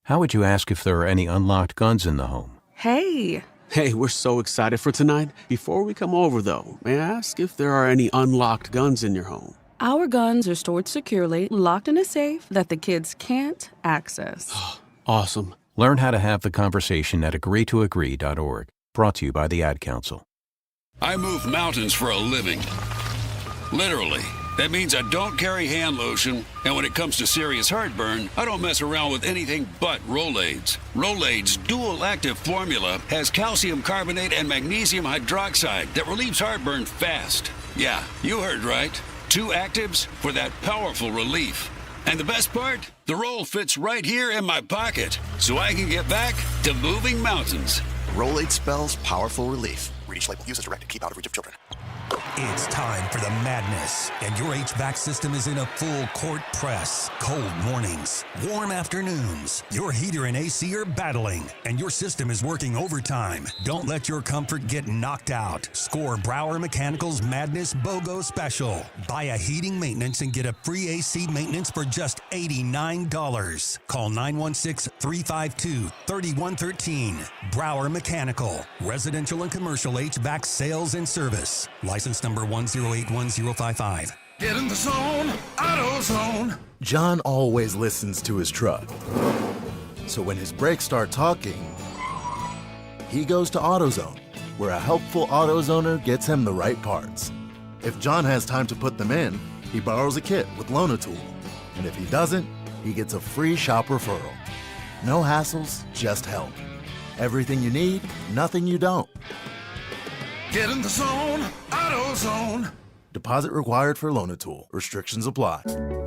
How would you ask if there are any unlocked guns in the home? Hey, we're so excited for tonight. Before we come over, though, may I ask if there are any unlocked guns in your home? our guns are stored securely, locked in a safe that the kids can't access. Awesome. Learn how to have the conversation at agreetoagree.org. Brought to you by the Ad Council. I move mountains for a living. Literally. That means I don't carry hand lotion, and when it comes to serious heartburn, I don't mess around with anything but Rolaids. Rolaids' dual-active formula has calcium carbonate and magnesium hydroxide that relieves heartburn fast. Yeah, you heard right. 2 actives for that powerful relief. And the best part? The roll fits right here in my pocket, so I can get back to moving mountains. Rolaid spells powerful relief. Read each label. Use as directed. Keep out of reach of children. It's time for the madness, and your HVAC system is in a full court press. Cold mornings, warm afternoons. Your heater and AC are battling, and your system is working overtime. Don't let your comfort get knocked out. Score Brower Mechanical's Madness BOGO Special. Buy a heating maintenance and get a free AC maintenance for just $89. Call 916-352-3113. Brower Mechanical. Residential and commercial HVAC sales and service. License number 1081055. Get in the zone, AutoZone. John always listens to his truck. So when his brakes start talking, he goes to AutoZone, where a helpful AutoZoner gets him the right parts. If John has time to put them in, he borrows a kit with Loan-A-Tool. And if he doesn't, he gets a free shop referral. No hassles, just help. Everything you need, nothing you don't. Get in the zone, AutoZone. Deposit required for Loan-A-Tool. Restrictions apply.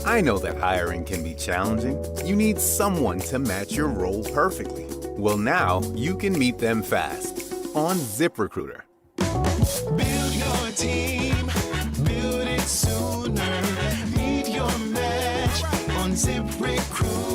I know that hiring can be challenging. You need someone to match your role perfectly. Well, now you can meet them fast on ZipRecruiter. Build your team, build it sooner. Meet your match on ZipRecruiter.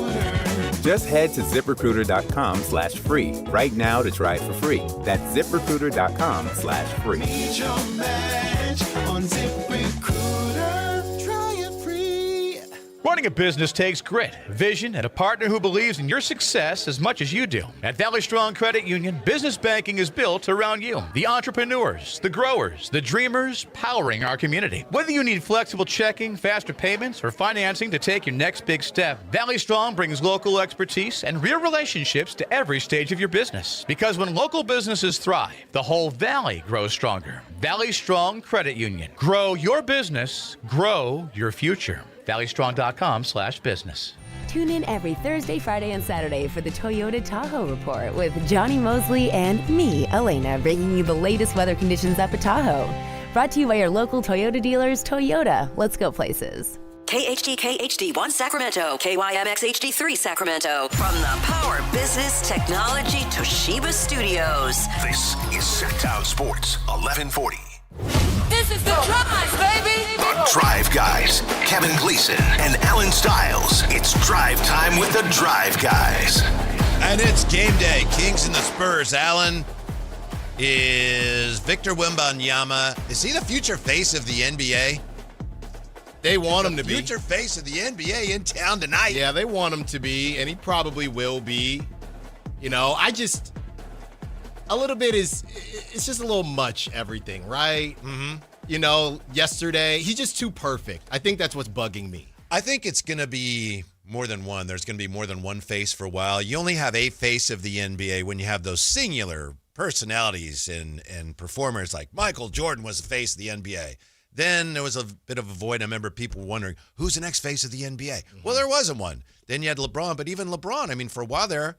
Just head to ZipRecruiter.com/free right now to try it for free. That's ZipRecruiter.com/free. Meet your match on ZipRecruiter. Try it free. Running a business takes grit, vision, and a partner who believes in your success as much as you do. At Valley Strong Credit Union, business banking is built around you. The entrepreneurs, the growers, the dreamers powering our community. Whether you need flexible checking, faster payments, or financing to take your next big step, Valley Strong brings local expertise and real relationships to every stage of your business. Because when local businesses thrive, the whole valley grows stronger. Valley Strong Credit Union. Grow your business, grow your future. ValleyStrong.com/business. Tune in every Thursday, Friday, and Saturday for the Toyota Tahoe Report with Johnny Mosley and me, Elena, bringing you the latest weather conditions up at Tahoe. Brought to you by your local Toyota dealers, Toyota. Let's go places. KHTK HD1 Sacramento, KYMX HD3 Sacramento. From the Power Business Technology Toshiba Studios. This is Sactown Sports 1140. This is the Drive, baby! The Drive Guys, Kevin Gleason and Alan Stiles. It's drive time with the Drive Guys. And it's game day. Kings and the Spurs. Alan, is Victor Wembanyama, is he the future face of the NBA? They want him to be. Future face of the NBA in town tonight. Yeah, they want him to be, and he probably will be. You know, a little bit it's just a little much, everything, right? Mm-hmm. You know, yesterday, he's just too perfect. I think that's what's bugging me. I think it's going to be more than one. There's going to be more than one face for a while. You only have a face of the NBA when you have those singular personalities and performers like Michael Jordan was the face of the NBA. Then there was a bit of a void. I remember people wondering, who's the next face of the NBA? Mm-hmm. Well, there wasn't one. Then you had LeBron, but even LeBron, I mean, for a while there,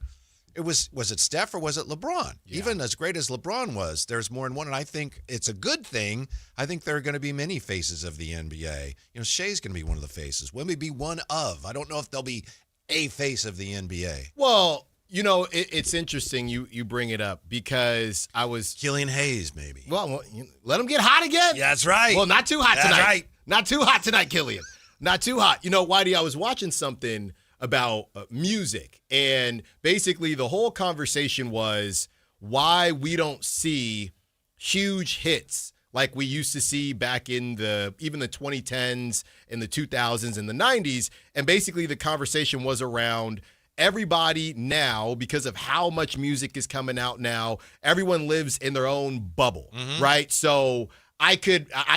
was it Steph or was it LeBron? Yeah. Even as great as LeBron was, there's more than one, and I think it's a good thing. I think there are going to be many faces of the NBA. You know, Shea's going to be one of the faces. Wemby be one of. I don't know if there'll be a face of the NBA. Well, you know, it's interesting you bring it up because I was... Killian Hayes, maybe. Well, let him get hot again. Yeah, that's right. Well, not too hot tonight. That's right. Not too hot tonight, Killian. Not too hot. You know, Whitey, I was watching something about music, and basically the whole conversation was why we don't see huge hits like we used to see back in even the 2010s and the 2000s and the 90s. And basically the conversation was around everybody now, because of how much music is coming out now, everyone lives in their own bubble, right? So I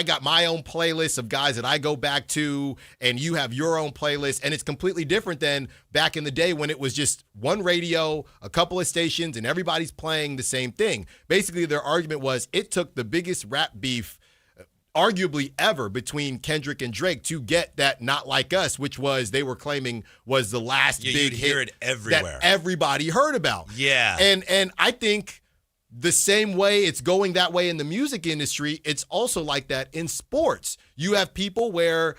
got my own playlist of guys that I go back to, and you have your own playlist, and it's completely different than back in the day when it was just one radio, a couple of stations, and everybody's playing the same thing. Basically, their argument was it took the biggest rap beef arguably ever between Kendrick and Drake to get that Not Like Us, which was, they were claiming, was the last big hit hear it everywhere. that everybody heard about. Yeah. And I think the same way it's going that way in the music industry, it's also like that in sports. You have people where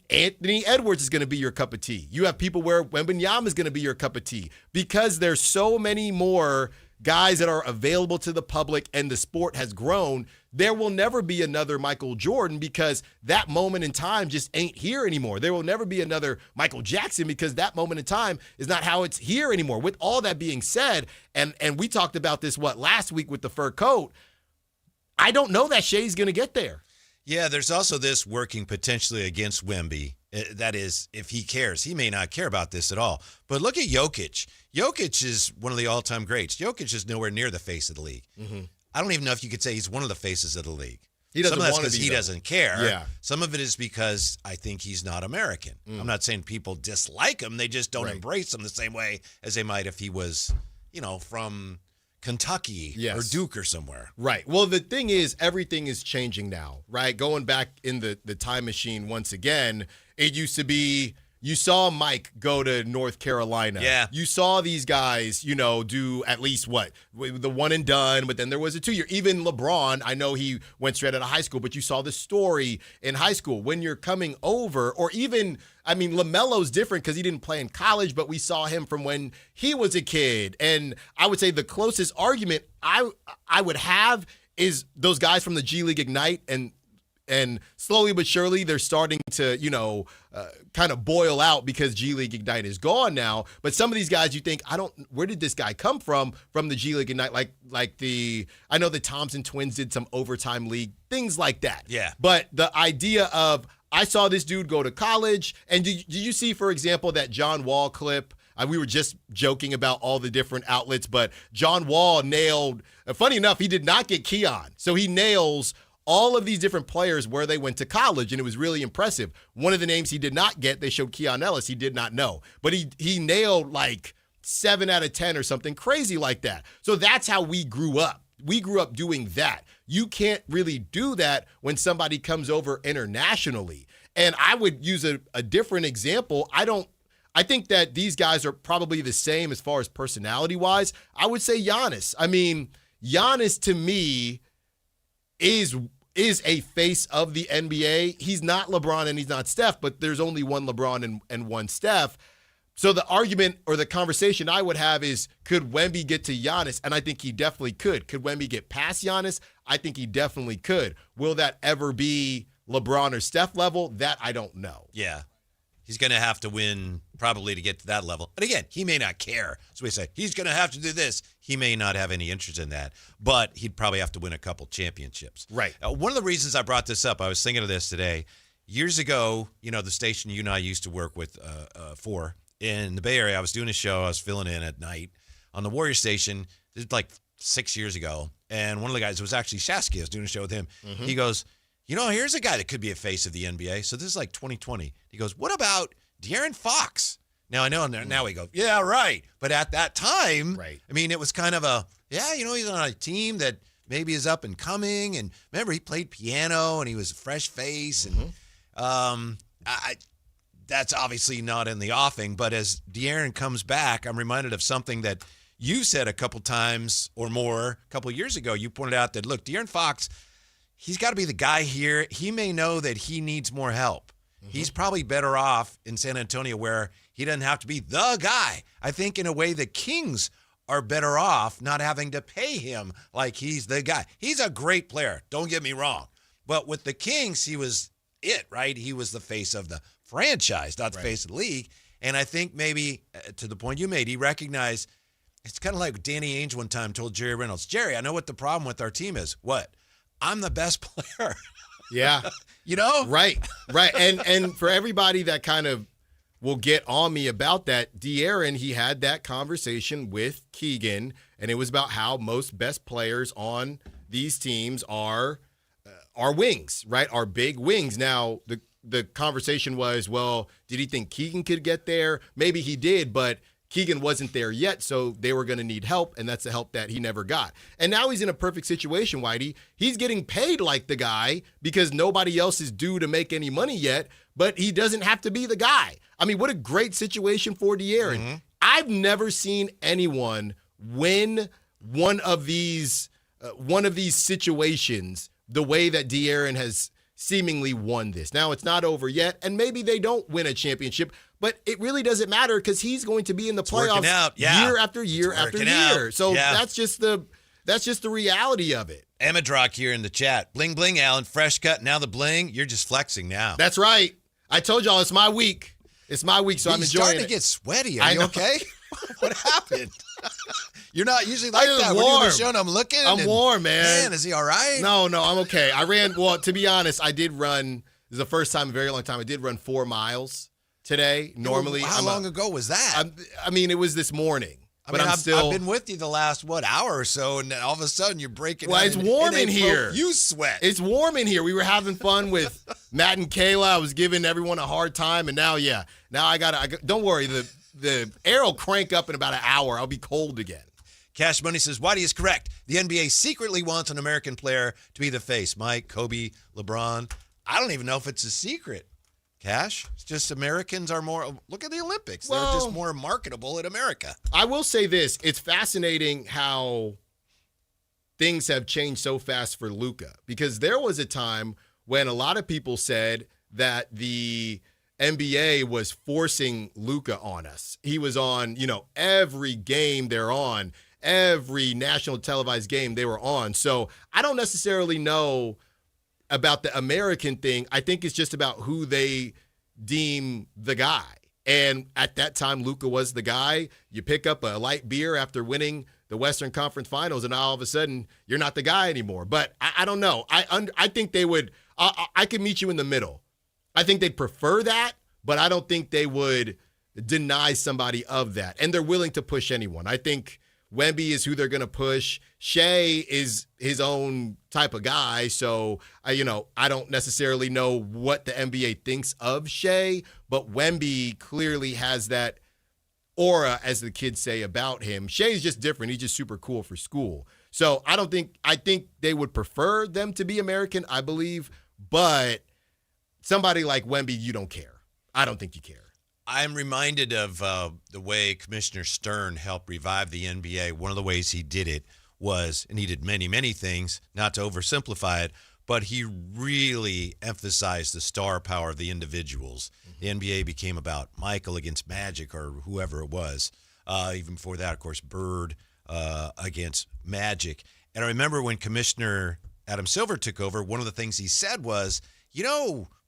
Anthony Edwards is going to be your cup of tea. You have people where Wembanyama is going to be your cup of tea, because there's so many more guys that are available to the public and the sport has grown. There will never be another Michael Jordan because that moment in time just ain't here anymore. There will never be another Michael Jackson because that moment in time is not how it's here anymore. With all that being said, and we talked about this, last week with the fur coat, I don't know that Shai's going to get there. Yeah, there's also this working potentially against Wemby. That is, if he cares. He may not care about this at all. But look at Jokic. Jokic is one of the all-time greats. Jokic is nowhere near the face of the league. I don't even know if you could say he's one of the faces of the league. He doesn't Some of that's want to because be, he though. doesn't care. Yeah. Some of it is because I think he's not American. I'm not saying people dislike him. They just don't embrace him the same way as they might if he was, from Kentucky or Duke or somewhere. Right. Well, the thing is, everything is changing now, right? Going back in the time machine once again, it used to be, you saw Mike go to North Carolina. Yeah. You saw these guys, do at least the one and done, but then there was a 2-year. Even LeBron, I know he went straight out of high school, but you saw the story in high school. When you're coming over, or even, LaMelo's different because he didn't play in college, but we saw him from when he was a kid. And I would say the closest argument I would have is those guys from the G League Ignite, and slowly but surely they're starting to, kind of boil out because G League Ignite is gone now. But some of these guys, you think, where did this guy come from the G League Ignite? I know the Thompson twins did some overtime league, things like that. Yeah. But the idea of, I saw this dude go to college, and did you see, for example, that John Wall clip? We were just joking about all the different outlets, but John Wall nailed, funny enough, he did not get Keon. So he nails all of these different players where they went to college, and it was really impressive. One of the names he did not get, they showed Keon Ellis, he did not know. But he nailed 7 out of 10 or something crazy like that. So that's how we grew up. We grew up doing that. You can't really do that when somebody comes over internationally. And I would use a different example. I think that these guys are probably the same as far as personality-wise. I would say Giannis. Giannis, to me, is a face of the NBA. He's not LeBron and he's not Steph, but there's only one LeBron and one Steph. So the argument or the conversation I would have is, could Wemby get to Giannis? And I think he definitely could. Could Wemby get past Giannis? I think he definitely could. Will that ever be LeBron or Steph level? That I don't know. Yeah. He's going to have to win probably to get to that level. And again, he may not care. So we say, he's going to have to do this. He may not have any interest in that, but he'd probably have to win a couple championships. Right. One of the reasons I brought this up, I was thinking of this today. Years ago, the station you and I used to work with for in the Bay Area, I was doing a show. I was filling in at night on the Warrior station. This was 6 years ago. And one of the guys, it was actually Shasky. I was doing a show with him. Mm-hmm. He goes, here's a guy that could be a face of the NBA. So this is 2020. He goes, what about De'Aaron Fox? Now I know now we go, yeah, right. But at that time, right. It was kind of he's on a team that maybe is up and coming. And remember, he played piano and he was a fresh face. And that's obviously not in the offing. But as De'Aaron comes back, I'm reminded of something that you said a couple times or more a couple years ago. You pointed out that, look, De'Aaron Fox, he's got to be the guy here. He may know that he needs more help. He's probably better off in San Antonio where he doesn't have to be the guy. I think in a way the Kings are better off not having to pay him like he's the guy. He's a great player, don't get me wrong. But with the Kings, he was it, right? He was the face of the franchise, not the face of the league. And I think maybe to the point you made, he recognized, it's kind of like Danny Ainge one time told Jerry Reynolds, Jerry, I know what the problem with our team is. What? I'm the best player. Yeah. Right. Right. And for everybody that kind of will get on me about that. De'Aaron, he had that conversation with Keegan, and it was about how most best players on these teams are wings, right? Are big wings. Now, the conversation was, well, did he think Keegan could get there? Maybe he did, but Keegan wasn't there yet, so they were going to need help, and that's the help that he never got. And now he's in a perfect situation, Whitey. He's getting paid like the guy because nobody else is due to make any money yet, but he doesn't have to be the guy. I mean, what a great situation for De'Aaron. Mm-hmm. I've never seen anyone win one of these situations the way that De'Aaron has seemingly won this. Now, it's not over yet, and maybe they don't win a championship, but it really doesn't matter because he's going to be in the playoffs year after year after year. So that's just the reality of it. Emmadrock here in the chat. Bling, bling, Alan. Fresh cut. Now the bling. You're just flexing now. That's right. I told y'all it's my week. It's my week, so I'm enjoying it. You're starting to get sweaty. Are you okay? What happened? You're not usually like that. Warm. We're doing the show and I'm looking. I'm warm, man. Man, is he all right? No, I'm okay. To be honest, I did run, this is the first time in a very long time, I did run 4 miles today. Normally. How long ago was that? It was this morning. I've been with you the last, hour or so, and all of a sudden you're breaking out. Well, it's warm in here. You sweat. It's warm in here. We were having fun with Matt and Kayla. I was giving everyone a hard time, and now I don't worry. The air will crank up in about an hour. I'll be cold again. Cash Money says, Whitey is correct. The NBA secretly wants an American player to be the face. Mike, Kobe, LeBron. I don't even know if it's a secret. Cash, it's just Americans are more, look at the Olympics. They're just more marketable in America. I will say this. It's fascinating how things have changed so fast for Luka, because there was a time when a lot of people said that the NBA was forcing Luka on us. He was on, every game they're on, every national televised game they were on. So I don't necessarily know about the American thing. I think it's just about who they deem the guy. And at that time, Luka was the guy. You pick up a light beer after winning the Western Conference Finals, and all of a sudden, you're not the guy anymore. But I don't know. I think they would I could meet you in the middle. I think they'd prefer that, but I don't think they would deny somebody of that. And they're willing to push anyone. I think Wemby is who they're going to push. Shea is his own type of guy, so I don't necessarily know what the NBA thinks of Shea, but Wemby clearly has that aura, as the kids say, about him. Shea's just different. He's just super cool for school. So I think they would prefer them to be American, I believe, but somebody like Wemby, you don't care. I don't think you care. I'm reminded of the way Commissioner Stern helped revive the NBA. One of the ways he did it was, and he did many, many things, not to oversimplify it, but he really emphasized the star power of the individuals. Mm-hmm. The NBA became about Michael against Magic or whoever it was. Even before that, of course, Bird against Magic. And I remember when Commissioner Adam Silver took over, one of the things he said was,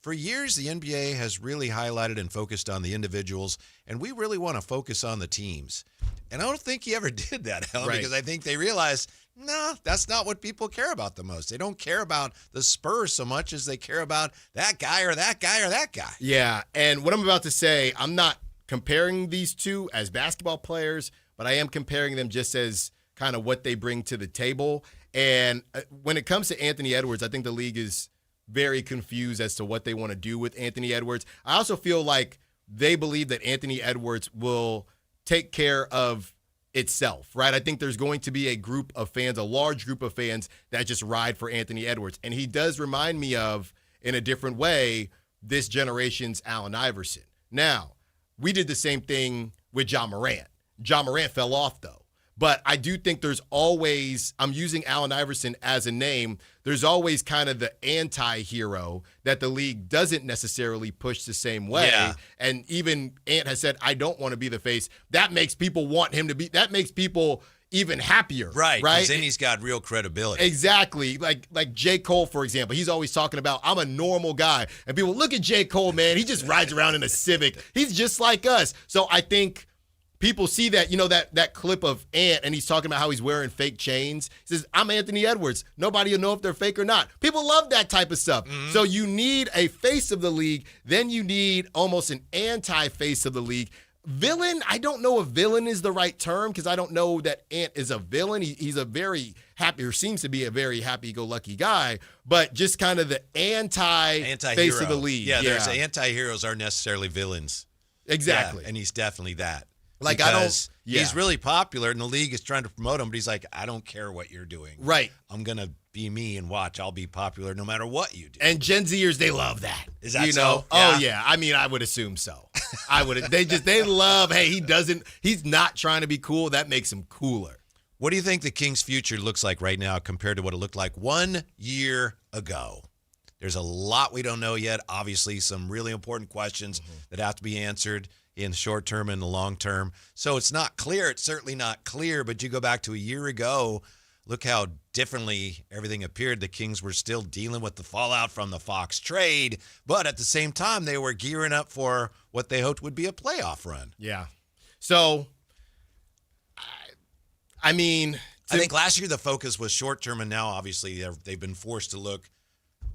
for years, the NBA has really highlighted and focused on the individuals, and we really want to focus on the teams. And I don't think he ever did that, Alan, because I think they realized, no, that's not what people care about the most. They don't care about the Spurs so much as they care about that guy or that guy or that guy. Yeah, and what I'm about to say, I'm not comparing these two as basketball players, but I am comparing them just as kind of what they bring to the table. And when it comes to Anthony Edwards, I think the league is very confused as to what they want to do with Anthony Edwards. I also feel like they believe that Anthony Edwards will take care of itself, right? I think there's going to be a group of fans, a large group of fans that just ride for Anthony Edwards. And he does remind me of, in a different way, this generation's Allen Iverson. Now, we did the same thing with Ja Morant. Ja Morant fell off, though. But I do think there's always, I'm using Allen Iverson as a name, there's always kind of the anti-hero that the league doesn't necessarily push the same way. Yeah. And even Ant has said, I don't want to be the face. That makes people want him to be, that makes people even happier. Right, because then he's got real credibility. Exactly. Like J. Cole, for example. He's always talking about, I'm a normal guy. And people, look at J. Cole, man. He just rides around in a Civic. He's just like us. So I think people see that, that clip of Ant, and he's talking about how he's wearing fake chains. He says, I'm Anthony Edwards. Nobody will know if they're fake or not. People love that type of stuff. Mm-hmm. So you need a face of the league. Then you need almost an anti-face of the league. Villain, I don't know if villain is the right term because I don't know that Ant is a villain. He's a very happy, or seems to be a very happy-go-lucky guy, but just kind of the anti-face of the league. Yeah, there's anti-heroes aren't necessarily villains. Exactly. Yeah, and he's definitely that. Like, he's really popular, and the league is trying to promote him, but he's like, I don't care what you're doing. Right. I'm going to be me and watch. I'll be popular no matter what you do. And Gen Zers, they love that. Is that so? Yeah. Oh, yeah. I mean, I would assume so. They love, hey, he's not trying to be cool. That makes him cooler. What do you think the Kings' future looks like right now compared to what it looked like 1 year ago? There's a lot we don't know yet. Obviously, some really important questions that have to be answered in the short term and the long term. So it's not clear. It's certainly not clear, but you go back to a year ago, look how differently everything appeared. The Kings were still dealing with the fallout from the Fox trade, but at the same time, they were gearing up for what they hoped would be a playoff run. Yeah. So, I mean, I think last year the focus was short term, and now obviously they've been forced to look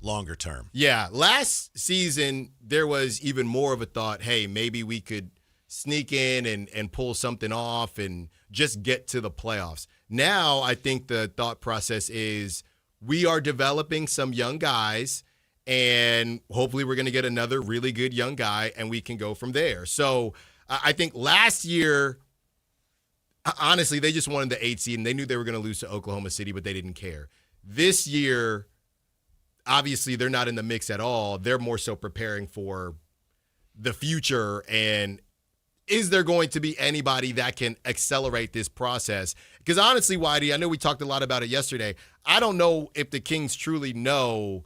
longer term. Yeah. Last season, there was even more of a thought, hey, maybe we could sneak in and pull something off and just get to the playoffs. Now, I think the thought process is we are developing some young guys, and hopefully we're going to get another really good young guy, and we can go from there. So I think last year, honestly, they just wanted the 8th seed, and they knew they were going to lose to Oklahoma City, but they didn't care. This year, obviously, they're not in the mix at all. They're more so preparing for the future, and is there going to be anybody that can accelerate this process? Because honestly, Whitey, I know we talked a lot about it yesterday. I don't know if the Kings truly know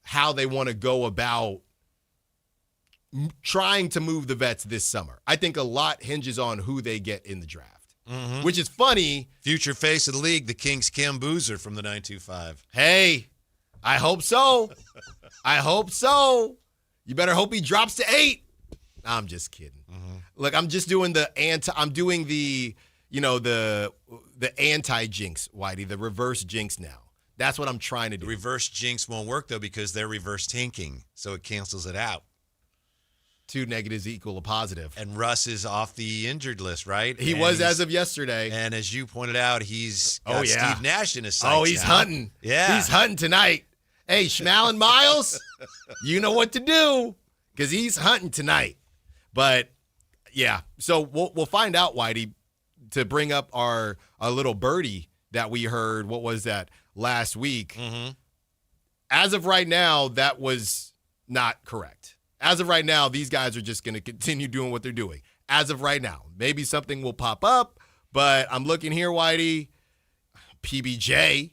how they want to go about trying to move the vets this summer. I think a lot hinges on who they get in the draft, which is funny. Future face of the league, the Kings' Cam Boozer from the 925. Hey, I hope so. I hope so. You better hope he drops to 8. I'm just kidding. Look, I'm just doing the anti-jinx, Whitey, the reverse jinx now. That's what I'm trying to do. The reverse jinx won't work, though, because they're reverse tanking, so it cancels it out. 2 negatives equal a positive. And Russ is off the injured list, right? He was as of yesterday. And as you pointed out, he's got Steve Nash in his sights. Oh, he's hunting. Yeah. He's hunting tonight. Hey, Schmal and Miles, you know what to do because he's hunting tonight. But, yeah, so we'll find out, Whitey, to bring up our little birdie that we heard, what was that, last week. As of right now, that was not correct. As of right now, these guys are just going to continue doing what they're doing. As of right now. Maybe something will pop up, but I'm looking here, Whitey. PBJ,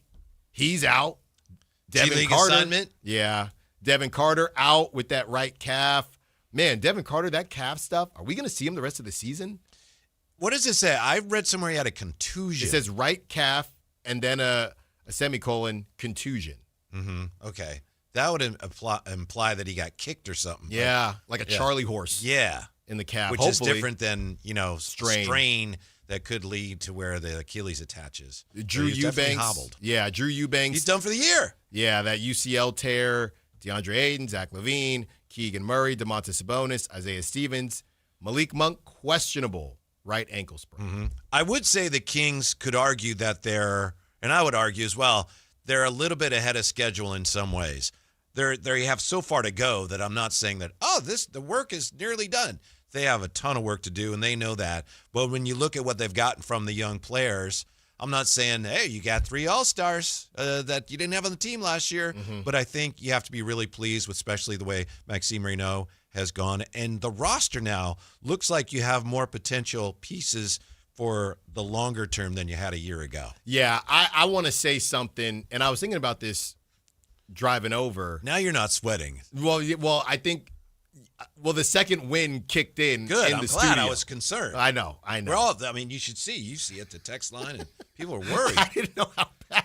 he's out. Devin Carter. Assignment? Yeah. Devin Carter out with that right calf. Man, Devin Carter, that calf stuff, are we going to see him the rest of the season? What does it say? I read somewhere he had a contusion. It says right calf and then a semicolon contusion. Okay. That would imply that he got kicked or something. Yeah, like a Charlie horse. Yeah. In the calf. Which is different than, strain that could lead to where the Achilles attaches. Drew Eubanks. Hobbled. Yeah, Drew Eubanks. He's done for the year. Yeah, that UCL tear. DeAndre Ayton, Zach LaVine, Keegan Murray, DeMontis Sabonis, Isaiah Stevens, Malik Monk, questionable right ankle sprain. I would say the Kings could argue that and I would argue as well, they're a little bit ahead of schedule in some ways. They have so far to go that I'm not saying that, the work is nearly done. They have a ton of work to do, and they know that. But when you look at what they've gotten from the young players, I'm not saying, hey, you got 3 All-Stars that you didn't have on the team last year. But I think you have to be really pleased with especially the way Maxim Reno has gone. And the roster now looks like you have more potential pieces for the longer term than you had a year ago. Yeah, I want to say something, and I was thinking about this driving over. Now you're not sweating. Well, I think the second win kicked in. Good. In I'm the glad. studio. I was concerned. I know. We're all. You should see. You see it, the text line, and people are worried. I didn't know how bad.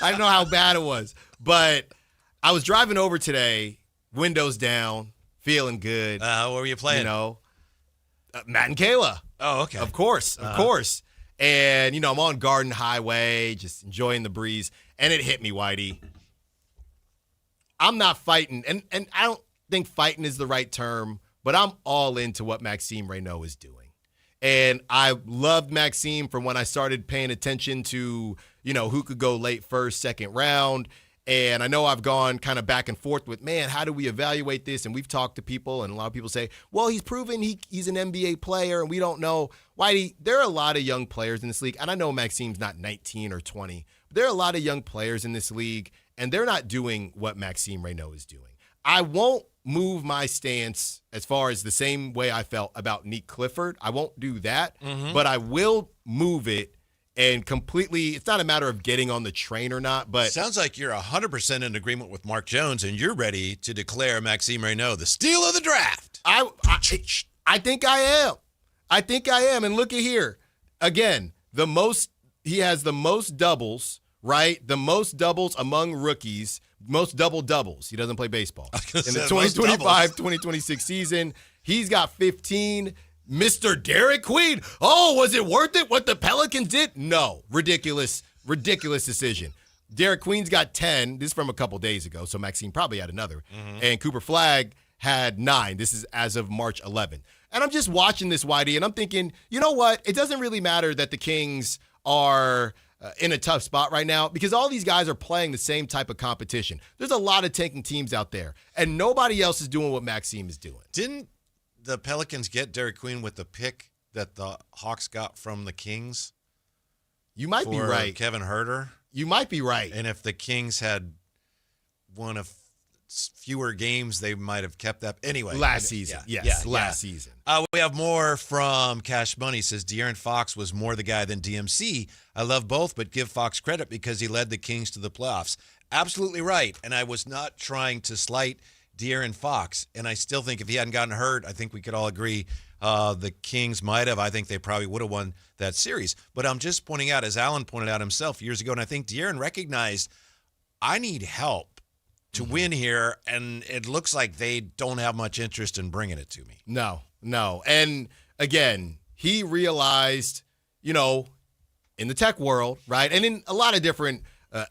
I didn't know how bad it was, but I was driving over today, windows down, feeling good. What were you playing? Matt and Kayla. Oh, okay. Of course. And, I'm on Garden Highway, just enjoying the breeze, and it hit me, Whitey. I'm not fighting, and I don't think fighting is the right term, but I'm all into what Maxime Reynaud is doing. And I loved Maxime from when I started paying attention to, who could go late first, second round. And I know I've gone kind of back and forth with, man, how do we evaluate this? And we've talked to people, and a lot of people say, well, he's proven he's an NBA player, and we don't know. Whitey, there are a lot of young players in this league, and I know Maxime's not 19 or 20, but there are a lot of young players in this league, and they're not doing what Maxime Reynaud is doing. I won't move my stance as far as the same way I felt about Nick Clifford. I won't do that, but I will move it. And completely, it's not a matter of getting on the train or not, but... Sounds like you're 100% in agreement with Mark Jones, and you're ready to declare Maxime Reynaud the steal of the draft. I think I am. And look at here. Again, he has the most doubles, right? The most doubles among rookies, most double-doubles. He doesn't play baseball. In the 2025-2026 season, he's got 15. Mr. Derek Queen. Oh, was it worth it what the Pelicans did? No. Ridiculous decision. Derek Queen's got 10. This is from a couple days ago, so Maxime probably had another. And Cooper Flagg had 9. This is as of March 11th. And I'm just watching this, Whitey, and I'm thinking, you know what? It doesn't really matter that the Kings are in a tough spot right now because all these guys are playing the same type of competition. There's a lot of tanking teams out there, and nobody else is doing what Maxime is doing. Didn't the Pelicans get Derek Queen with the pick that the Hawks got from the Kings? You might be right. Kevin Huerter? You might be right. And if the Kings had one of fewer games, they might have kept that. Anyway. Last season. Last season. We have more from Cash Money. Says, De'Aaron Fox was more the guy than DMC. I love both, but give Fox credit because he led the Kings to the playoffs. Absolutely right. And I was not trying to slight De'Aaron Fox, and I still think if he hadn't gotten hurt, I think we could all agree the Kings might have. I think they probably would have won that series. But I'm just pointing out, as Alan pointed out himself years ago, and I think De'Aaron recognized, I need help to win here, and it looks like they don't have much interest in bringing it to me. No. And, again, he realized, in the tech world, right, and in a lot of different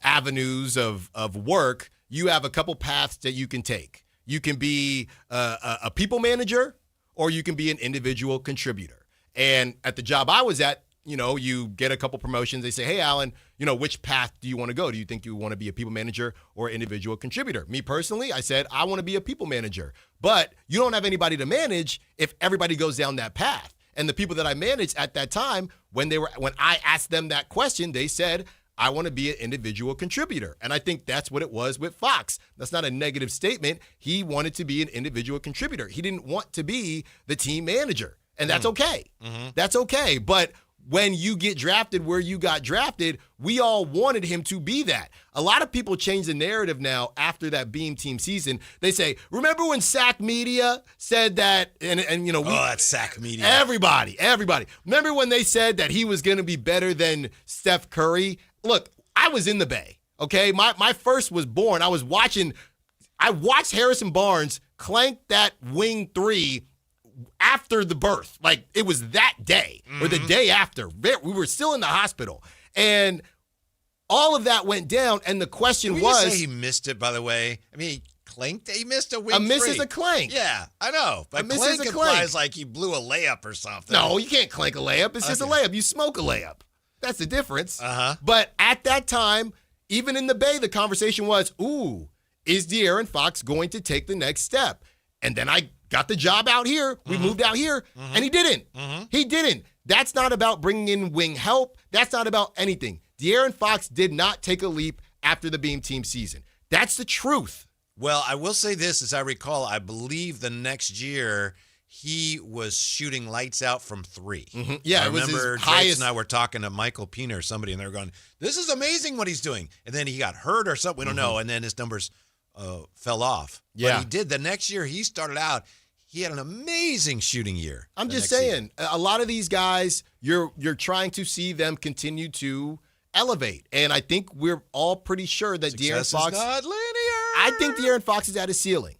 avenues of work, you have a couple paths that you can take. You can be a people manager or you can be an individual contributor. And at the job I was at, you get a couple promotions. They say, hey, Alan, which path do you want to go? Do you think you want to be a people manager or individual contributor? Me personally, I said, I want to be a people manager. But you don't have anybody to manage if everybody goes down that path. And the people that I managed at that time, when I asked them that question, they said, I want to be an individual contributor. And I think that's what it was with Fox. That's not a negative statement. He wanted to be an individual contributor. He didn't want to be the team manager. And that's okay. That's okay. But when you get drafted where you got drafted, we all wanted him to be that. A lot of people change the narrative now after that Beam Team season. They say, remember when Sac Media said that, that's Sac Media. Everybody. Remember when they said that he was going to be better than Steph Curry? Look, I was in the Bay, okay? My first was born. I watched Harrison Barnes clank that wing 3 after the birth. Like, it was that day or the day after. We were still in the hospital. And all of that went down, and the question was... Say he missed it, by the way? I mean, he clanked it? He missed a wing 3. A miss is a clank. Yeah, I know. But clank implies like he blew a layup or something. No, you can't clank a layup. It's just a layup. You smoke a layup. That's the difference. Uh-huh. But at that time, even in the Bay, the conversation was, is De'Aaron Fox going to take the next step? And then I got the job out here. We moved out here, and he didn't. He didn't. That's not about bringing in wing help. That's not about anything. De'Aaron Fox did not take a leap after the Beam Team season. That's the truth. Well, I will say this, as I recall, I believe the next year he was shooting lights out from 3. Yeah, I it was remember his highest. and I were talking to Michael Pina or somebody, and they were going, this is amazing what he's doing. And then he got hurt or something. We don't know. And then his numbers fell off. Yeah. But he did. The next year he started out, he had an amazing shooting year. I'm just saying, a lot of these guys, you're trying to see them continue to elevate. And I think we're all pretty sure that De'Aaron Fox... is not linear. I think De'Aaron Fox is at his ceiling.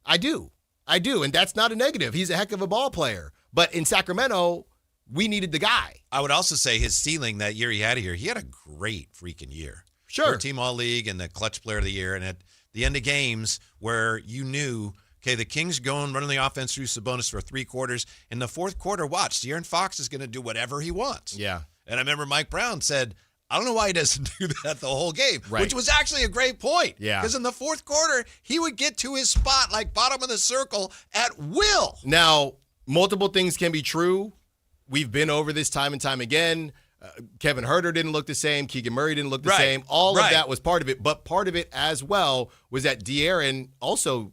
I do. And that's not a negative. He's a heck of a ball player. But in Sacramento, we needed the guy. I would also say his ceiling that year he had a great freaking year. Sure. Third team all-league and the clutch player of the year. And at the end of games where you knew, okay, the Kings going, running the offense through Sabonis for 3 quarters. In the fourth quarter, watch, De'Aaron Fox is going to do whatever he wants. Yeah. And I remember Mike Brown said, I don't know why he doesn't do that the whole game, Right. which was actually a great point. Yeah. Because in the fourth quarter, he would get to his spot like bottom of the circle at will. Now, multiple things can be true. We've been over this time and time again. Kevin Huerter didn't look the same. Keegan Murray didn't look the same. All of that was part of it. But part of it as well was that De'Aaron also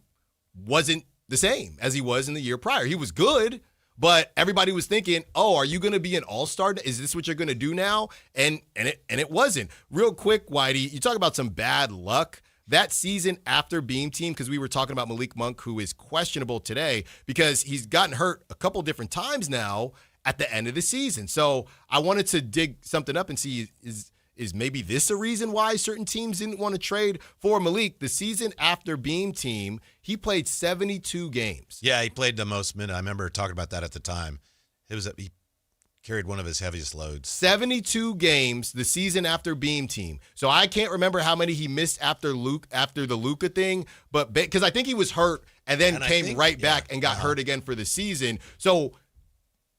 wasn't the same as he was in the year prior. He was good, but everybody was thinking, oh, are you going to be an all-star? Is this what you're going to do now? And it wasn't. Real quick, Whitey, you talk about some bad luck. That season after Beam Team, because we were talking about Malik Monk, who is questionable today because he's gotten hurt a couple different times now at the end of the season. So I wanted to dig something up and see is maybe this a reason why certain teams didn't want to trade for Malik? The season after Beam Team, he played 72 games. Yeah, he played the most minutes. I remember talking about that at the time. He carried one of his heaviest loads. 72 games the season after Beam Team. So I can't remember how many he missed after the Luka thing, but because I think he was hurt and then came back and got hurt again for the season. So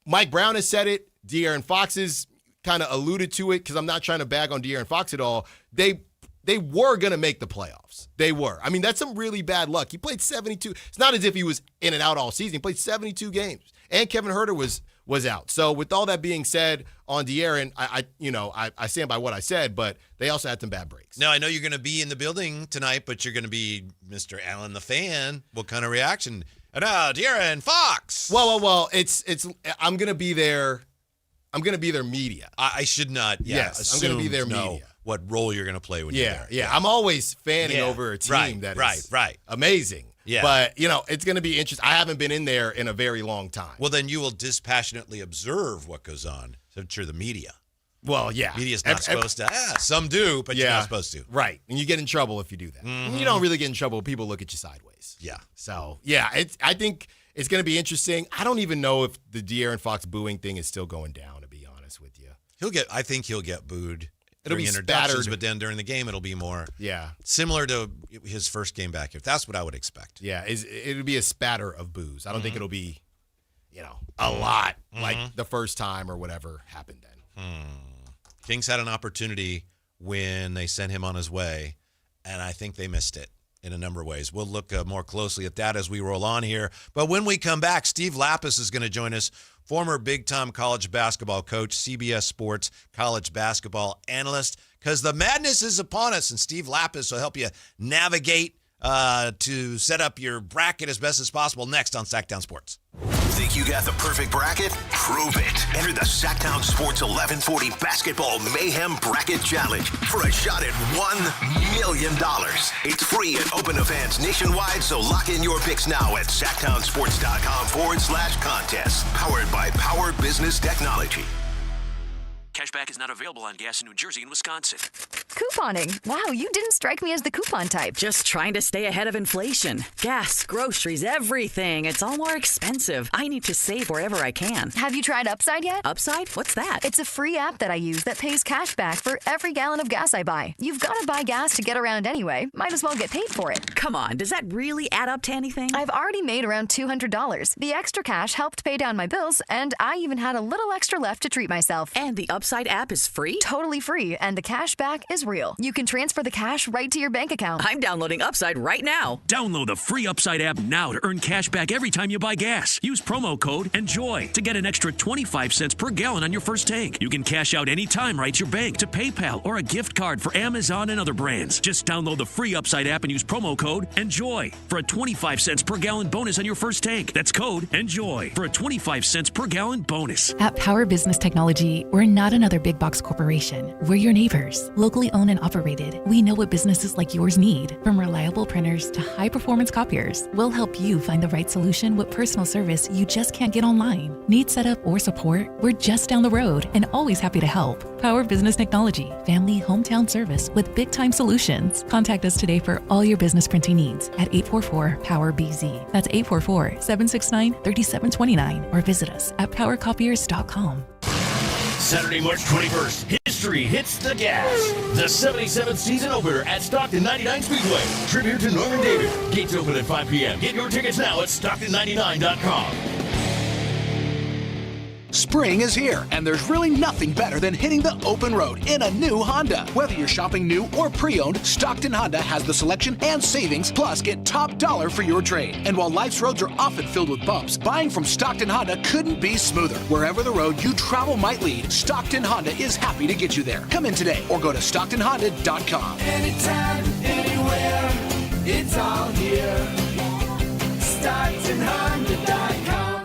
Mike Brown has said it. De'Aaron Fox has kind of alluded to it because I'm not trying to bag on De'Aaron Fox at all. They were going to make the playoffs. They were. I mean, that's some really bad luck. He played 72. It's not as if he was in and out all season. He played 72 games. And Kevin Huerter was out. So with all that being said on De'Aaron, I stand by what I said, but they also had some bad breaks. Now, I know you're going to be in the building tonight, but you're going to be Mr. Allen the fan. What kind of reaction? De'Aaron Fox. Well, it's I'm going to be there. I'm going to be their media. I should not. Yes, I'm going to be their media. What role you're going to play when you're there. Yeah. I'm always fanning over a team that is amazing. Yeah. But, it's going to be interesting. I haven't been in there in a very long time. Well, then you will dispassionately observe what goes on. So you're the media. Well, yeah. Media's not supposed to. Some do, but you're not supposed to. Right. And you get in trouble if you do that. Mm-hmm. You don't really get in trouble if people look at you sideways. Yeah. So, I think it's going to be interesting. I don't even know if the De'Aaron Fox booing thing is still going down, to be honest with you. I think he'll get booed. It'll be introductions, spattered. but then during the game, it'll be more similar to his first game back. If that's what I would expect. Yeah, it'll be a spatter of boos. I don't think it'll be, a lot like the first time or whatever happened then. Kings had an opportunity when they sent him on his way, and I think they missed it in a number of ways. We'll look more closely at that as we roll on here. But when we come back, Steve Lapis is going to join us, former big-time college basketball coach, CBS Sports college basketball analyst, because the madness is upon us, and Steve Lapis will help you navigate to set up your bracket as best as possible next on Sactown Sports. Think you got the perfect bracket? Prove it. Enter the Sactown Sports 1140 Basketball Mayhem Bracket Challenge for a shot at $1 million. It's free and open to fans nationwide, so lock in your picks now at SactownSports.com/contest. Powered by Power Business Technology. Cashback is not available on gas in New Jersey and Wisconsin. Couponing. Wow, you didn't strike me as the coupon type. Just trying to stay ahead of inflation. Gas, groceries, everything. It's all more expensive. I need to save wherever I can. Have you tried Upside yet? Upside? What's that? It's a free app that I use that pays cash back for every gallon of gas I buy. You've got to buy gas to get around anyway. Might as well get paid for it. Come on, does that really add up to anything? I've already made around $200. The extra cash helped pay down my bills, and I even had a little extra left to treat myself. And the Upside app is free? Totally free, and the cash back is real. You can transfer the cash right to your bank account. I'm downloading Upside right now. Download the free Upside app now to earn cash back every time you buy gas. Use promo code ENJOY to get an extra 25 cents per gallon on your first tank. You can cash out anytime right to your bank, to PayPal, or a gift card for Amazon and other brands. Just download the free Upside app and use promo code ENJOY for a 25 cents per gallon bonus on your first tank. That's code ENJOY for a 25 cents per gallon bonus. At Power Business Technology, we're not another big box corporation. We're your neighbors, locally own and operated. We know what businesses like yours need. From reliable printers to high-performance copiers, we'll help you find the right solution with personal service you just can't get online. Need setup or support? We're just down the road and always happy to help. Power Business Technology, family hometown service with big-time solutions. Contact us today for all your business printing needs at 844-POWER-BZ. That's 844-769-3729 or visit us at powercopiers.com. Saturday, March 21st, history hits the gas. The 77th season opener at Stockton 99 Speedway. Tribute to Norman David. Gates open at 5 p.m. Get your tickets now at Stockton99.com. Spring is here, and there's really nothing better than hitting the open road in a new Honda. Whether you're shopping new or pre-owned, Stockton Honda has the selection and savings, plus get top dollar for your trade. And while life's roads are often filled with bumps, buying from Stockton Honda couldn't be smoother. Wherever the road you travel might lead, Stockton Honda is happy to get you there. Come in today or go to StocktonHonda.com. Anytime, anywhere, it's all here. StocktonHonda.com.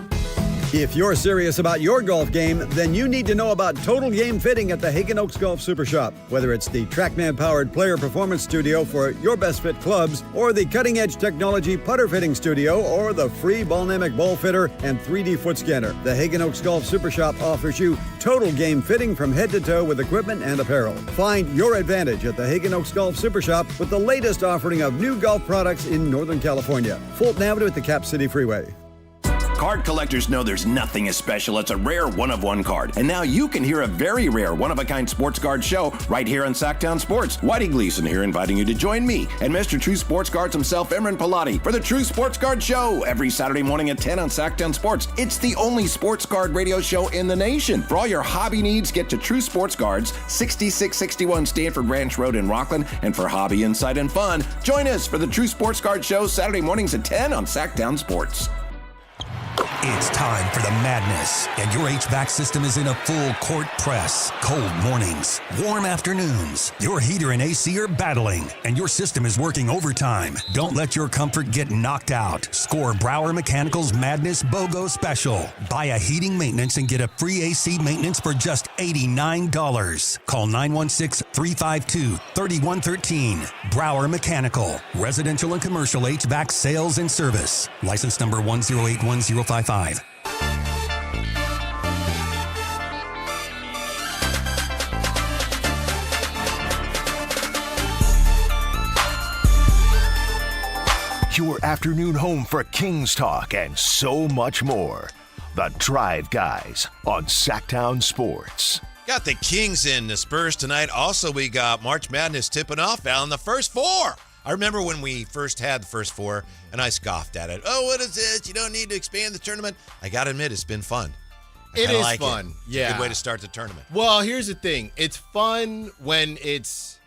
If you're serious about your golf game, then you need to know about Total Game Fitting at the Hagen Oaks Golf Super Shop. Whether it's the TrackMan-powered Player Performance Studio for your best fit clubs, or the cutting-edge technology putter fitting studio, or the free Ballnamic ball fitter and 3D foot scanner, the Hagen Oaks Golf Super Shop offers you total game fitting from head to toe with equipment and apparel. Find your advantage at the Hagen Oaks Golf Super Shop with the latest offering of new golf products in Northern California. Fulton Avenue at the Cap City Freeway. Card collectors know there's nothing as special as a rare one-of-one card. And now you can hear a very rare one-of-a-kind sports card show right here on Sactown Sports. Whitey Gleason here inviting you to join me and Mr. True Sports Cards himself, Imran Pilati, for the True Sports Card Show every Saturday morning at 10 on Sactown Sports. It's the only sports card radio show in the nation. For all your hobby needs, get to True Sports Cards, 6661 Stanford Ranch Road in Rockland. And for hobby, insight, and fun, join us for the True Sports Card Show Saturday mornings at 10 on Sactown Sports. It's time for the madness, and your HVAC system is in a full court press. Cold mornings, warm afternoons. Your heater and AC are battling, and your system is working overtime. Don't let your comfort get knocked out. Score Brower Mechanical's Madness BOGO Special. Buy a heating maintenance and get a free AC maintenance for just $89. Call 916-352-3113. Brower Mechanical. Residential and commercial HVAC sales and service. License number 1081055. Your afternoon home for Kings talk and so much more. The Drive Guys on Sactown Sports. Got the Kings in the Spurs tonight. Also, we got March Madness tipping off, Alan, the first four. I remember when we first had the first four, and I scoffed at it. Oh, what is this? You don't need to expand the tournament. I got to admit, it's been fun. It is fun. Yeah. Good way to start the tournament. Well, here's the thing. It's fun when it's,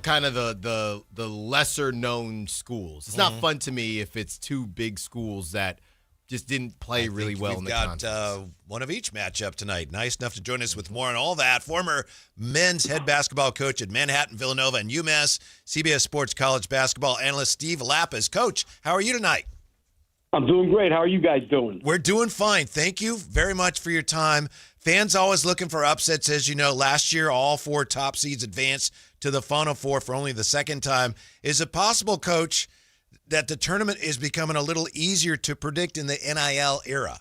kind of the lesser known schools. It's not fun to me if it's two big schools that just didn't play really well in the contest. We've got one of each matchup tonight. Nice enough to join us with more on all that. Former men's head basketball coach at Manhattan, Villanova, and UMass, CBS Sports college basketball analyst Steve Lappas. Coach, how are you tonight? I'm doing great. How are you guys doing? We're doing fine. Thank you very much for your time. Fans always looking for upsets. As you know, last year, all four top seeds advanced to the Final Four for only the second time. Is it possible, Coach, that the tournament is becoming a little easier to predict in the NIL era?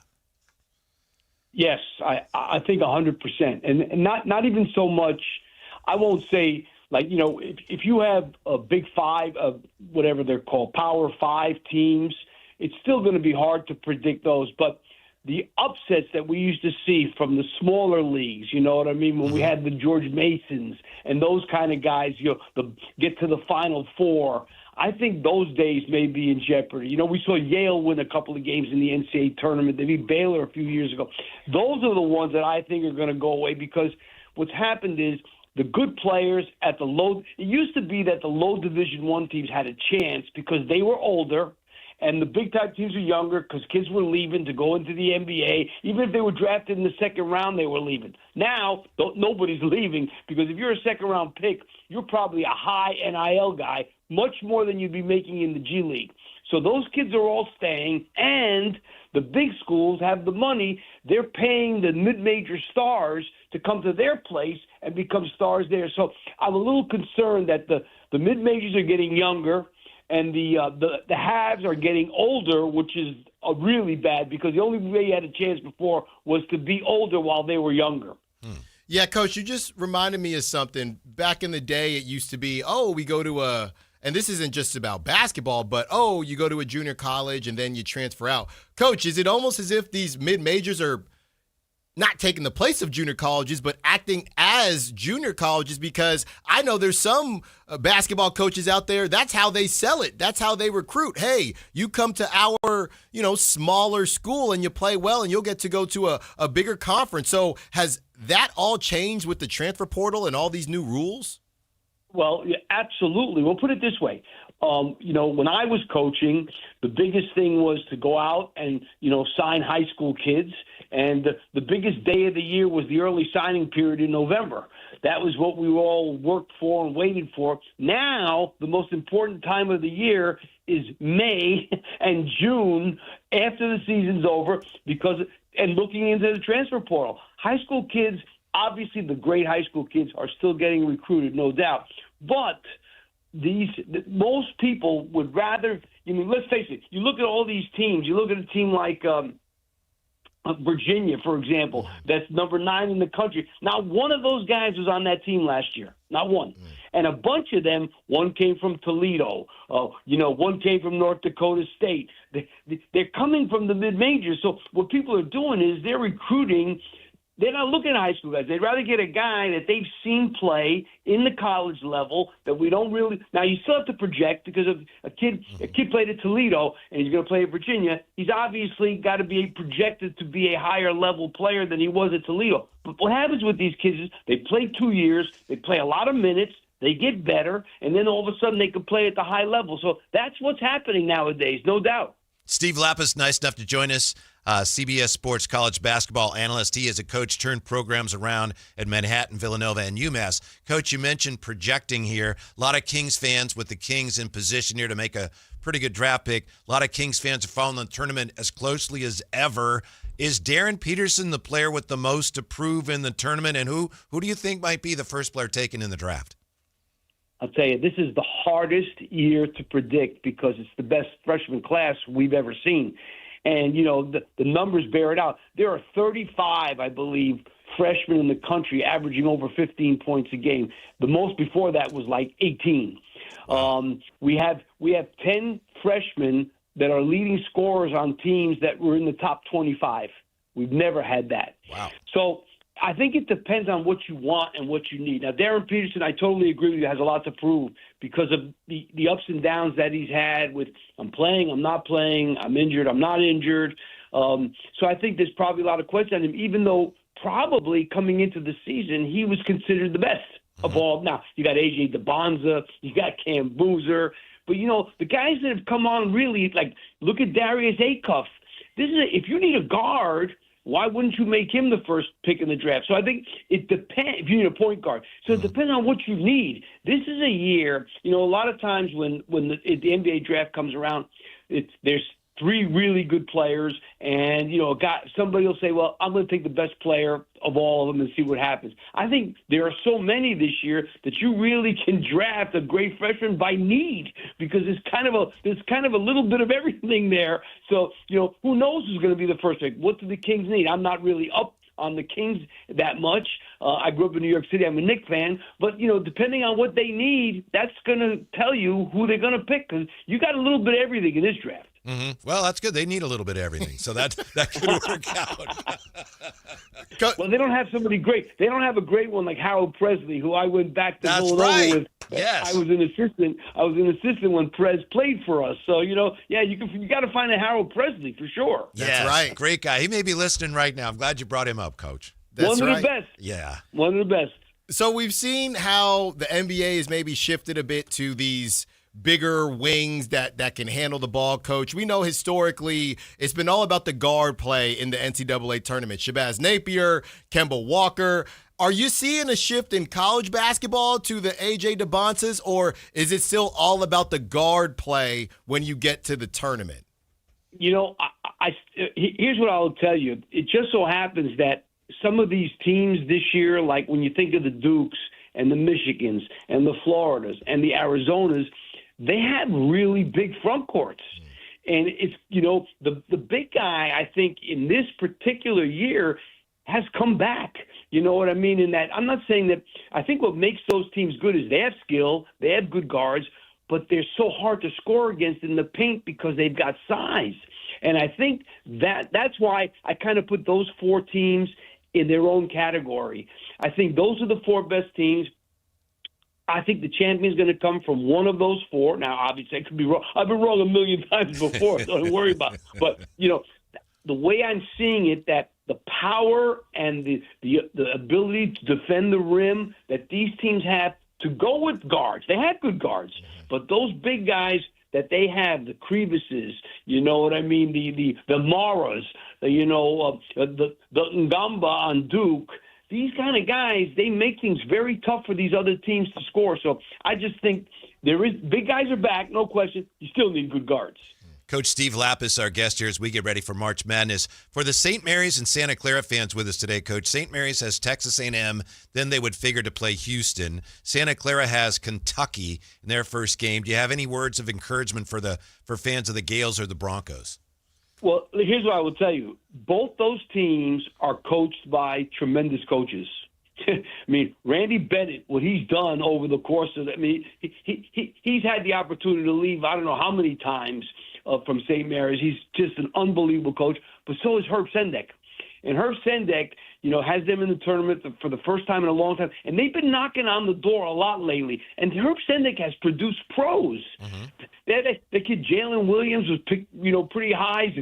Yes, I think 100%. And not even so much, I won't say, if you have a big five of whatever they're called, Power Five teams, it's still going to be hard to predict those. But the upsets that we used to see from the smaller leagues, you know what I mean, when we had the George Masons and those kind of guys, get to the Final Four, I think those days may be in jeopardy. We saw Yale win a couple of games in the NCAA tournament. They beat Baylor a few years ago. Those are the ones that I think are going to go away because what's happened is the good players at the low – it used to be that the low Division I teams had a chance because they were older and the big-time teams were younger because kids were leaving to go into the NBA. Even if they were drafted in the second round, they were leaving. Now, nobody's leaving because if you're a second-round pick, you're probably a high NIL guy, much more than you'd be making in the G League. So those kids are all staying, and the big schools have the money. They're paying the mid-major stars to come to their place and become stars there. So I'm a little concerned that the mid-majors are getting younger and the haves are getting older, which is really bad because the only way you had a chance before was to be older while they were younger. Yeah, Coach, you just reminded me of something. Back in the day, it used to be, we go to and this isn't just about basketball, but, you go to a junior college and then you transfer out. Coach, is it almost as if these mid-majors are not taking the place of junior colleges, but acting as junior colleges? Because I know there's some basketball coaches out there, that's how they sell it. That's how they recruit. Hey, you come to our, smaller school and you play well and you'll get to go to a bigger conference. So has that all changed with the transfer portal and all these new rules? Well, yeah, absolutely. We'll put it this way. When I was coaching, the biggest thing was to go out and, sign high school kids. And the biggest day of the year was the early signing period in November. That was what we all worked for and waited for. Now, the most important time of the year is May and June after the season's over and looking into the transfer portal. High school kids, obviously the great high school kids are still getting recruited, no doubt. But most people would rather, let's face it, you look at all these teams, you look at a team like Virginia, for example, that's number 9 in the country. Not one of those guys was on that team last year. Not one. And a bunch of them, one came from Toledo, one came from North Dakota State. They're coming from the mid-majors. So what people are doing is they're recruiting. They're not looking at high school guys. They'd rather get a guy that they've seen play in the college level that we don't really – now, you still have to project because of a kid played at Toledo and he's going to play at Virginia. He's obviously got to be projected to be a higher-level player than he was at Toledo. But what happens with these kids is they play 2 years, they play a lot of minutes, they get better, and then all of a sudden they can play at the high level. So that's what's happening nowadays, no doubt. Steve Lapis, nice enough to join us. CBS Sports college basketball analyst. He is a coach turned programs around at Manhattan, Villanova, and UMass. Coach, you mentioned projecting here. A lot of Kings fans with the Kings in position here to make a pretty good draft pick. A lot of Kings fans are following the tournament as closely as ever. Is Darren Peterson the player with the most to prove in the tournament? And who do you think might be the first player taken in the draft? I'll tell you, this is the hardest year to predict because it's the best freshman class we've ever seen. And, the numbers bear it out. There are 35, I believe, freshmen in the country averaging over 15 points a game. The most before that was like 18. We have 10 freshmen that are leading scorers on teams that were in the top 25. We've never had that. Wow. So I think it depends on what you want and what you need. Now, Darren Peterson, I totally agree with you, has a lot to prove because of the ups and downs that he's had with I'm playing, I'm not playing, I'm injured, I'm not injured. So I think there's probably a lot of questions on him, even though probably coming into the season he was considered the best of all. Now, you got A.J. DeBonza, you got Cam Boozer. But, the guys that have come on really, like, look at Darius Acuff. If you need a guard, why wouldn't you make him the first pick in the draft? So I think it depends if you need a point guard. So it depends on what you need. This is a year, a lot of times when the NBA draft comes around, there's 3 really good players, and somebody will say, well, I'm going to take the best player of all of them and see what happens. I think there are so many this year that you really can draft a great freshman by need because there's kind of a little bit of everything there. So, who knows who's going to be the first pick? What do the Kings need? I'm not really up on the Kings that much. I grew up in New York City. I'm a Knicks fan. But, depending on what they need, that's going to tell you who they're going to pick because you got a little bit of everything in this draft. Mm-hmm. Well, that's good. They need a little bit of everything, so that could work out. Well, they don't have somebody great. They don't have a great one like Harold Presley, who I went back to That's Villanova right. with. Yes, I was an assistant when Prez played for us. So you got to find a Harold Presley for sure. That's right. Great guy. He may be listening right now. I'm glad you brought him up, Coach. One of the best. Yeah, one of the best. So we've seen how the NBA has maybe shifted a bit to these bigger wings that can handle the ball, Coach. We know historically it's been all about the guard play in the NCAA tournament. Shabazz Napier, Kemba Walker. Are you seeing a shift in college basketball to the A.J. DeBonzas, or is it still all about the guard play when you get to the tournament? Here's what I'll tell you. It just so happens that some of these teams this year, like when you think of the Dukes and the Michigans and the Floridas and the Arizonas, they have really big front courts. And it's, the big guy, I think, in this particular year has come back. You know what I mean? In that, I'm not saying that – I think what makes those teams good is they have skill, they have good guards, but they're so hard to score against in the paint because they've got size. And I think that's why I kind of put those four teams in their own category. I think those are the four best teams. I think the champion's going to come from one of those four. Now, obviously, I could be wrong. I've been wrong a million times before, so don't worry about it. But, the way I'm seeing it, that the power and the ability to defend the rim that these teams have to go with guards. They have good guards, but those big guys that they have, the Crevices, you know what I mean, the Maras, the Ngamba on Duke, these kind of guys, they make things very tough for these other teams to score. So I just think big guys are back, no question. You still need good guards. Coach Steve Lapis, our guest here as we get ready for March Madness. For the St. Mary's and Santa Clara fans with us today, Coach, St. Mary's has Texas A&M, then they would figure to play Houston. Santa Clara has Kentucky in their first game. Do you have any words of encouragement for fans of the Gales or the Broncos? Well, here's what I will tell you. Both those teams are coached by tremendous coaches. I mean, Randy Bennett, what he's done over the course of he's had the opportunity to leave I don't know how many times from St. Mary's. He's just an unbelievable coach, but so is Herb Sendek. And Herb Sendek, has them in the tournament for the first time in a long time. And they've been knocking on the door a lot lately. And Herb Sendek has produced pros. Mm-hmm. The kid Jalen Williams was picked, pretty high.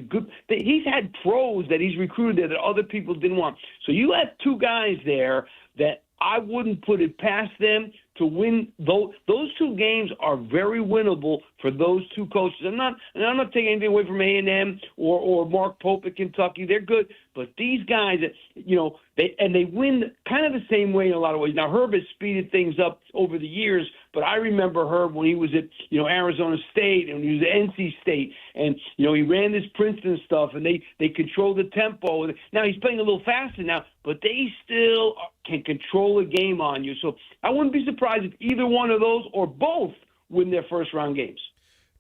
He's had pros that he's recruited there that other people didn't want. So you have two guys there that I wouldn't put it past them to win. Those two games are very winnable for those two coaches. I'm not taking anything away from A&M or Mark Pope at Kentucky. They're good, but these guys, they win kind of the same way in a lot of ways. Now Herb has speeded things up over the years, but I remember Herb when he was at Arizona State and when he was at NC State, and he ran this Princeton stuff, and they control the tempo. Now he's playing a little faster now, but they still can control a game on you. So I wouldn't be surprised if either one of those or both win their first round games.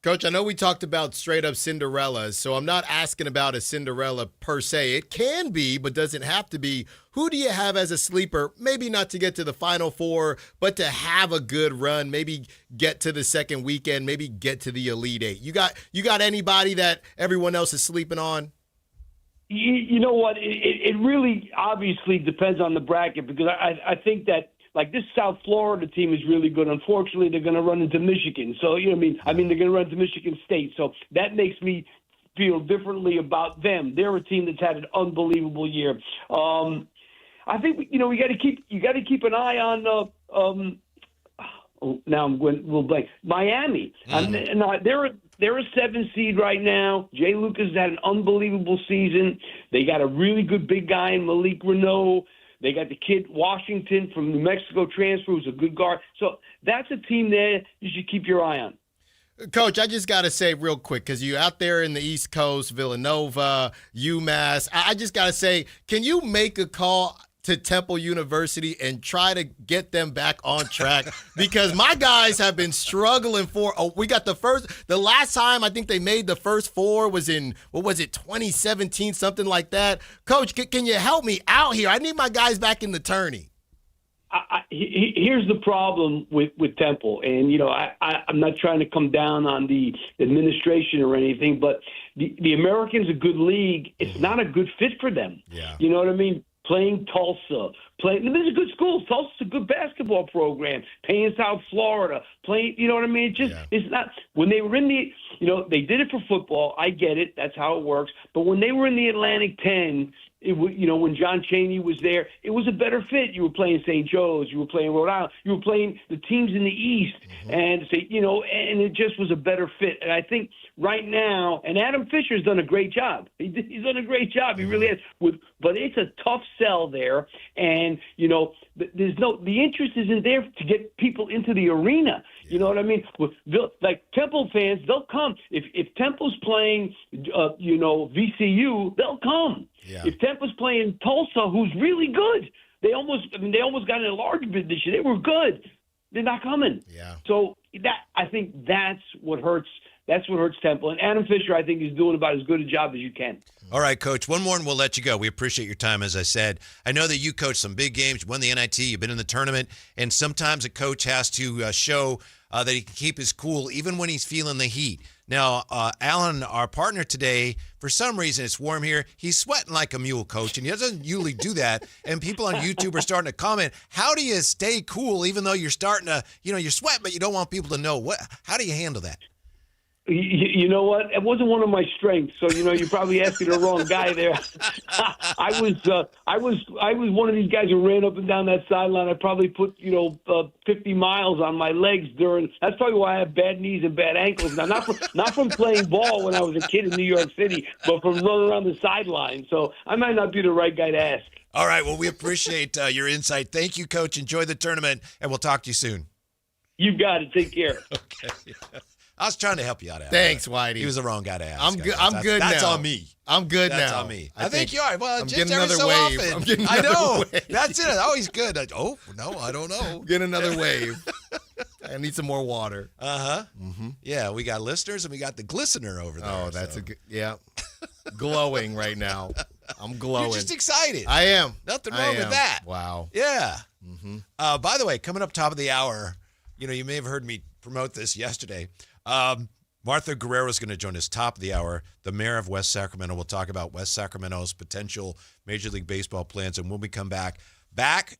Coach, I know we talked about straight-up Cinderellas, so I'm not asking about a Cinderella per se. It can be, but doesn't have to be. Who do you have as a sleeper, maybe not to get to the Final Four, but to have a good run, maybe get to the second weekend, maybe get to the Elite Eight? You got anybody that everyone else is sleeping on? You know what? It really obviously depends on the bracket, because I think that, like, this South Florida team is really good. Unfortunately, they're going to run into Michigan. So, they're going to run into Michigan State. So that makes me feel differently about them. They're a team that's had an unbelievable year. I think, we got to keep an eye on, now we'll blank, Miami. They're a 7 seed right now. Jay Lucas has had an unbelievable season. They got a really good big guy in Malik Renault. They got the kid Washington from New Mexico transfer, who's a good guard. So that's a team there you should keep your eye on. Coach, I just got to say real quick, because you're out there in the East Coast, Villanova, UMass. I just got to say, can you make a call to Temple University and try to get them back on track? Because my guys have been struggling the last time I think they made the first four was in, 2017, something like that. Coach, can you help me out here? I need my guys back in the tourney. Here's the problem with Temple, and I'm not trying to come down on the administration or anything, but the American's a good league. It's not a good fit for them. Yeah. You know what I mean? Playing Tulsa, these are good schools. Tulsa's a good basketball program. Playing South Florida, you know what I mean? It's not, when they were in they did it for football. I get it. That's how it works. But when they were in the Atlantic 10, when John Chaney was there, it was a better fit. You were playing St. Joe's, you were playing Rhode Island, you were playing the teams in the East, and and it just was a better fit. And I think right now, and Adam Fisher's done a great job. He's done a great job. He really has. But it's a tough sell there, and the interest isn't there to get people into the arena. You know what I mean? Like Temple fans, they'll come if Temple's playing, VCU, they'll come. Yeah. If Temple's playing Tulsa, who's really good, they almost got in a large bid this year. They were good. They're not coming. Yeah. So I think that's what hurts. That's what hurts Temple. And Adam Fisher, I think, is doing about as good a job as you can. All right, Coach. One more and we'll let you go. We appreciate your time, as I said. I know that you coached some big games, you won the NIT, you've been in the tournament, and sometimes a coach has to show that he can keep his cool even when he's feeling the heat. Now, Alan, our partner today, for some reason it's warm here. He's sweating like a mule, Coach, and he doesn't usually do that. And people on YouTube are starting to comment, how do you stay cool even though you're starting to, you're sweating, but you don't want people to know? How do you handle that? You know what? It wasn't one of my strengths, so you're probably asking the wrong guy there. I was one of these guys who ran up and down that sideline. I probably put 50 miles on my legs during. That's probably why I have bad knees and bad ankles now. Not from playing ball when I was a kid in New York City, but from running around the sideline. So I might not be the right guy to ask. All right. Well, we appreciate your insight. Thank you, Coach. Enjoy the tournament, and we'll talk to you soon. You got it. Take care. Okay. I was trying to help you out. Thanks, Whitey. He was the wrong guy to ask. I'm good. I'm good now. That's on me. I'm good now. That's on me. I think you are. Well, I'm Jim's getting another so wave. often. I'm getting I another know. wave. That's it. Oh, he's good. Oh, no, I don't know. Get another wave. I need some more water. Uh-huh. Mm-hmm. Yeah, we got listeners and we got the glistener over there. Oh, that's a good, yeah. Glowing right now. I'm glowing. You're just excited. I am. Nothing wrong with that. Wow. Yeah. Mm-hmm. By the way, coming up top of the hour, you may have heard me promote this yesterday. Martha Guerrero is going to join us top of the hour. The mayor of West Sacramento will talk about West Sacramento's potential Major League Baseball plans. And when we come back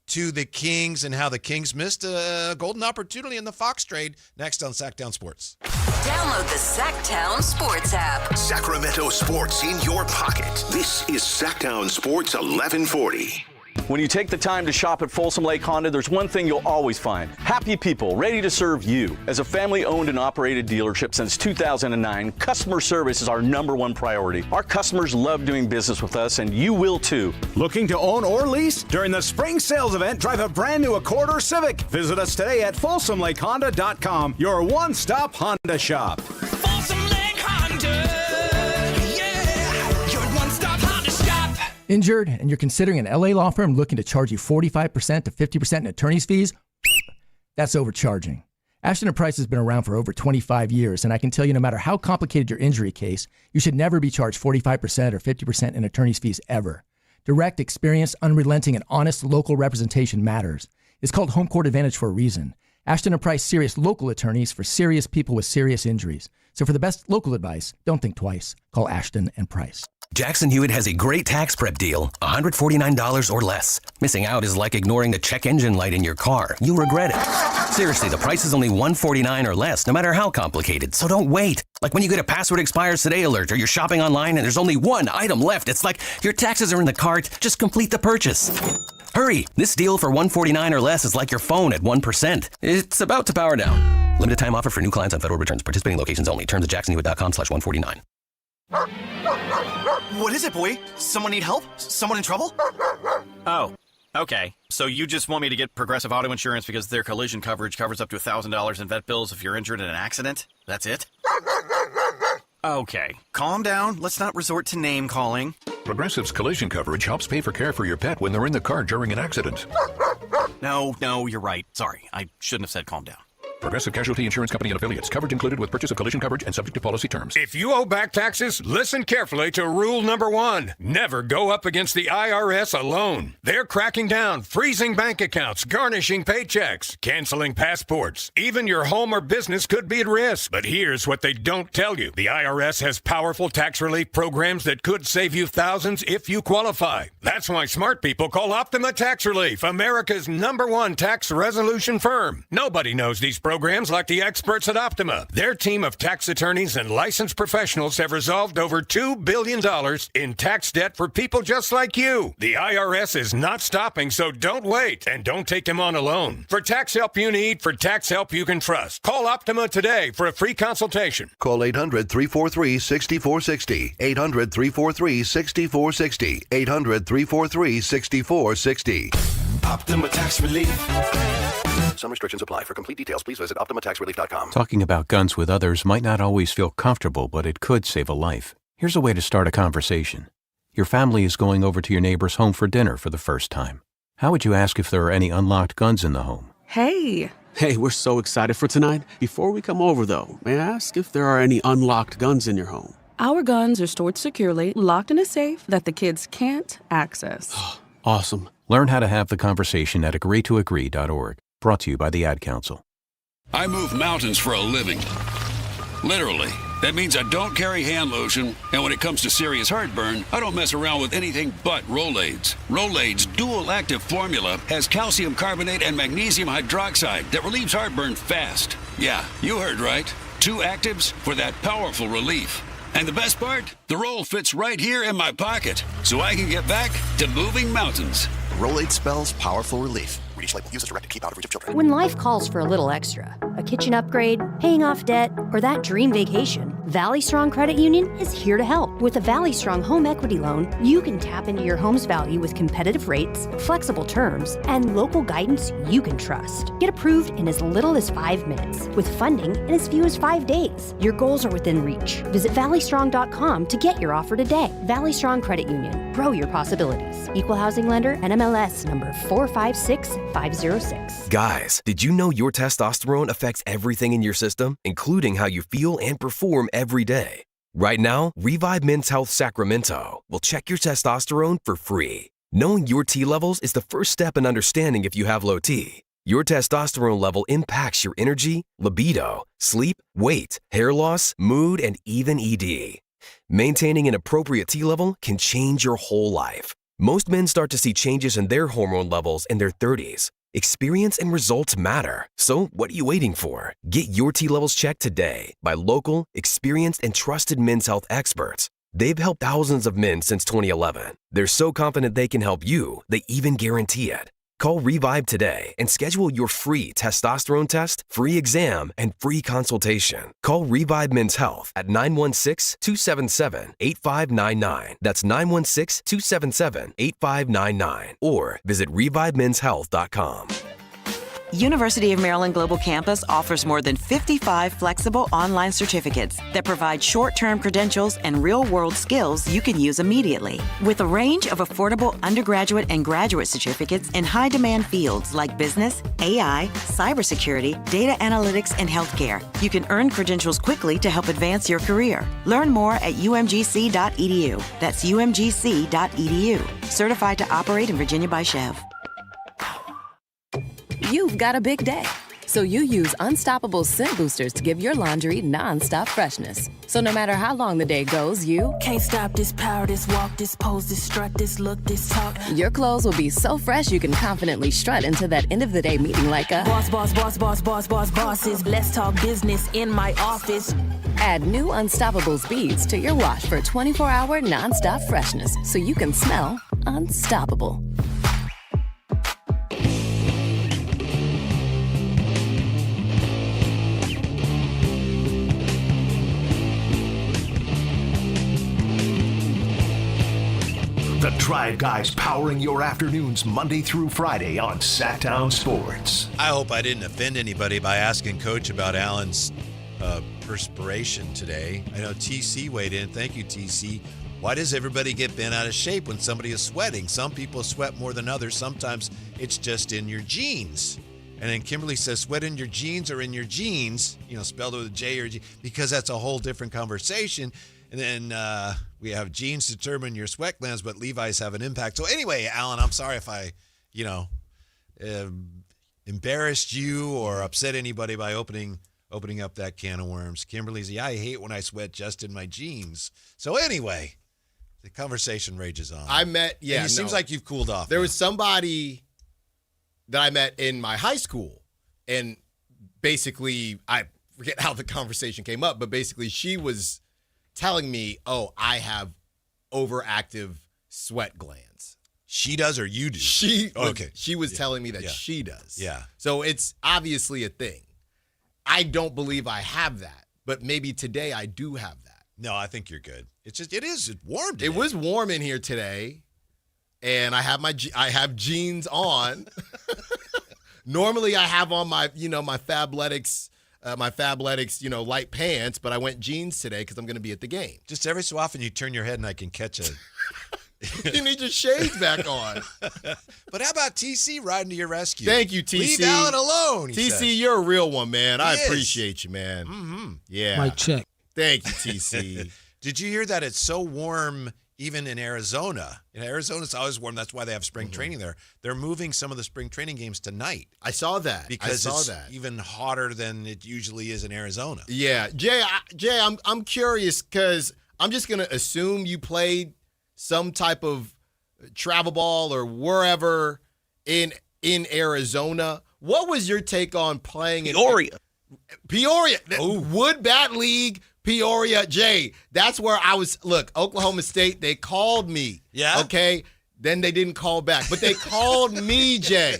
to the Kings and how the Kings missed a golden opportunity in the Fox trade next on Sactown Sports. Download the Sactown Sports app. Sacramento sports in your pocket. This is Sactown Sports 1140. When you take the time to shop at Folsom Lake Honda, there's one thing you'll always find. Happy people ready to serve you. As a family-owned and operated dealership since 2009, customer service is our #1 priority. Our customers love doing business with us, and you will too. Looking to own or lease? During the spring sales event, drive a brand new Accord or Civic. Visit us today at FolsomLakeHonda.com, your one-stop Honda shop. Folsom Lake Honda. Your one-stop Honda shop. Injured and you're considering an LA law firm looking to charge you 45% to 50% in attorney's fees? That's overcharging. Ashton & Price has been around for over 25 years, and I can tell you no matter how complicated your injury case, you should never be charged 45% or 50% in attorney's fees ever. Direct, experienced, unrelenting, and honest local representation matters. It's called Home Court Advantage for a reason. Ashton & Price serious local attorneys for serious people with serious injuries. So for the best local advice, don't think twice. Call Ashton & Price. Jackson Hewitt has a great tax prep deal, $149 or less. Missing out is like ignoring the check engine light in your car. You'll regret it. Seriously, the price is only $149 or less, no matter how complicated. So don't wait. Like when you get a password expires today alert, or you're shopping online and there's only one item left. It's like your taxes are in the cart. Just complete the purchase. Hurry! This deal for $149 or less is like your phone at 1%. It's about to power down. Limited time offer for new clients on federal returns. Participating locations only. Terms at jacksonhewitt.com/149. What is it, boy? Someone need help? Someone in trouble? Oh, okay. So you just want me to get Progressive Auto Insurance because their collision coverage covers up to $1,000 in vet bills if you're injured in an accident? That's it? Okay. Calm down. Let's not resort to name calling. Progressive's collision coverage helps pay for care for your pet when they're in the car during an accident. No, you're right. Sorry. I shouldn't have said calm down. Progressive Casualty Insurance Company and Affiliates. Coverage included with purchase of collision coverage and subject to policy terms. If you owe back taxes, listen carefully to rule number 1. Never go up against the IRS alone. They're cracking down, freezing bank accounts, garnishing paychecks, canceling passports. Even your home or business could be at risk. But here's what they don't tell you. The IRS has powerful tax relief programs that could save you thousands if you qualify. That's why smart people call Optima Tax Relief, America's #1 tax resolution firm. Nobody knows these programs programs like the experts at Optima. Their team of tax attorneys and licensed professionals have resolved over $2 billion in tax debt for people just like you. The IRS is not stopping, so don't wait and don't take them on alone. For tax help you need, for tax help you can trust, call Optima today for a free consultation. Call 800-343-6460. 800-343-6460. 800-343-6460. Optima Tax Relief. Some restrictions apply. For complete details, please visit OptimaTaxRelief.com. Talking about guns with others might not always feel comfortable, but it could save a life. Here's a way to start a conversation. Your family is going over to your neighbor's home for dinner for the first time. How would you ask if there are any unlocked guns in the home? Hey, we're so excited for tonight. Before we come over, though, may I ask if there are any unlocked guns in your home? Our guns are stored securely, locked in a safe that the kids can't access. Awesome. Learn how to have the conversation at agreetoagree.org. Brought to you by the Ad Council. I move mountains for a living. Literally. That means I don't carry hand lotion, and when it comes to serious heartburn, I don't mess around with anything but Rolaids. Rolaids' dual-active formula has calcium carbonate and magnesium hydroxide that relieves heartburn fast. Yeah, you heard right. 2 actives for that powerful relief. And the best part? The roll fits right here in my pocket, so I can get back to moving mountains. Rolade spells powerful relief. Read each label. Use as directed. Keep out of reach of children. When life calls for a little extra, a kitchen upgrade, paying off debt, or that dream vacation, Valley Strong Credit Union is here to help. With a Valley Strong home equity loan, you can tap into your home's value with competitive rates, flexible terms, and local guidance you can trust. Get approved in as little as 5 minutes, with funding in as few as 5 days. Your goals are within reach. Visit valleystrong.com to get your offer today. Valley Strong Credit Union. Grow your possibilities. Equal housing lender, NMLS number 456506. Guys, did you know your testosterone affects everything in your system, including how you feel and perform every day? Right now, Revive Men's Health Sacramento will check your testosterone for free. Knowing your T levels is the first step in understanding if you have low T. Your testosterone level impacts your energy, libido, sleep, weight, hair loss, mood, and even ED. Maintaining an appropriate T level can change your whole life. Most men start to see changes in their hormone levels in their 30s. Experience and results matter. So what are you waiting for? Get your T levels checked today by local, experienced, and trusted men's health experts. They've helped thousands of men since 2011. They're so confident they can help you, they even guarantee it. Call Revive today and schedule your free testosterone test, free exam, and free consultation. Call Revive Men's Health at 916-277-8599. That's 916-277-8599. Or visit ReviveMen'sHealth.com. University of Maryland Global Campus offers more than 55 flexible online certificates that provide short-term credentials and real-world skills you can use immediately. With a range of affordable undergraduate and graduate certificates in high-demand fields like business, AI, cybersecurity, data analytics, and healthcare, you can earn credentials quickly to help advance your career. Learn more at umgc.edu. That's umgc.edu. Certified to operate in Virginia by Chev. You've got a big day, so you use Unstoppable Scent Boosters to give your laundry non-stop freshness. So no matter how long the day goes, you can't stop this power, this walk, this pose, this strut, this look, this talk. Your clothes will be so fresh you can confidently strut into that end of the day meeting like a bosses. Let's talk business in my office. Add new Unstoppable beads to your wash for 24-hour non-stop freshness, so you can smell unstoppable. The Triad Guys powering your afternoons Monday through Friday on Sactown Sports. I hope I didn't offend anybody by asking Coach about Allen's perspiration today. I know TC weighed in. Thank you, TC. Why does everybody get bent out of shape when somebody is sweating? Some people sweat more than others. Sometimes it's just in your genes. And then Kimberly says, sweat in your jeans or in your jeans, spelled with a J or G, because that's a whole different conversation. And then we have genes determine your sweat glands, but Levi's have an impact. So anyway, Alan, I'm sorry if I, embarrassed you or upset anybody by opening up that can of worms. Kimberly's, I hate when I sweat just in my jeans. So anyway, the conversation rages on. It seems like you've cooled off. There was somebody that I met in my high school, and basically, I forget how the conversation came up, but basically she was telling me, oh, I have overactive sweat glands. She does or you do? She was telling me that she does. Yeah. So it's obviously a thing. I don't believe I have that, but maybe today I do have that. No, I think you're good. It's warm today. It was warm in here today, and I have jeans on. Normally I have on my Fabletics, light pants, but I went jeans today because I'm going to be at the game. Just every so often you turn your head and I can catch a... You need your shades back on. But how about TC riding to your rescue? Thank you, TC. Leave Alan alone, he TC, says. you're a real one, man. I He is. appreciate you, man. Mm-hmm. Yeah. Mic check. Thank you, TC. Did you hear that it's so warm even in Arizona? In Arizona, it's always warm. That's why they have spring training there. They're moving some of the spring training games tonight. I saw that. Because it's even hotter than it usually is in Arizona. Yeah. Jay, I'm curious because I'm just going to assume you played some type of travel ball or wherever in Arizona. What was your take on playing in Peoria? Wood Bat League, Peoria. Jay, that's where I was. Look, Oklahoma State, they called me. Yeah. Okay. Then they didn't call back, but they called me, Jay.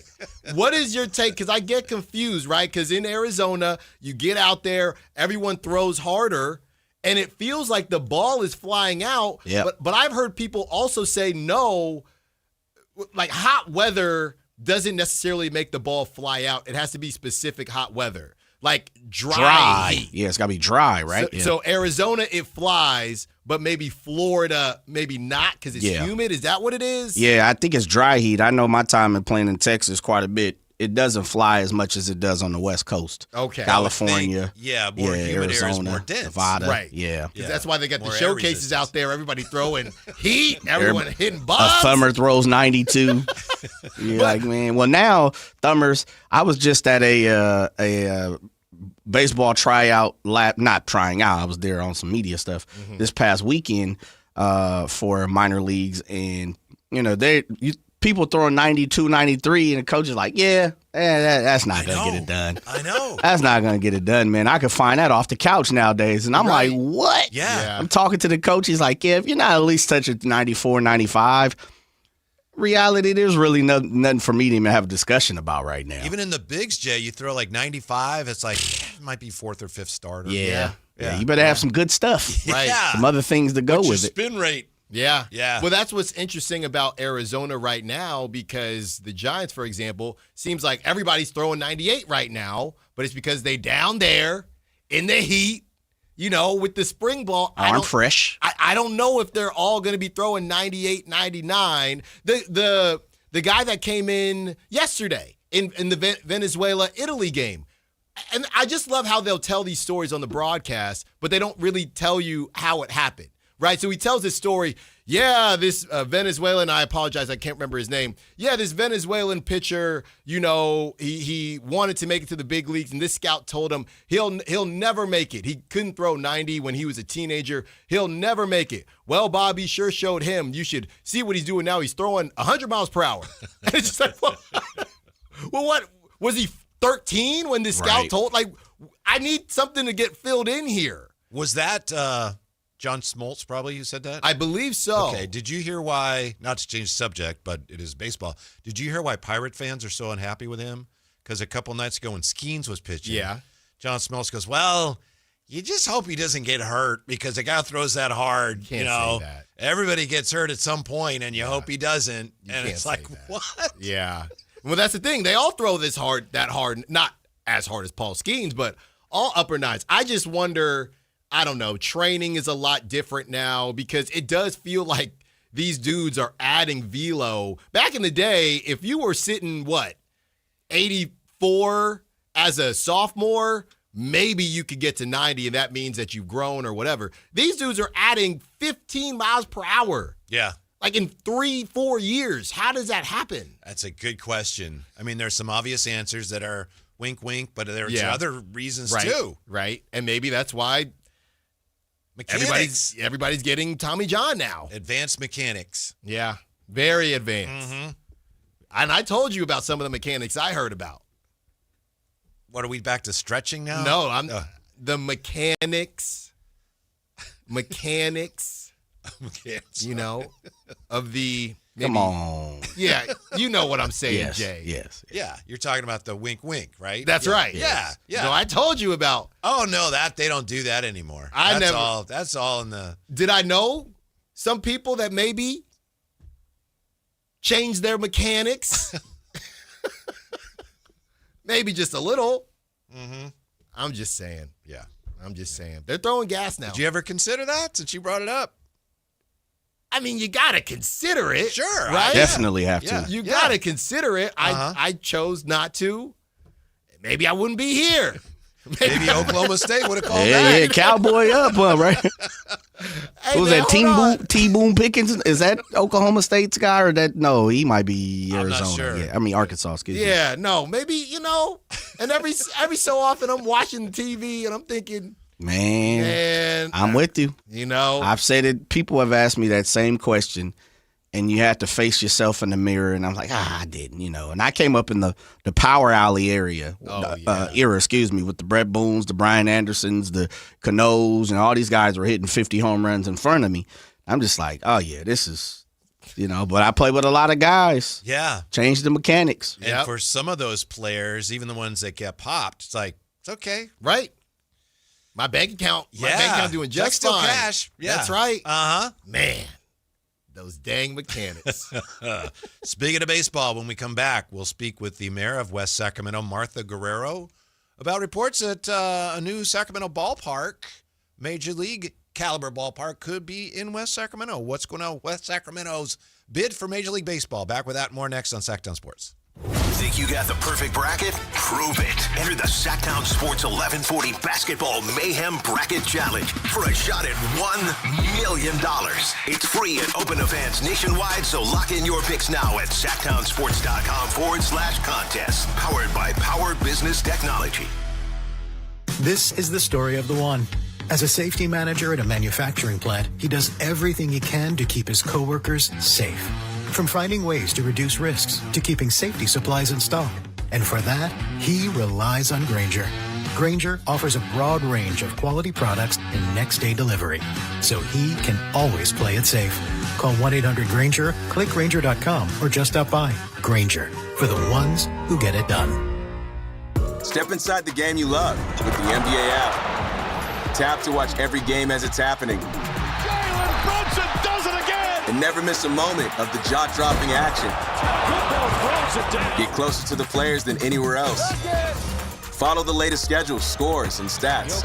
What is your take? Because I get confused, right? Because in Arizona, you get out there, everyone throws harder, and it feels like the ball is flying out. Yep. But I've heard people also say no, like hot weather doesn't necessarily make the ball fly out. It has to be specific hot weather, like dry heat. Yeah, it's got to be dry, right? So Arizona, it flies, but maybe Florida, maybe not because it's humid. Is that what it is? Yeah, I think it's dry heat. I know my time in playing in Texas quite a bit. It doesn't fly as much as it does on the West Coast. Okay. California. More humid Arizona, areas, more dense. Nevada. Right. Yeah. That's why they got More the air showcases out there. Everybody throwing heat. Everyone hitting bombs. A thumber throws 92. You're like, man. Well, now, thumbers, I was just at a baseball tryout lab, not trying out. I was there on some media stuff this past weekend for minor leagues. And, people throwing 92, 93, and the coach is like, that's not going to get it done. I know. That's not going to get it done, man. I could find that off the couch nowadays. And I'm like, what? Yeah. I'm talking to the coach. He's like, if you're not at least touching 94, 95, reality, there's really nothing for me to even have a discussion about right now. Even in the bigs, Jay, you throw like 95, it's like, it might be fourth or fifth starter. Yeah. You better have some good stuff. Right. Some other things to go What's with your it. spin rate? Yeah. Yeah. Well, that's what's interesting about Arizona right now because the Giants, for example, seems like everybody's throwing 98 right now, but it's because they down there in the heat, with the spring ball. Aren't fresh. I don't know if they're all going to be throwing 98, 99. The guy that came in yesterday in the Venezuela-Italy game, and I just love how they'll tell these stories on the broadcast, but they don't really tell you how it happened. Right, so he tells this story. Yeah, this Venezuelan, I apologize, I can't remember his name. Yeah, this Venezuelan pitcher, he wanted to make it to the big leagues, and this scout told him he'll never make it. He couldn't throw 90 when he was a teenager. He'll never make it. Well, Bobby sure showed him. You should see what he's doing now. He's throwing 100 miles per hour. And it's just like, well, what? Was he 13 when this scout told? Like, I need something to get filled in here. Was that John Smoltz probably who said that? I believe so. Okay, did you hear why, not to change the subject, but it is baseball. Did you hear why Pirate fans are so unhappy with him? Because a couple nights ago when Skeens was pitching, John Smoltz goes, well, you just hope he doesn't get hurt because the guy throws that hard. Can't say that. Everybody gets hurt at some point, and you hope he doesn't. And it's like, that. what? Yeah. Well, that's the thing. They all throw that hard, not as hard as Paul Skeens, but all upper nines. I just wonder, I don't know, training is a lot different now because it does feel like these dudes are adding velo. Back in the day, if you were sitting, 84 as a sophomore, maybe you could get to 90, and that means that you've grown or whatever. These dudes are adding 15 miles per hour. Yeah. Like in 3-4 years. How does that happen? That's a good question. I mean, there's some obvious answers that are wink, wink, but there's other reasons too. Right. And maybe that's why everybody's getting Tommy John now. Advanced mechanics. Yeah. Very advanced. Mm-hmm. And I told you about some of the mechanics I heard about. What, are we back to stretching now? No, I'm the mechanics, you know, of the. Maybe, Come on. Yeah, you know what I'm saying, Yes, Jay. yes. Yeah, you're talking about the wink, right? That's right. Yeah. No, I told you about. Oh no, they don't do that anymore. That's all in the. Did I know some people that maybe change their mechanics? Maybe just a little. Mm-hmm. I'm just saying. Yeah. I'm just saying. They're throwing gas now. Did you ever consider that since you brought it up? I mean, you got to consider it. Sure. Right? Definitely have to. You got to consider it. I chose not to. Maybe I wouldn't be here. Maybe Oklahoma State would have called Yeah, back. Cowboy up, right? Hey, Who's man, that? T-Boom Pickens? Is that Oklahoma State's guy or that? No, he might be Arizona. I'm not sure. Yeah, I mean Arkansas. Excuse me. Yeah, no, maybe, you know, and every so often I'm watching TV and I'm thinking, Man, I'm with you. You know, I've said it. People have asked me that same question, and you have to face yourself in the mirror. And I'm like, I didn't, you know. And I came up in the Power Alley area, era, with the Brett Boones, the Brian Andersons, the Canoes, and all these guys were hitting 50 home runs in front of me. I'm just like, oh yeah, this is, you know. But I play with a lot of guys. Yeah, change the mechanics. And for some of those players, even the ones that get popped, it's like it's okay, right? My bank account doing just still fine. Cash. Yeah. That's right. Man, those dang mechanics. Speaking of baseball, when we come back, we'll speak with the mayor of West Sacramento, Martha Guerrero, about reports that a new Sacramento ballpark, Major League caliber ballpark, could be in West Sacramento. What's going on with West Sacramento's bid for Major League Baseball? Back with that and more next on Sactown Sports. Think you got the perfect bracket? Prove it. Enter the Sactown Sports 1140 Basketball Mayhem Bracket Challenge for a shot at $1 million. It's free and open to fans nationwide, so lock in your picks now at SactownSports.com/contest. Powered by Power Business Technology. This is the story of the one. As a safety manager at a manufacturing plant, he does everything he can to keep his coworkers safe. From finding ways to reduce risks to keeping safety supplies in stock. And for that, he relies on Grainger. Grainger offers a broad range of quality products and next-day delivery, so he can always play it safe. Call 1-800-GRAINGER, click Grainger.com, or just stop by. Grainger, for the ones who get it done. Step inside the game you love with the NBA app. Tap to watch every game as it's happening. Jalen Brunson does it again! And never miss a moment of the jaw-dropping action. Get closer to the players than anywhere else. Follow the latest schedules, scores, and stats.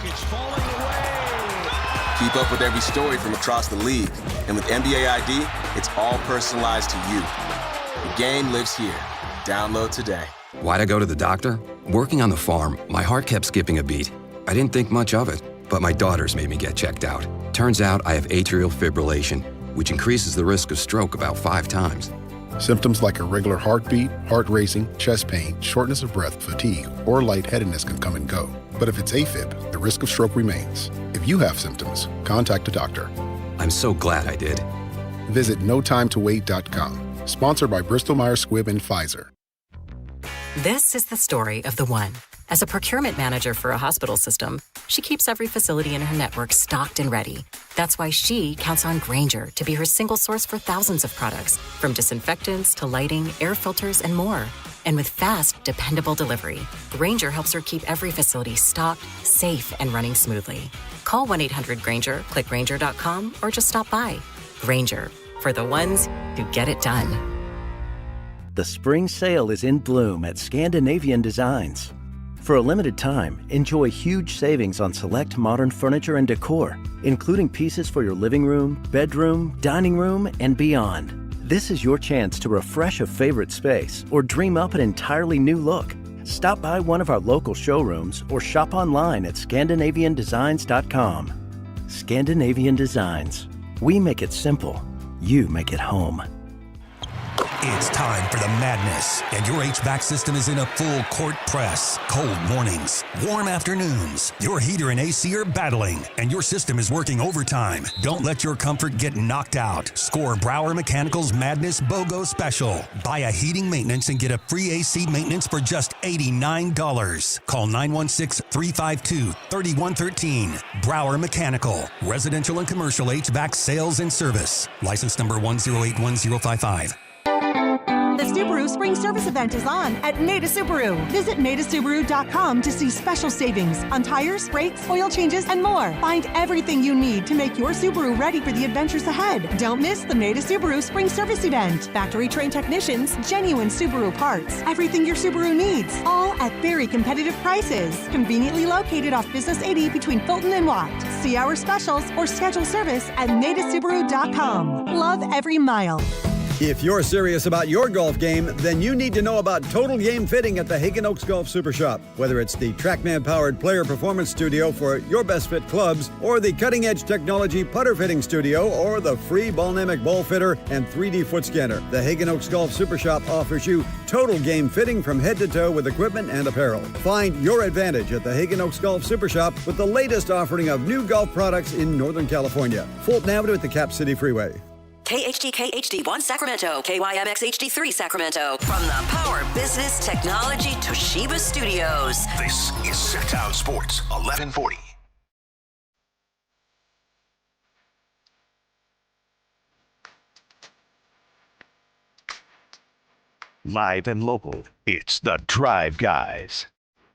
Keep up with every story from across the league. And with NBA ID, it's all personalized to you. The game lives here. Download today. Why'd I go to the doctor? Working on the farm, my heart kept skipping a beat. I didn't think much of it, but my daughters made me get checked out. Turns out I have atrial fibrillation, which increases the risk of stroke about 5 times. Symptoms like irregular heartbeat, heart racing, chest pain, shortness of breath, fatigue, or lightheadedness can come and go. But if it's AFib, the risk of stroke remains. If you have symptoms, contact a doctor. I'm so glad I did. Visit notimetowait.com. Sponsored by Bristol-Myers Squibb and Pfizer. This is the story of the one. As a procurement manager for a hospital system, she keeps every facility in her network stocked and ready. That's why she counts on Grainger to be her single source for thousands of products, from disinfectants to lighting, air filters, and more. And with fast, dependable delivery, Grainger helps her keep every facility stocked, safe, and running smoothly. Call 1-800-GRAINGER, click Grainger.com, or just stop by. Grainger, for the ones who get it done. The spring sale is in bloom at Scandinavian Designs. For a limited time, enjoy huge savings on select modern furniture and decor, including pieces for your living room, bedroom, dining room, and beyond. This is your chance to refresh a favorite space or dream up an entirely new look. Stop by one of our local showrooms or shop online at ScandinavianDesigns.com. Scandinavian Designs. We make it simple. You make it home. It's time for the madness, and your HVAC system is in a full court press. Cold mornings, warm afternoons, your heater and AC are battling, and your system is working overtime. Don't let your comfort get knocked out. Score Brower Mechanical's Madness BOGO special. Buy a heating maintenance and get a free AC maintenance for just $89. Call 916-352-3113. Brower Mechanical. Residential and commercial HVAC sales and service. License number 1081055. The Subaru Spring Service Event is on at Nada Subaru. Visit NadaSubaru.com to see special savings on tires, brakes, oil changes, and more. Find everything you need to make your Subaru ready for the adventures ahead. Don't miss the Nada Subaru Spring Service Event. Factory-trained technicians, genuine Subaru parts, everything your Subaru needs, all at very competitive prices. Conveniently located off Business 80 between Fulton and Watt. See our specials or schedule service at NadaSubaru.com. Love every mile. If you're serious about your golf game, then you need to know about Total Game Fitting at the Hagen Oaks Golf Super Shop. Whether it's the TrackMan-powered player performance studio for your best fit clubs, or the cutting-edge technology putter fitting studio, or the free Ballnamic ball fitter and 3D foot scanner, the Hagen Oaks Golf Super Shop offers you total game fitting from head to toe with equipment and apparel. Find your advantage at the Hagen Oaks Golf Super Shop with the latest offering of new golf products in Northern California. Fulton Avenue at the Cap City Freeway. KHTK HD1 Sacramento, KYMX HD3 Sacramento. From the Power Business Technology Toshiba Studios. This is Sactown Sports 1140. Live and local, it's the Drive Guys.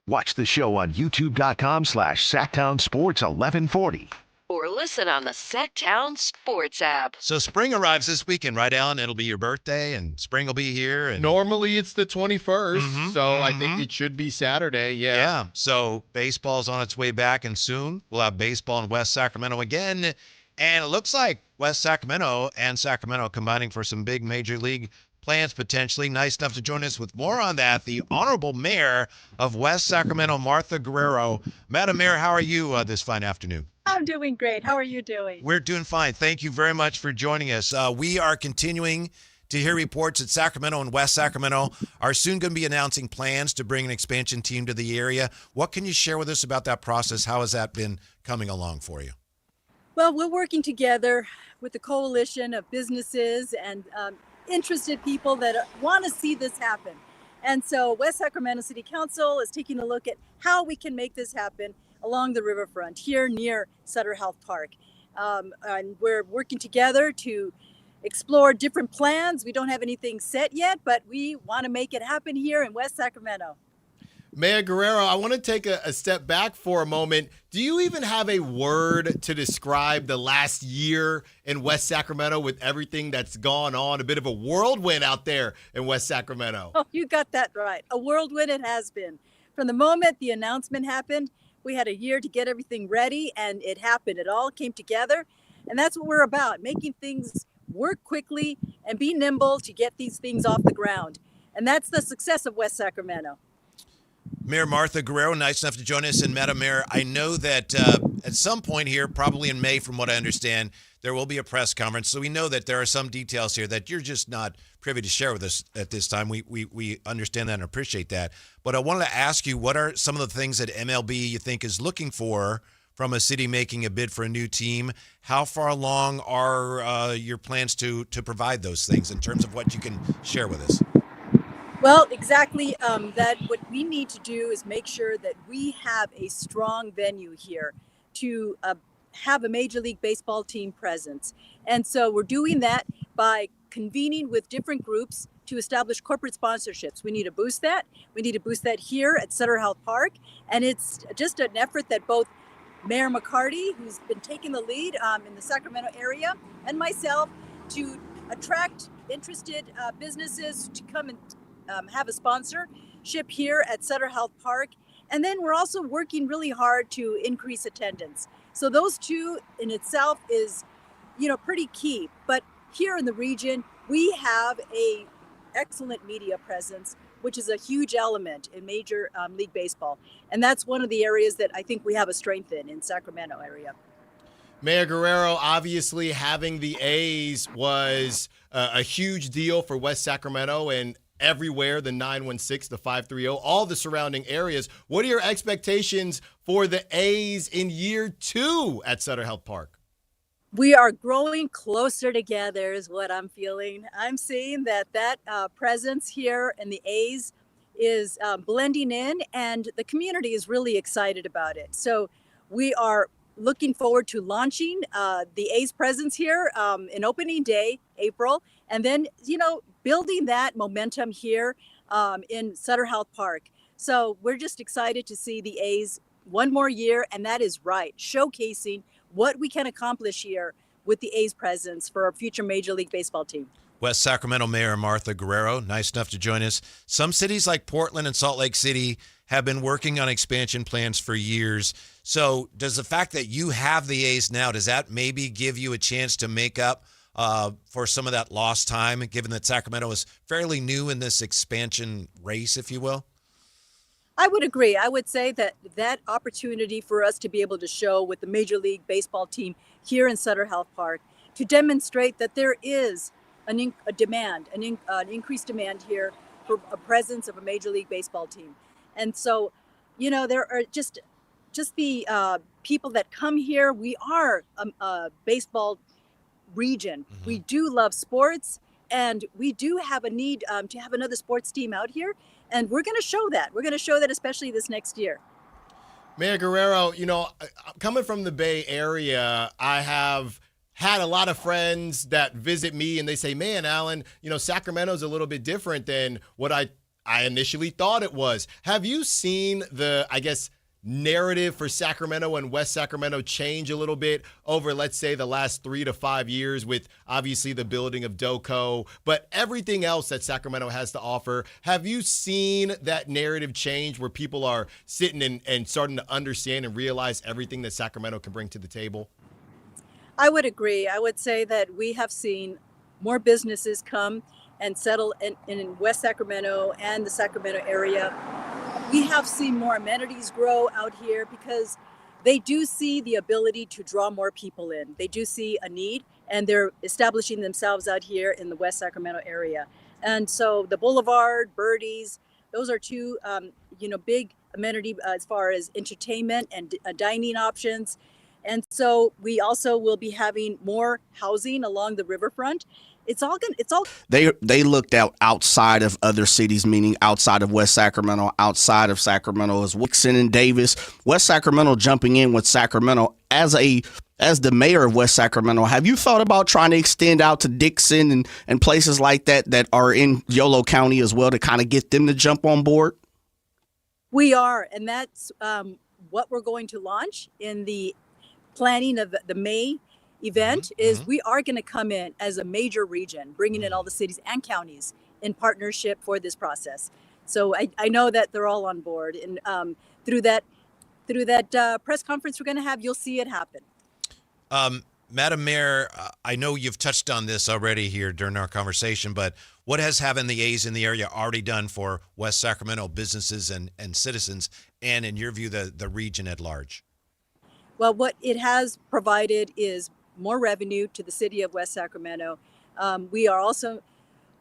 Watch the show on youtube.com/Sactown Sports 1140. Or listen on the Sactown Sports app. So spring arrives this weekend, right, Alan? It'll be your birthday, and spring will be here. And normally it's the 21st, so I think it should be Saturday. Yeah. So baseball's on its way back, and soon we'll have baseball in West Sacramento again. And it looks like West Sacramento and Sacramento combining for some big major league plans potentially. Nice enough to join us with more on that, the Honorable Mayor of West Sacramento, Martha Guerrero. Madam Mayor, how are you this fine afternoon? I'm doing great. How are you doing? We're doing fine. Thank you very much for joining us. We are continuing to hear reports that Sacramento and West Sacramento are soon going to be announcing plans to bring an expansion team to the area. What can you share with us about that process? How has that been coming along for you? Well, we're working together with the coalition of businesses and interested people that want to see this happen. And so West Sacramento City Council is taking a look at how we can make this happen along the riverfront here near Sutter Health Park. And we're working together to explore different plans. We don't have anything set yet, but we want to make it happen here in West Sacramento. Mayor Guerrero, I want to take a step back for a moment. Do you even have a word to describe the last year in West Sacramento with everything that's gone on? A bit of a whirlwind out there in West Sacramento. Oh, you got that right. A whirlwind it has been. From the moment the announcement happened, we had a year to get everything ready, and it happened. It all came together, and that's what we're about, making things work quickly and be nimble to get these things off the ground. And that's the success of West Sacramento. Mayor Martha Guerrero, nice enough to join us. And Madam Mayor, I know that at some point here, probably in May, from what I understand, there will be a press conference. So we know that there are some details here that you're just not privy to share with us at this time. We understand that and appreciate that. But I wanted to ask you, what are some of the things that MLB you think is looking for from a city making a bid for a new team? How far along are your plans to provide those things in terms of what you can share with us? Well, exactly. That what we need to do is make sure that we have a strong venue here to have a Major League Baseball team presence. And so we're doing that by convening with different groups to establish corporate sponsorships. We need to boost that. We need to boost that here at Sutter Health Park. And it's just an effort that both Mayor McCarty, who's been taking the lead in the Sacramento area, and myself to attract interested businesses to come and have a sponsorship here at Sutter Health Park. And then we're also working really hard to increase attendance. So those two in itself is, pretty key. But here in the region, we have a excellent media presence, which is a huge element in Major League Baseball. And that's one of the areas that I think we have a strength in Sacramento area. Mayor Guerrero, obviously having the A's was a huge deal for West Sacramento and everywhere, the 916, the 530, all the surrounding areas. What are your expectations for the A's in year 2 at Sutter Health Park? We are growing closer together is what I'm feeling. I'm seeing that presence here in the A's is blending in, and the community is really excited about it. So we are looking forward to launching the A's presence here in opening day, April, and then, building that momentum here in Sutter Health Park. So we're just excited to see the A's one more year, and that is right, showcasing what we can accomplish here with the A's presence for our future Major League Baseball team. West Sacramento Mayor Martha Guerrero, nice enough to join us. Some cities like Portland and Salt Lake City have been working on expansion plans for years. So does the fact that you have the A's now, does that maybe give you a chance to make up for some of that lost time, given that Sacramento is fairly new in this expansion race, if you will? I would agree. I would say that opportunity for us to be able to show with the Major League Baseball team here in Sutter Health Park to demonstrate that there is an increased demand here for a presence of a Major League Baseball team. And so, there are just the people that come here. We are a baseball region. Mm-hmm. We do love sports, and we do have a need to have another sports team out here. And we're going to show that. We're going to show that, especially this next year. Mayor Guerrero, coming from the Bay Area, I have had a lot of friends that visit me and they say, man, Alan, Sacramento's a little bit different than what I initially thought it was. Have you seen the, narrative for Sacramento and West Sacramento change a little bit over, let's say, the last 3 to 5 years with obviously the building of DOCO, but everything else that Sacramento has to offer? Have you seen that narrative change where people are sitting and starting to understand and realize everything that Sacramento can bring to the table? I would agree. I would say that we have seen more businesses come and settle in West Sacramento and the Sacramento area. We have seen more amenities grow out here because they do see the ability to draw more people in. They do see a need, and they're establishing themselves out here in the West Sacramento area. And so the Boulevard, Birdies, those are two, big amenity as far as entertainment and dining options. And so we also will be having more housing along the riverfront. They looked out outside of other cities, meaning outside of West Sacramento, outside of Sacramento as Wixon and Davis. West Sacramento jumping in with Sacramento as the mayor of West Sacramento. Have you thought about trying to extend out to Dixon and places like that are in Yolo County as well to kind of get them to jump on board? We are, and that's what we're going to launch in the planning of the May event. Is we are going to come in as a major region, bringing in all the cities and counties in partnership for this process. So I know that they're all on board, and through that press conference we're going to have, you'll see it happen. Madam Mayor, I know you've touched on this already here during our conversation, but what has having the A's in the area already done for West Sacramento businesses and citizens, and in your view, the region at large? Well, what it has provided is more revenue to the city of West Sacramento. We are also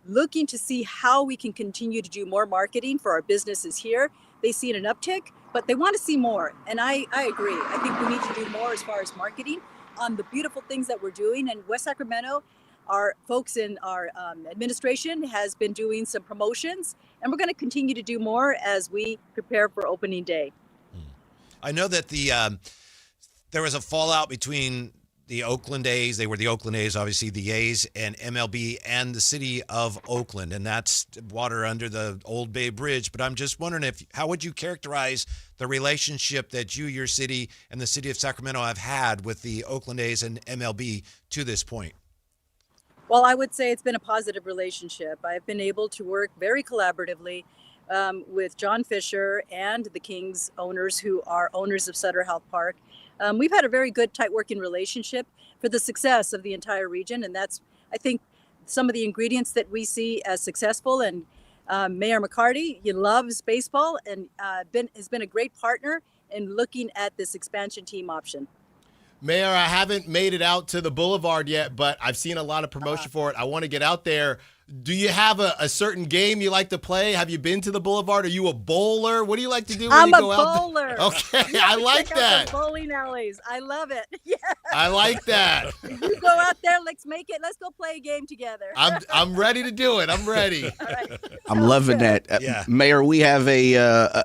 looking to see how we can continue to do more marketing for our businesses here. They see an uptick, but they want to see more. And I agree. I think we need to do more as far as marketing on the beautiful things that we're doing. And West Sacramento, our folks in our administration has been doing some promotions, and we're going to continue to do more as we prepare for opening day. I know that there was a fallout between the Oakland A's, they were the Oakland A's, obviously the A's and MLB and the city of Oakland, and that's water under the Old Bay Bridge. But I'm just wondering how would you characterize the relationship that you, your city, and the city of Sacramento have had with the Oakland A's and MLB to this point? Well, I would say it's been a positive relationship. I've been able to work very collaboratively with John Fisher and the Kings owners, who are owners of Sutter Health Park. We've had a very good, tight working relationship for the success of the entire region. And that's, I think, some of the ingredients that we see as successful. And Mayor McCarty, he loves baseball and has been a great partner in looking at this expansion team option. Mayor, I haven't made it out to the boulevard yet, but I've seen a lot of promotion for it. I want to get out there. Do you have a certain game you like to play? Have you been to the boulevard? Are you a bowler? What do you like to do when you go out? I'm a bowler. Okay, I like that. Bowling alleys. I love it. Yeah. I like that. You go out there. Let's make it. Let's go play a game together. I'm ready to do it. I'm ready. Right. I'm loving that. Yeah. Mayor, we have a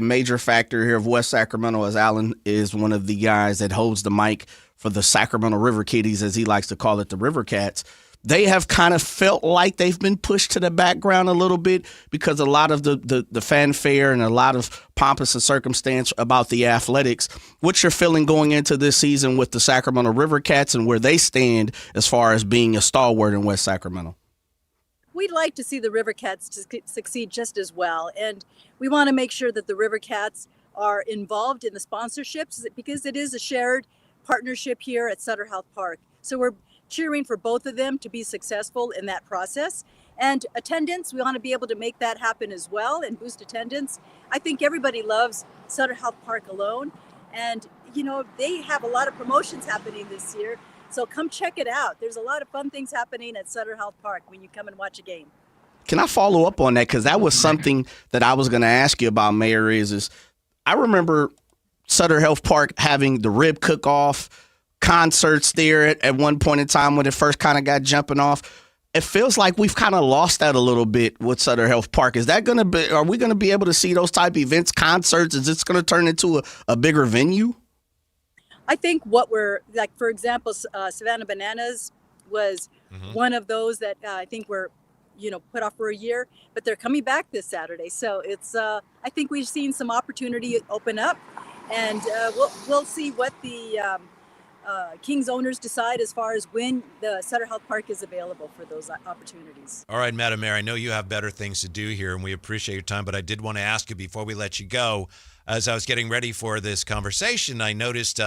major factor here of West Sacramento, as Alan is one of the guys that holds the mic for the Sacramento River Kitties, as he likes to call it, the River Cats. They have kind of felt like they've been pushed to the background a little bit because a lot of the fanfare and a lot of pompous and circumstance about the athletics. What's your feeling going into this season with the Sacramento River Cats and where they stand as far as being a stalwart in West Sacramento? We'd like to see the River Cats succeed just as well. And we want to make sure that the River Cats are involved in the sponsorships because it is a shared partnership here at Sutter Health Park. So we're cheering for both of them to be successful in that process. And attendance, we want to be able to make that happen as well and boost attendance. I think everybody loves Sutter Health Park alone. And, you know, they have a lot of promotions happening this year. So come check it out. There's a lot of fun things happening at Sutter Health Park when you come and watch a game. Can I follow up on that? Because that was something that I was going to ask you about, Mayor, is I remember Sutter Health Park having the rib cook-off, concerts there at one point in time when it first kind of got jumping off. It feels like we've kind of lost that a little bit with Sutter Health Park. Is that going to be, are we going to be able to see those type events, concerts? Is this going to turn into a bigger venue? I think what we're, like, for example, Savannah Bananas was one of those that I think were, you know, put off for a year, but they're coming back this Saturday. So it's, I think we've seen some opportunity open up, and we'll see what the Kings owners decide as far as when the Sutter Health Park is available for those opportunities. All right, Madam Mayor, I know you have better things to do here, and we appreciate your time, but I did want to ask you before we let you go, as I was getting ready for this conversation, I noticed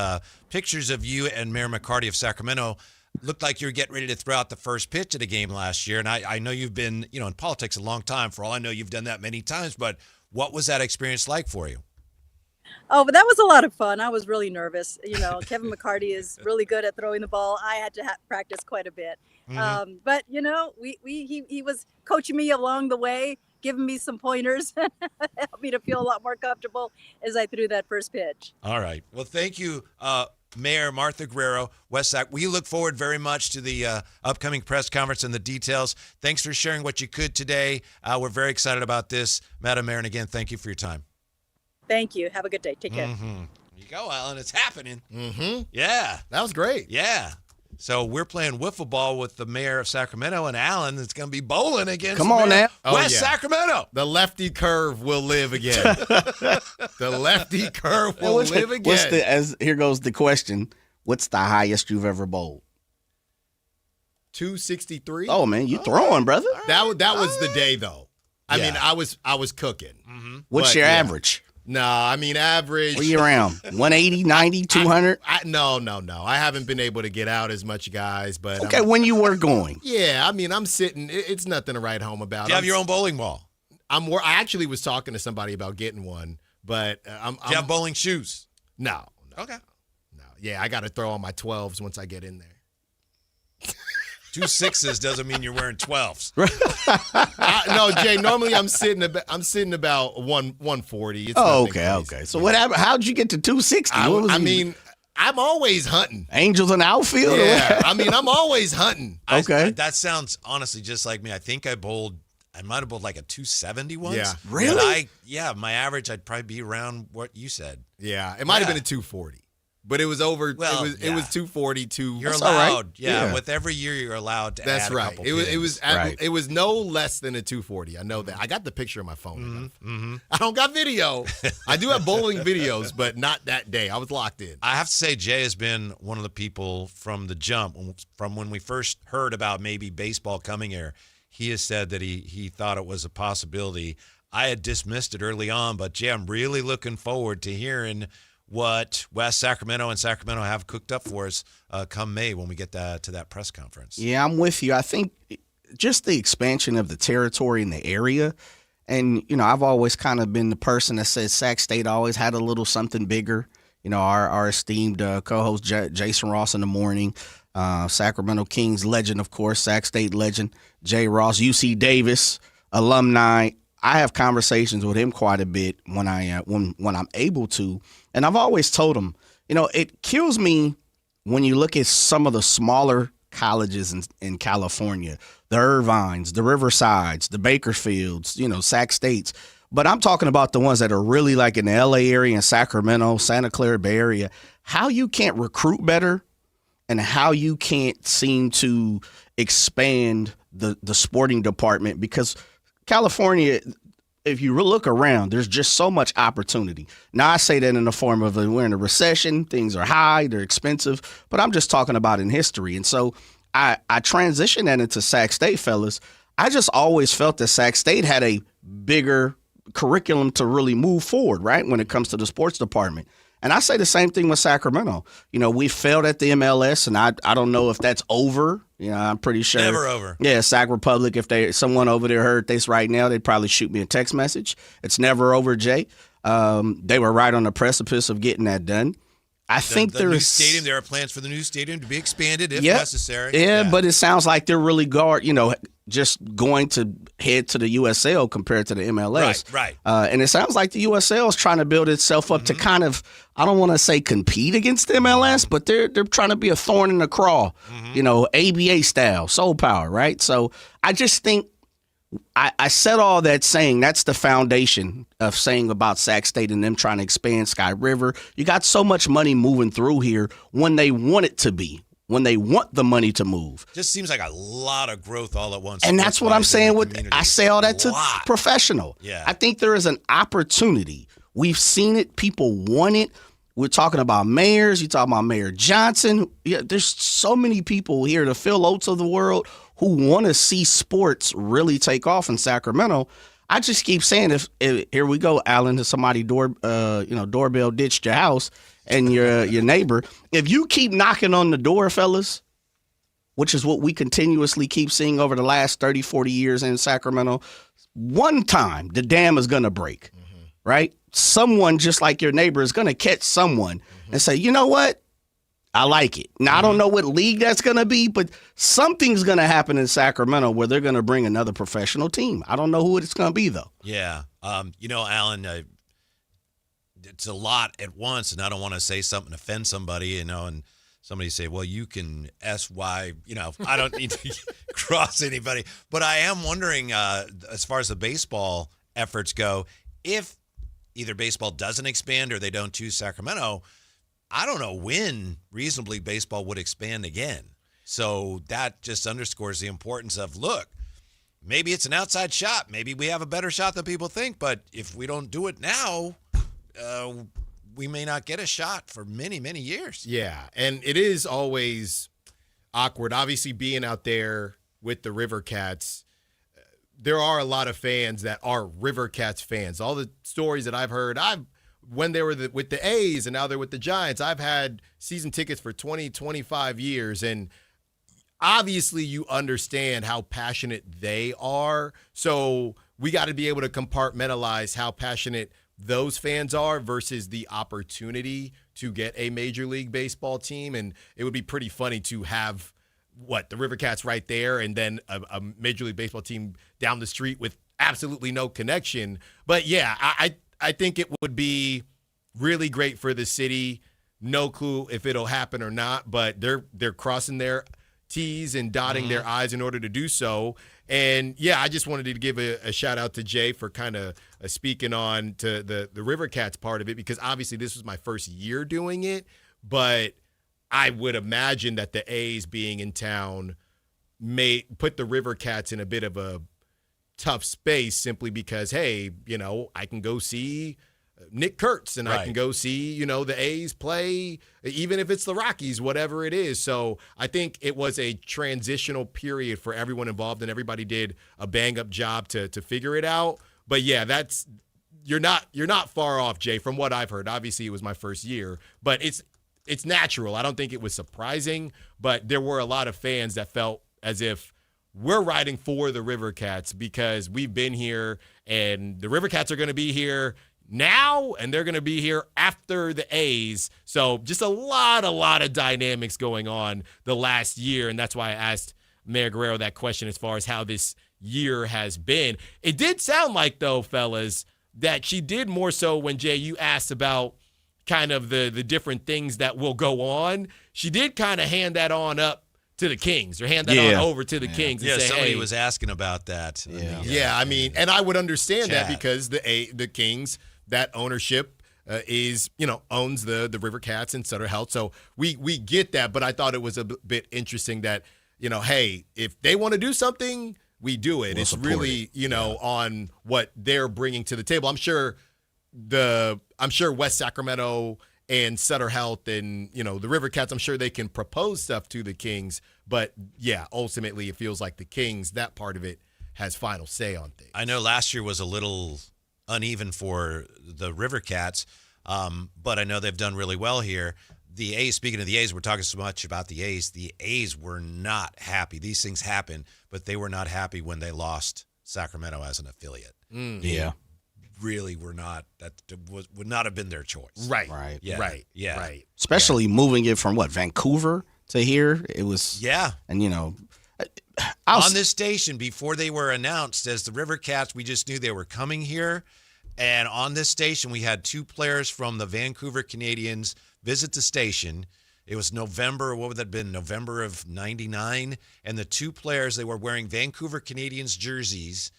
pictures of you and Mayor McCarty of Sacramento. Looked like you were getting ready to throw out the first pitch at a game last year, and I know you've been, you know, in politics a long time. For all I know, you've done that many times, but what was that experience like for you? Oh, but that was a lot of fun. I was really nervous. You know, Kevin McCarty is really good at throwing the ball. I had to practice quite a bit. But, you know, he was coaching me along the way, giving me some pointers, helped me to feel a lot more comfortable as I threw that first pitch. All right. Well, thank you, Mayor Martha Guerrero, West Sac. We look forward very much to the upcoming press conference and the details. Thanks for sharing what you could today. We're very excited about this, Madam Mayor. And again, thank you for your time. Thank you. Have a good day. Take care. There you go, Alan. It's happening. Mm-hmm. Yeah. That was great. Yeah. So we're playing wiffle ball with the mayor of Sacramento, and Alan is going to be bowling against Come on now. West Sacramento. The lefty curve will live again. The lefty curve will live again. Here goes the question. What's the highest you've ever bowled? 263. Oh, man, you throwing, brother. That was the day, though. I mean, I was cooking. What's your average? No, I mean, average. What are you around? 180, 90, 200? No. I haven't been able to get out as much, guys. But okay, when you were going. Yeah, I mean, I'm sitting. It's nothing to write home about. Do you have your own bowling ball? I actually was talking to somebody about getting one, but Do you have bowling shoes? No. Okay. No. Yeah, I got to throw on my 12s once I get in there. 2 6s doesn't mean you're wearing 12s. No, Jay. Normally I'm sitting about 140. It's okay. So what happened? How'd you get to 260? I mean, I'm always hunting. Angels in the outfield. Yeah, I mean, I'm always hunting. Okay, that sounds honestly just like me. I think I might have bowled like a 270 once. Yeah, really? My average I'd probably be around what you said. Yeah, it might have been a 240. But it was over. Well, it was 242. You're allowed. Yeah, with every year you're allowed to. That's add right. A couple It was no less than a 240. I know that. I got the picture on my phone. I don't got video. I do have bowling videos, but not that day. I was locked in. I have to say, Jay has been one of the people from the jump, from when we first heard about maybe baseball coming here. He has said that he thought it was a possibility. I had dismissed it early on, but Jay, I'm really looking forward to hearing what West Sacramento and Sacramento have cooked up for us come May when we get to that press conference. Yeah, I'm with you. I think just the expansion of the territory in the area, and, you know, I've always kind of been the person that says Sac State always had a little something bigger. our esteemed co-host Jason Ross in the morning, Sacramento Kings legend, of course, Sac State legend, Jay Ross, UC Davis alumni. I have conversations with him quite a bit when I'm able to, and I've always told him, it kills me when you look at some of the smaller colleges in California, the Irvines, the Riversides, the Bakersfields, Sac States. But I'm talking about the ones that are really like in the L.A. area and Sacramento, Santa Clara Bay Area, how you can't recruit better and how you can't seem to expand the sporting department, because California, if you look around, there's just so much opportunity. Now, I say that in the form of we're in a recession, things are high, they're expensive, but I'm just talking about in history. And so I transitioned that into Sac State, fellas. I just always felt that Sac State had a bigger curriculum to really move forward, right, when it comes to the sports department. And I say the same thing with Sacramento. We failed at the MLS, and I don't know if that's over. I'm pretty sure. Never over. Yeah, Sac Republic, if someone over there heard this right now, they'd probably shoot me a text message. It's never over, Jay. They were right on the precipice of getting that done. I think the new stadium, there are plans for the new stadium to be expanded if necessary. Yeah, but it sounds like they're really just going to head to the USL compared to the MLS. Right. And it sounds like the USL is trying to build itself up to kind of, I don't want to say compete against the MLS, but they're trying to be a thorn in the craw, ABA style, soul power, right? So I just think I said all that saying that's the foundation of saying about Sac State and them trying to expand Sky River. You got so much money moving through here when they want it to be, when they want the money to move. Just seems like a lot of growth all at once. And that's what I'm saying I say all that to professional. Yeah. I think there is an opportunity. We've seen it. People want it. We're talking about mayors. You're talking about Mayor Johnson. Yeah, there's so many people here, the Phil Oates of the world, who want to see sports really take off in Sacramento. I just keep saying, if here we go, Alan, if somebody doorbell ditched your house and your neighbor, if you keep knocking on the door, fellas, which is what we continuously keep seeing over the last 30, 40 years in Sacramento, one time the dam is going to break, right? Someone just like your neighbor is going to catch someone and say, you know what? I like it. Now, I don't know what league that's going to be, but something's going to happen in Sacramento where they're going to bring another professional team. I don't know who it's going to be, though. Yeah. Alan, it's a lot at once, and I don't want to say something to offend somebody, and somebody say, well, you can SY, I don't need to cross anybody. But I am wondering, as far as the baseball efforts go, if either baseball doesn't expand or they don't choose Sacramento, I don't know when reasonably baseball would expand again. So that just underscores the importance of, look, maybe it's an outside shot. Maybe we have a better shot than people think. But if we don't do it now, we may not get a shot for many, many years. Yeah, and it is always awkward. Obviously, being out there with the River Cats, there are a lot of fans that are River Cats fans. All the stories that I've heard, when they were with the A's and now they're with the Giants, I've had season tickets for 20, 25 years. And obviously you understand how passionate they are. So we got to be able to compartmentalize how passionate those fans are versus the opportunity to get a Major League Baseball team. And it would be pretty funny to have the River Cats right there and then a Major League Baseball team down the street with absolutely no connection. But yeah, I think it would be really great for the city. No clue if it'll happen or not, but they're crossing their T's and dotting their I's in order to do so. And yeah, I just wanted to give a shout out to Jay for kind of speaking on to the River Cats part of it, because obviously this was my first year doing it, but I would imagine that the A's being in town may put the River Cats in a bit of a tough space simply because, hey, I can go see Nick Kurtz and I can go see, the A's play, even if it's the Rockies, whatever it is. So I think it was a transitional period for everyone involved and everybody did a bang up job to figure it out. But yeah, you're not far off, Jay, from what I've heard. Obviously it was my first year, but it's natural. I don't think it was surprising, but there were a lot of fans that felt as if we're riding for the River Cats because we've been here and the River Cats are going to be here now, and they're going to be here after the A's. So just a lot of dynamics going on the last year, and that's why I asked Mayor Guerrero that question as far as how this year has been. It did sound like, though, fellas, that she did more so when, Jay, you asked about kind of the different things that will go on. She did kind of hand that on up to the Kings, or hand that on over to the Kings and say, somebody hey, was asking about that. I mean, and I would understand that because the Kings, that ownership is, owns the River Cats and Sutter Health. So we get that, but I thought it was a bit interesting that, hey, if they want to do something, we do it. It's really, on what they're bringing to the table. I'm sure West Sacramento and Sutter Health and, the River Cats, I'm sure they can propose stuff to the Kings. But, yeah, ultimately it feels like the Kings, that part of it, has final say on things. I know last year was a little uneven for the River Cats, but I know they've done really well here. The A's, speaking of the A's, we're talking so much about the A's. The A's were not happy. These things happen, but they were not happy when they lost Sacramento as an affiliate. Yeah. Really were not. That would not have been their choice. Right. Yeah. Right. Yeah. Right. Especially moving it from Vancouver to here. It was. Yeah. And on this station, before they were announced as the River Cats, we just knew they were coming here. And on this station, we had 2 players from the Vancouver Canadians visit the station. It was November, what would that have been? November of 99. And the 2 players, they were wearing Vancouver Canadians jerseys.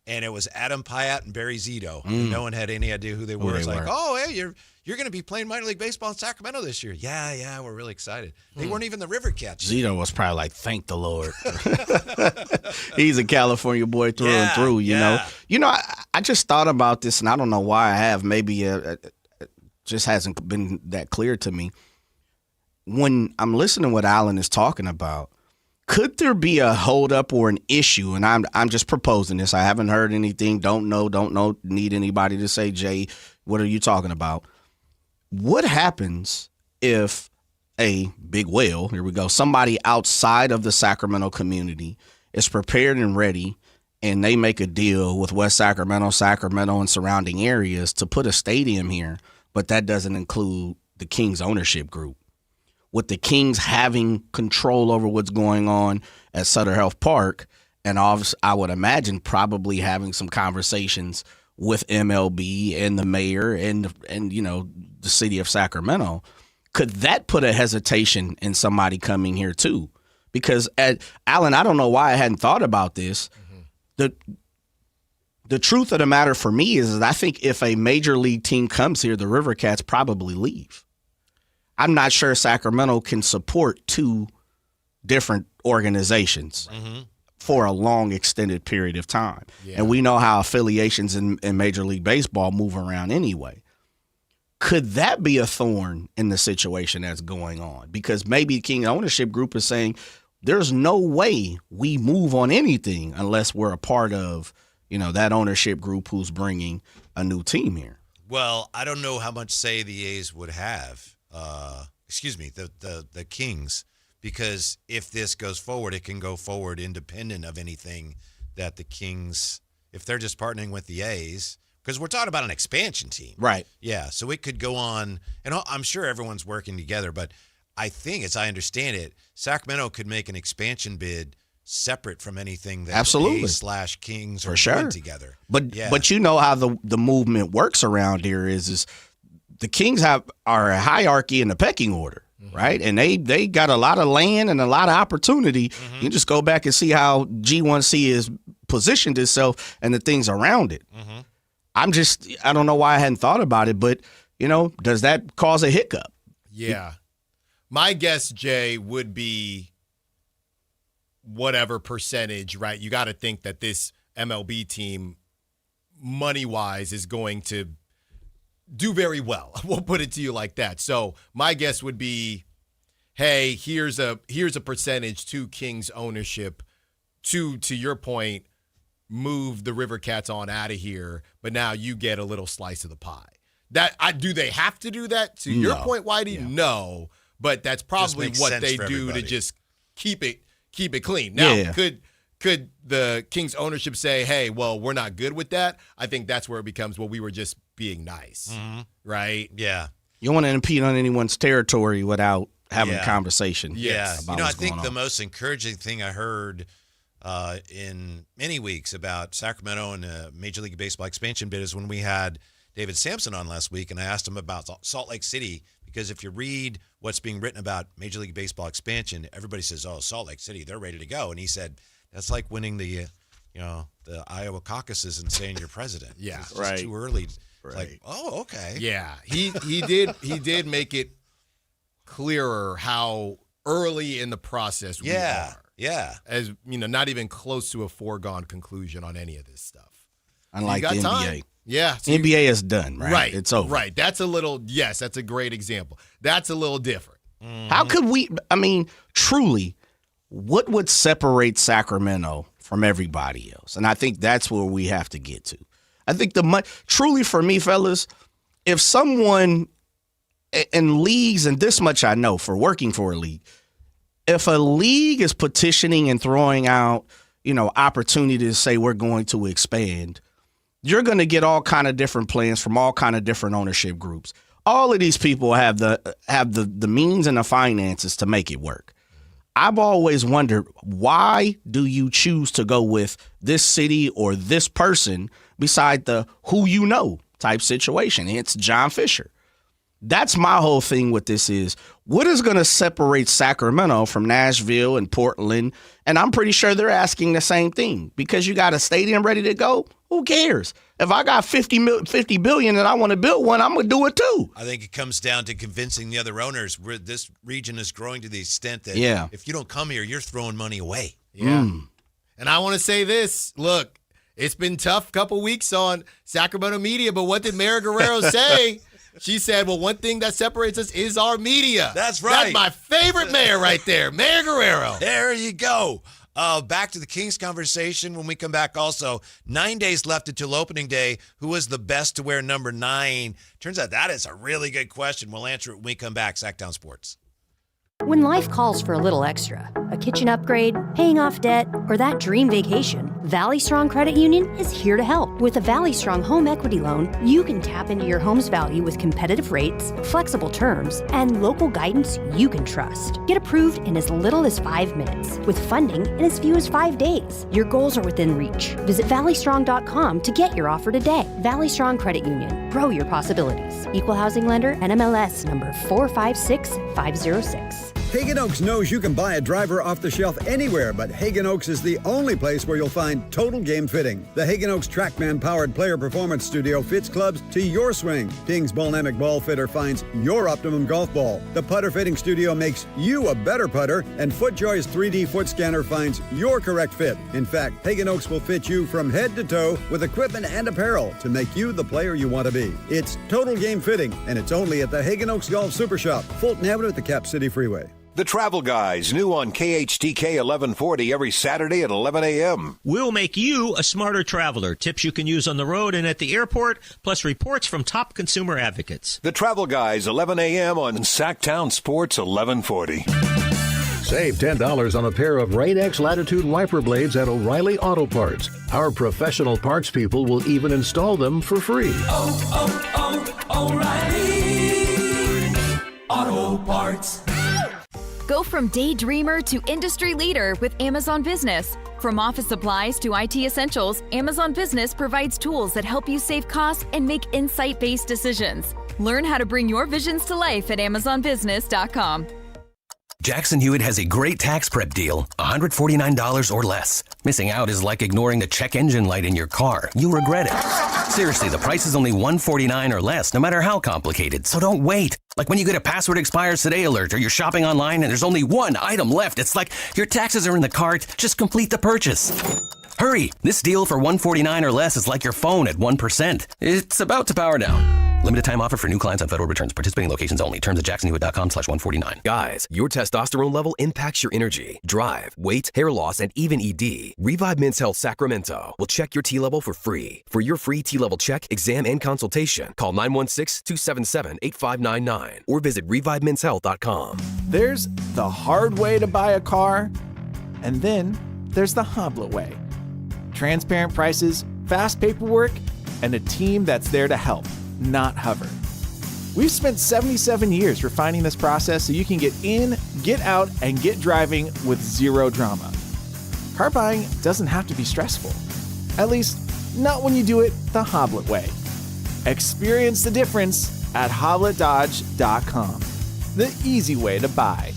And it was Adam Pyatt and Barry Zito. And no one had any idea who they were. It's like, oh, hey, you're going to be playing minor league baseball in Sacramento this year. Yeah, we're really excited. They weren't even the River Cats. Zito was probably like, thank the Lord. He's a California boy through and through, you know. I just thought about this, and I don't know why I have. Maybe it just hasn't been that clear to me. When I'm listening to what Alan is talking about, could there be a holdup or an issue? And I'm just proposing this. I haven't heard anything. Don't know. Need anybody to say, Jay, what are you talking about? What happens if a big whale, here we go, somebody outside of the Sacramento community is prepared and ready, and they make a deal with West Sacramento, and surrounding areas to put a stadium here, but that doesn't include the Kings ownership group? With the Kings having control over what's going on at Sutter Health Park, and I would imagine probably having some conversations with MLB and the mayor and the city of Sacramento, could that put a hesitation in somebody coming here too? Because Alan, I don't know why I hadn't thought about this. The truth of the matter for me is I think if a major league team comes here, the River Cats probably leave. I'm not sure Sacramento can support 2 different organizations for a long, extended period of time. Yeah. And we know how affiliations in Major League Baseball move around anyway. Could that be a thorn in the situation that's going on? Because maybe the King ownership group is saying there's no way we move on anything unless we're a part of, that ownership group who's bringing a new team here. Well, I don't know how much say the A's would have. The Kings, because if this goes forward, it can go forward independent of anything that the Kings, if they're just partnering with the A's, because we're talking about an expansion team. Right. Yeah, so it could go on, and I'm sure everyone's working together, but I think, as I understand it, Sacramento could make an expansion bid separate from anything that A's/Kings are doing together. But you know how the movement works around here is the Kings are a hierarchy in the pecking order, right? And they got a lot of land and a lot of opportunity. You just go back and see how G1C has positioned itself and the things around it. I don't know why I hadn't thought about it, but, does that cause a hiccup? Yeah. My guess, Jay, would be whatever percentage, right? You got to think that this MLB team, money-wise, is going to do very well. We'll put it to you like that. So my guess would be, hey, here's a percentage to Kings ownership to your point, move the River Cats on out of here, but now you get a little slice of the pie. Do they have to do that? To your point, Whitey, no, but that's probably what they do to just keep it clean. Now, could the Kings ownership say, hey, well, we're not good with that? I think that's where it becomes, well, we were just being nice, right? Yeah. You don't want to impede on anyone's territory without having a conversation. Yeah. about I what's think going the on. most encouraging thing I heard in many weeks about Sacramento and Major League Baseball expansion bid is when we had David Sampson on last week, and I asked him about Salt Lake City, because if you read what's being written about Major League Baseball expansion, everybody says, oh, Salt Lake City, they're ready to go. And he said, that's like winning the Iowa caucuses and saying you're president. Yeah. It's just too early. Right. Like, oh, okay. Yeah. He did make it clearer how early in the process we are. Yeah. As not even close to a foregone conclusion on any of this stuff. Unlike You the got NBA. time. Yeah. NBA is done, right? Right. It's over. Right. That's a great example. That's a little different. How could we, truly, what would separate Sacramento from everybody else? And I think that's where we have to get to. I think truly for me, fellas, if someone in leagues, and this much I know for working for a league, if a league is petitioning and throwing out, opportunity to say we're going to expand, you're going to get all kind of different plans from all kind of different ownership groups. All of these people have the means and the finances to make it work. I've always wondered, why do you choose to go with this city or this person beside the who type situation? It's John Fisher. That's my whole thing with this is, what is going to separate Sacramento from Nashville and Portland? And I'm pretty sure they're asking the same thing, because you got a stadium ready to go. Who cares? If I got $50 billion and I want to build one, I'm going to do it too. I think it comes down to convincing the other owners where this region is growing to the extent that if you don't come here, you're throwing money away. Yeah. And I want to say this. Look, it's been tough couple weeks on Sacramento media, but what did Mayor Guerrero say? She said, well, one thing that separates us is our media. That's right. That's my favorite mayor right there, Mayor Guerrero. There you go. Back to the Kings conversation when we come back. Also, 9 days left until opening day. Who was the best to wear number 9? Turns out that is a really good question. We'll answer it when we come back. Sactown Sports. When life calls for a little extra, a kitchen upgrade, paying off debt, or that dream vacation, Valley Strong Credit Union is here to help. With a Valley Strong home equity loan, you can tap into your home's value with competitive rates, flexible terms, and local guidance you can trust. Get approved in as little as 5 minutes, with funding in as few as 5 days. Your goals are within reach. Visit valleystrong.com to get your offer today. Valley Strong Credit Union. Grow your possibilities. Equal housing lender, NMLS number 456506. Hagen Oaks knows you can buy a driver off the shelf anywhere, but Hagen Oaks is the only place where you'll find total game fitting. The Hagen Oaks TrackMan-powered player performance studio fits clubs to your swing. Ping's Ballnamic Ball Fitter finds your optimum golf ball. The putter fitting studio makes you a better putter, and FootJoy's 3D foot scanner finds your correct fit. In fact, Hagen Oaks will fit you from head to toe with equipment and apparel to make you the player you want to be. It's total game fitting, and it's only at the Hagen Oaks Golf Super Shop, Fulton Avenue at the Cap City Freeway. The Travel Guys, new on KHTK 1140 every Saturday at 11 a.m. We'll make you a smarter traveler. Tips you can use on the road and at the airport, plus reports from top consumer advocates. The Travel Guys, 11 a.m. on Sactown Sports 1140. Save $10 on a pair of Rain-X Latitude wiper blades at O'Reilly Auto Parts. Our professional parts people will even install them for free. O'Reilly Auto Parts. Go from daydreamer to industry leader with Amazon Business. From office supplies to IT essentials, Amazon Business provides tools that help you save costs and make insight-based decisions. Learn how to bring your visions to life at AmazonBusiness.com. Jackson Hewitt has a great tax prep deal, $149 or less. Missing out is like ignoring the check engine light in your car. You'll regret it. Seriously, the price is only $149 or less, no matter how complicated. So don't wait. Like when you get a password expires today alert, or you're shopping online and there's only one item left. It's like your taxes are in the cart. Just complete the purchase. Hurry! This deal for $149 or less is like your phone at 1%. It's about to power down. Limited time offer for new clients on federal returns. Participating locations only. Terms at jacksonhewitt.com/149. Guys, your testosterone level impacts your energy, drive, weight, hair loss, and even ED. Revive Men's Health Sacramento will check your T level for free. For your free T level check, exam, and consultation, call 916-277-8599 or visit revivemenshealth.com. There's the hard way to buy a car, and then there's the Hoblet way. Transparent prices, fast paperwork, and a team that's there to help. not hover. We've spent 77 years refining this process so you can get in, get out, and get driving with zero drama. Car buying doesn't have to be stressful. At least, not when you do it the Hoblet way. Experience the difference at HobletDodge.com. The easy way to buy.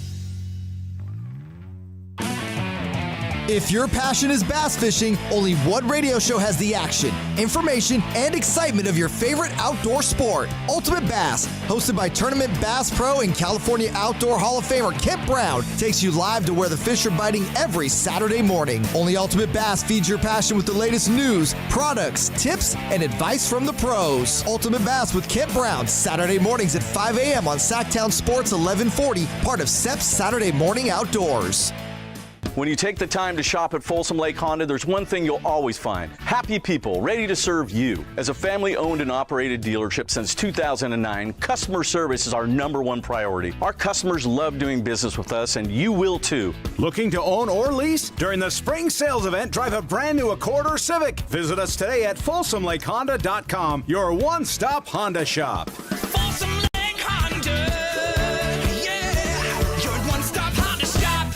If your passion is bass fishing, only one radio show has the action, information, and excitement of your favorite outdoor sport. Ultimate Bass, hosted by Tournament Bass Pro and California Outdoor Hall of Famer Kent Brown, takes you live to where the fish are biting every Saturday morning. Only Ultimate Bass feeds your passion with the latest news, products, tips, and advice from the pros. Ultimate Bass with Kent Brown, Saturday mornings at 5 a.m. on Sactown Sports 1140, part of SEP's Saturday Morning Outdoors. When you take the time to shop at Folsom Lake Honda, there's one thing you'll always find: happy people ready to serve you. As a family-owned and operated dealership since 2009, customer service is our #1 priority. Our customers love doing business with us, and you will too. Looking to own or lease? During the spring sales event, drive a brand new Accord or Civic. Visit us today at FolsomLakeHonda.com, your one-stop Honda shop. Folsom Lake Honda, yeah, your one-stop Honda shop.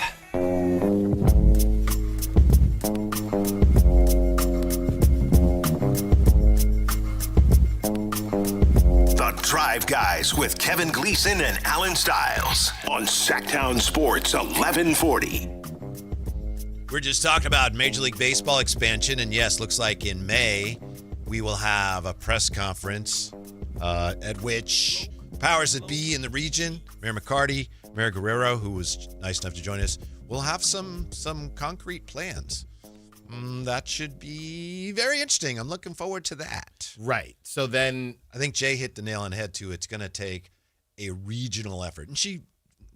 Drive Guys with Kevin Gleason and Alan Stiles on Sactown Sports 1140. We're just talking about Major League Baseball expansion, and yes, looks like in May we will have a press conference at which powers that be in the region, Mayor McCarty, Mayor Guerrero, who was nice enough to join us, will have some concrete plans. That should be very interesting. I'm looking forward to that. Right. So then I think Jay hit the nail on the head too. It's going to take a regional effort. And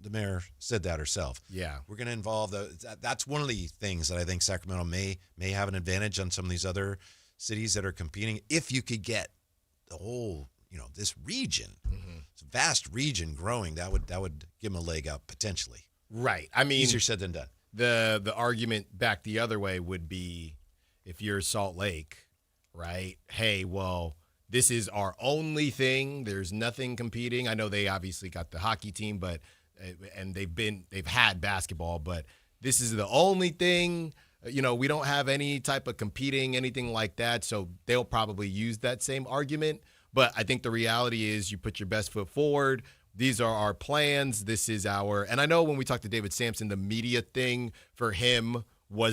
the mayor said that herself. Yeah. We're going to involve that's one of the things that I think Sacramento may have an advantage on some of these other cities that are competing. If you could get the whole, this region, it's a vast region growing, that would give them a leg up potentially. Right. I mean, easier said than done. The argument back the other way would be, if you're Salt Lake, right? Hey, well, this is our only thing. There's nothing competing. I know they obviously got the hockey team, and they've had basketball, but this is the only thing. We don't have any type of competing, anything like that. So they'll probably use that same argument. But I think the reality is you put your best foot forward. These are our plans. This is and I know when we talked to David Sampson, the media thing for him or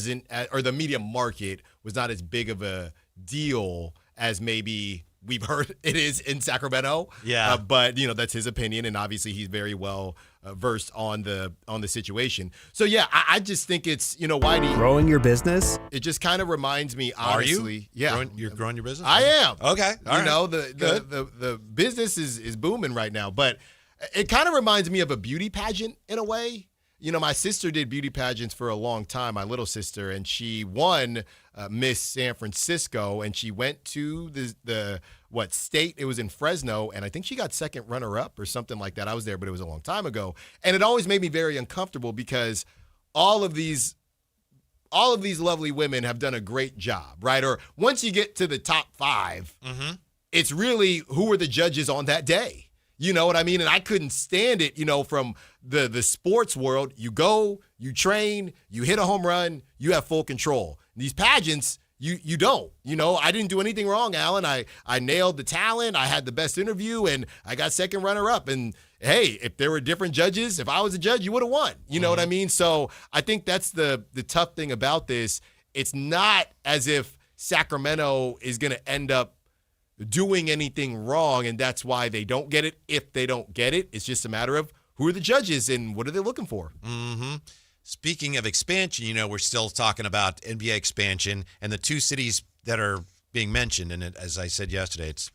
the media market was not as big of a deal as maybe we've heard it is in Sacramento. Yeah. But that's his opinion, and obviously he's very well versed on the situation. So yeah, I just think it's Whitey Growing your business. It just kind of reminds me, honestly. Are you? Yeah. You're growing your business? I am. Okay. All right. The business is booming right now, but it kind of reminds me of a beauty pageant in a way. My sister did beauty pageants for a long time, my little sister, and she won Miss San Francisco, and she went to the state? It was in Fresno, and I think she got second runner-up or something like that. I was there, but it was a long time ago. And it always made me very uncomfortable because all of these lovely women have done a great job, right? Or once you get to the top 5, it's really who are the judges on that day. You know what I mean? And I couldn't stand it, from the sports world. You go, you train, you hit a home run, you have full control. These pageants, you don't. I didn't do anything wrong, Alan. I nailed the talent. I had the best interview, and I got second runner-up. And, hey, if there were different judges, if I was a judge, you would have won. You know what I mean? So I think that's the tough thing about this. It's not as if Sacramento is going to end up doing anything wrong, and that's why they don't get it. If they don't get it, it's just a matter of who are the judges and what are they looking for. Speaking of expansion, we're still talking about NBA expansion, and the two cities that are being mentioned, and as I said yesterday, it's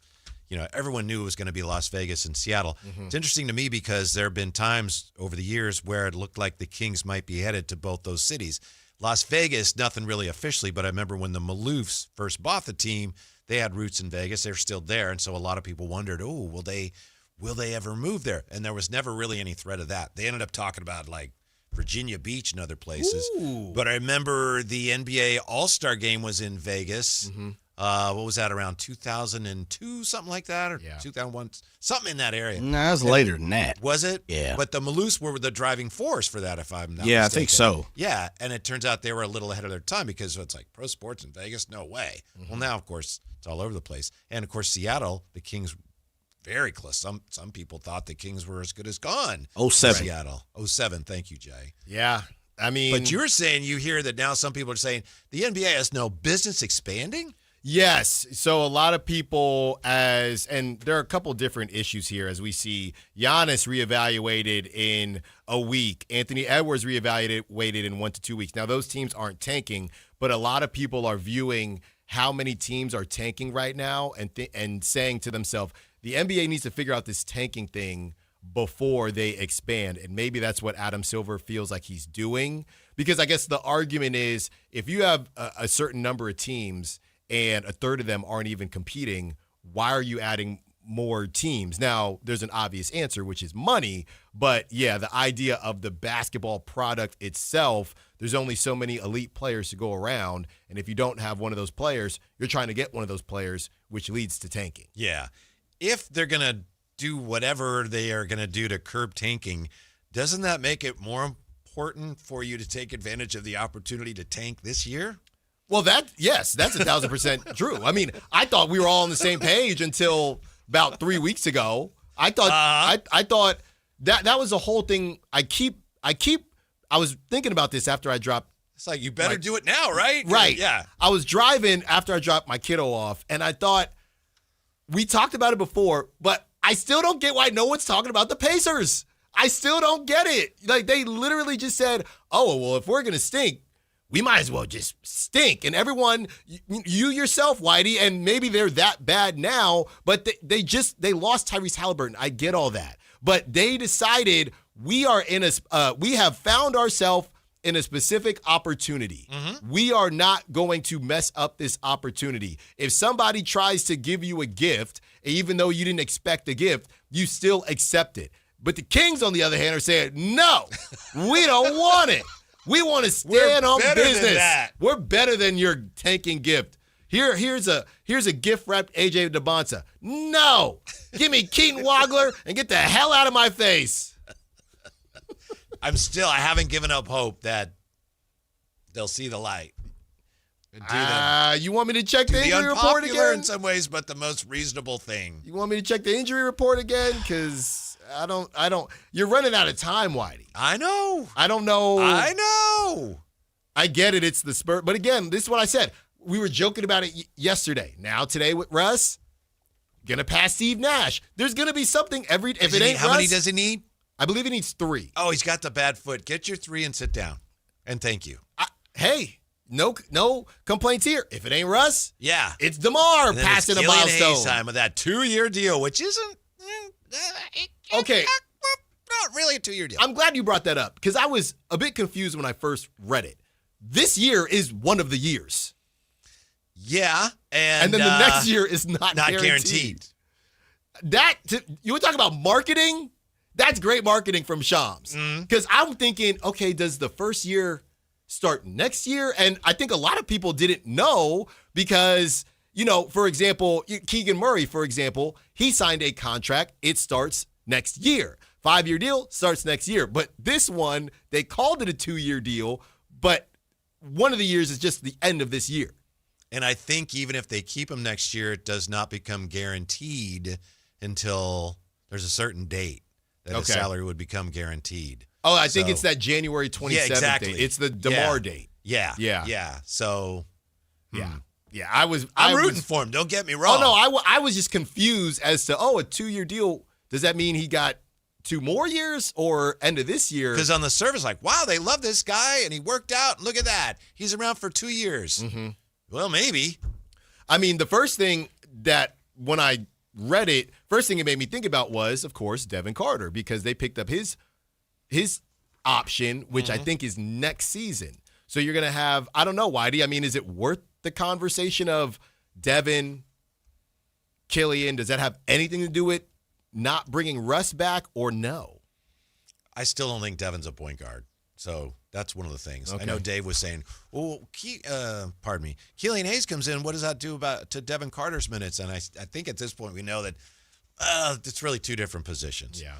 everyone knew it was going to be Las Vegas and Seattle. It's interesting to me because there have been times over the years where it looked like the Kings might be headed to both those cities. Las Vegas, nothing really officially, but I remember when the Maloofs first bought the team, they had roots in Vegas. They're still there, and so a lot of people wondered, will they ever move there? And there was never really any threat of that. They ended up talking about like Virginia Beach and other places. Ooh. But I remember the NBA All-Star game was in Vegas. What was that, around 2002, something like that, or 2001, something in that area? No, it was later than that. Was it? Yeah. But the Maloofs were the driving force for that, if I'm not Yeah, mistaken. I think so. Yeah, and it turns out they were a little ahead of their time because it's like pro sports in Vegas, no way. Well, now, of course, it's all over the place. And, of course, Seattle, the Kings, very close. Some people thought the Kings were as good as gone. 07. Seattle. 07, thank you, Jay. Yeah, I mean. But you're saying you hear that now some people are saying the NBA has no business expanding? Yes. So a lot of people and there are a couple different issues here as we see Giannis reevaluated in a week, Anthony Edwards reevaluated in 1 to 2 weeks. Now, those teams aren't tanking, but a lot of people are viewing how many teams are tanking right now and saying to themselves, the NBA needs to figure out this tanking thing before they expand. And maybe that's what Adam Silver feels like he's doing. Because I guess the argument is if you have a certain number of teams and a third of them aren't even competing, why are you adding more teams? Now, there's an obvious answer, which is money. But, yeah, the idea of the basketball product itself, there's only so many elite players to go around. And if you don't have one of those players, you're trying to get one of those players, which leads to tanking. Yeah. If they're going to do whatever they are going to do to curb tanking, doesn't that make it more important for you to take advantage of the opportunity to tank this year? Well, yes, that's 1,000% true. I mean, I thought we were all on the same page until about 3 weeks ago. I thought I thought that was the whole thing. I was thinking about this after I dropped. It's like you better do it now, right? Right. Yeah. I was driving after I dropped my kiddo off, and I thought we talked about it before, but I still don't get why no one's talking about the Pacers. I still don't get it. Like they literally just said, "Oh, well, if we're gonna stink, we might as well just stink." And everyone, you yourself, Whitey, and maybe they're that bad now, but they lost Tyrese Halliburton. I get all that. But they decided we have found ourselves in a specific opportunity. Mm-hmm. We are not going to mess up this opportunity. If somebody tries to give you a gift, even though you didn't expect a gift, you still accept it. But the Kings, on the other hand, are saying, no, we don't want it. We want to stand on business. We're better than your tanking gift. Here's a gift wrapped AJ DeBonsa. No, give me Keaton Wagler and get the hell out of my face. I haven't given up hope that they'll see the light. You want me to check the injury report again? Unpopular in some ways, but the most reasonable thing. You want me to check the injury report again? Because I don't. You're running out of time, Whitey. I know. I don't know. I know. I get it. It's the Spurs. But again, this is what I said. We were joking about it yesterday. Now today with Russ, gonna pass Steve Nash. There's gonna be something if it ain't How Russ, many does he need? I believe he needs 3. Oh, he's got the bad foot. Get your 3 and sit down. And thank you. Hey, no complaints here. If it ain't Russ, yeah, it's DeMar passing a milestone. Time with that 2-year deal, which isn't okay. Not really a 2-year deal. I'm glad you brought that up because I was a bit confused when I first read it. This year is one of the years. Yeah, and then the next year is not guaranteed. You were talking about marketing? That's great marketing from Shams. Because I'm thinking, okay, does the first year start next year? And I think a lot of people didn't know because, for example, Keegan Murray, for example, he signed a contract. It starts next year. 5-year deal starts next year. But this one, they called it a 2-year deal, but one of the years is just the end of this year. And I think even if they keep him next year, it does not become guaranteed until there's a certain date that his salary would become guaranteed. Oh, I think it's that January 27th date. It's the DeMar date. Yeah. So, Yeah, I'm rooting for him. Don't get me wrong. Oh, no, I was just confused as to, a 2-year deal. Does that mean he got 2 more years or end of this year? Because on the surface, like, wow, they love this guy and he worked out. Look at that. He's around for 2 years. Mm-hmm. Well, maybe. I mean, the first thing that when I read it, first thing it made me think about was, of course, Devin Carter, because they picked up his option, which I think is next season. So you're going to have, I don't know, Whitey. I mean, is it worth the conversation of Devin, Killian? Does that have anything to do with not bringing Russ back or no? I still don't think Devin's a point guard. So That's one of the things. Okay. I know Dave was saying, well, Keelan Hayes comes in. What does that do to Devin Carter's minutes? And I think at this point we know that it's really two different positions. Yeah.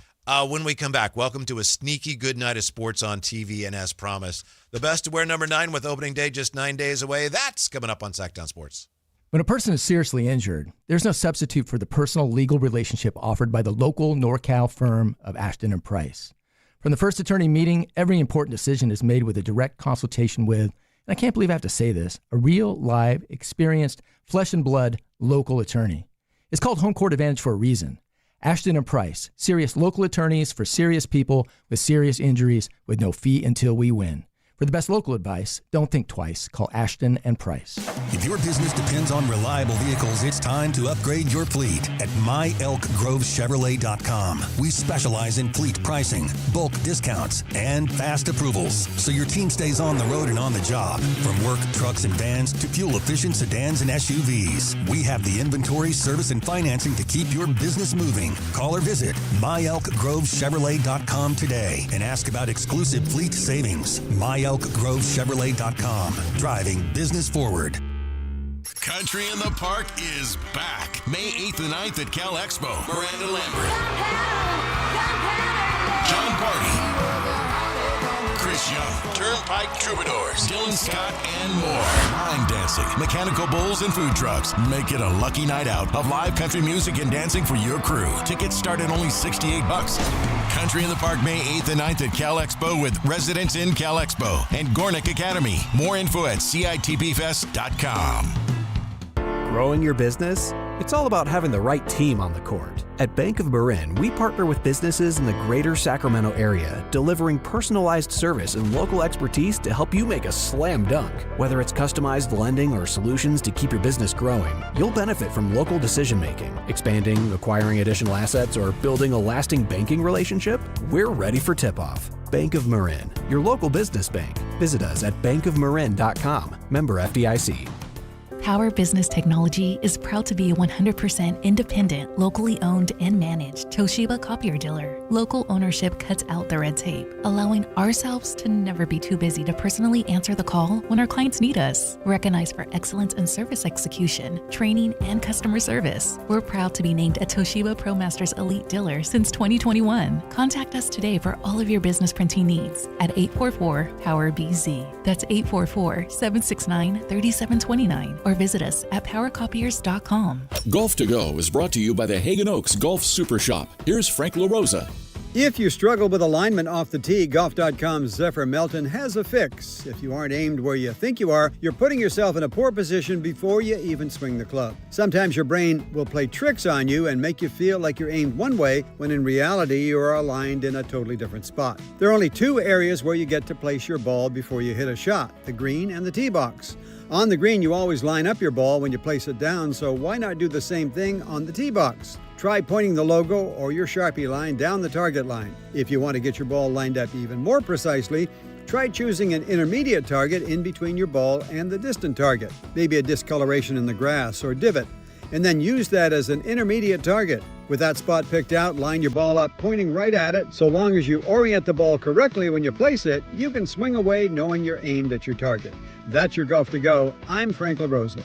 When we come back, welcome to a sneaky good night of sports on TV. And as promised, the best to wear number 9 with opening day just 9 days away. That's coming up on Sactown Sports. When a person is seriously injured, there's no substitute for the personal legal relationship offered by the local NorCal firm of Ashton and Price. From the first attorney meeting, every important decision is made with a direct consultation with, and I can't believe I have to say this, a real, live, experienced, flesh and blood local attorney. It's called Home Court Advantage for a reason. Ashton and Price, serious local attorneys for serious people with serious injuries with no fee until we win. For the best local advice, don't think twice. Call Ashton and Price. If your business depends on reliable vehicles, it's time to upgrade your fleet at myelkgrovechevrolet.com. We specialize in fleet pricing, bulk discounts, and fast approvals, so your team stays on the road and on the job. From work trucks and vans to fuel-efficient sedans and SUVs, we have the inventory, service, and financing to keep your business moving. Call or visit myelkgrovechevrolet.com today and ask about exclusive fleet savings. myelkgrovechevrolet.com. Driving business forward. Country in the Park is back. May 8th and 9th at Cal Expo. Miranda Lambert. John Party. Chris Young. Turnpike Troubadours. Dylan Scott and more. Line dancing, mechanical bulls, and food trucks. Make it a lucky night out of live country music and dancing for your crew. Tickets start at only $68. Country in the Park, May 8th and 9th at Cal Expo with Residents in Cal Expo and Gornick Academy. More info at CITBfest.com. Growing your business? It's all about having the right team on the court. At Bank of Marin, we partner with businesses in the greater Sacramento area, delivering personalized service and local expertise to help you make a slam dunk. Whether it's customized lending or solutions to keep your business growing, you'll benefit from local decision making, expanding, acquiring additional assets, or building a lasting banking relationship. We're ready for tip-off. Bank of Marin, your local business bank. Visit us at bankofmarin.com. Member FDIC. Power Business Technology is proud to be a 100% independent, locally owned and managed Toshiba copier dealer. Local ownership cuts out the red tape, allowing ourselves to never be too busy to personally answer the call when our clients need us. Recognized for excellence in service execution, training, and customer service, we're proud to be named a Toshiba ProMasters Elite Dealer since 2021. Contact us today for all of your business printing needs at 844-POWER-BZ. That's 844-769-3729. Or visit us at powercopiers.com. Golf to Go is brought to you by the Hagen Oaks Golf Super Shop. Here's Frank LaRosa. If you struggle with alignment off the tee, Golf.com's Zephyr Melton has a fix. If you aren't aimed where you think you are, you're putting yourself in a poor position before you even swing the club. Sometimes your brain will play tricks on you and make you feel like you're aimed one way, when in reality you are aligned in a totally different spot. There are only two areas where you get to place your ball before you hit a shot: the green and the tee box. On the green, you always line up your ball when you place it down, so why not do the same thing on the tee box? Try pointing the logo or your Sharpie line down the target line. If you want to get your ball lined up even more precisely, try choosing an intermediate target in between your ball and the distant target, maybe a discoloration in the grass or divot, and then use that as an intermediate target. With that spot picked out, line your ball up pointing right at it. So long as you orient the ball correctly when you place it, you can swing away knowing you're aimed at your target. That's your Golf to Go. I'm Frank LaRosa.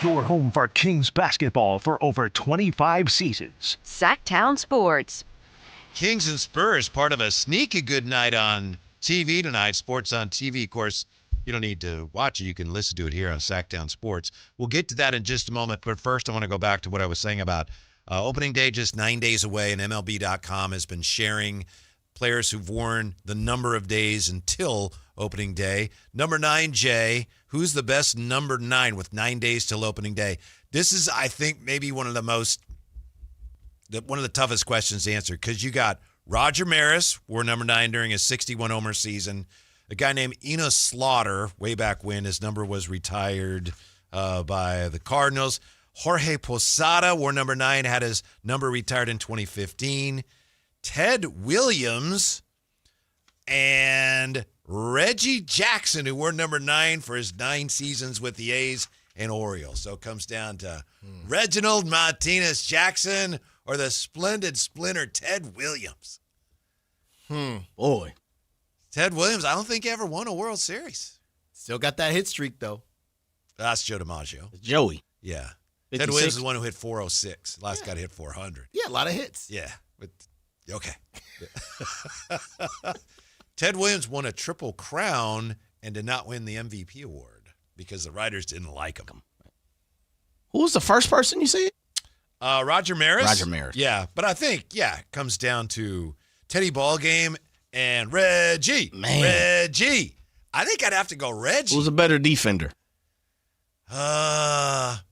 Your home for Kings basketball for over 25 seasons. Sactown Sports. Kings and Spurs, part of a sneaky good night on TV tonight. Sports on TV, of course. You don't need to watch it. You can listen to it here on Sactown Sports. We'll get to that in just a moment. But first, I want to go back to what I was saying about opening day just 9 days away, and MLB.com has been sharing players who've worn the number of days until opening day. Number 9, Jay. Who's the best number 9 with 9 days till opening day? This is, I think, maybe one of the toughest questions to answer, because you got Roger Maris, wore number 9 during his 61-homer season. A guy named Enos Slaughter, way back when his number was retired by the Cardinals. Jorge Posada wore number 9, had his number retired in 2015. Ted Williams and Reggie Jackson, who wore number 9 for his 9 seasons with the A's and Orioles. So it comes down to Reginald Martinez Jackson or the splendid splinter Ted Williams. Boy. Ted Williams, I don't think he ever won a World Series. Still got that hit streak, though. That's Joe DiMaggio. Joey. Yeah. 56. Ted Williams is the one who hit 406. Last guy to hit 400. Yeah, a lot of hits. Yeah. But, okay. Ted Williams won a Triple Crown and did not win the MVP award because the writers didn't like him. Who was the first person you said? Roger Maris. Roger Maris. Yeah, but I think, it comes down to Teddy Ballgame and Reggie. Man. Reggie. I think I'd have to go Reggie. Who's a better defender?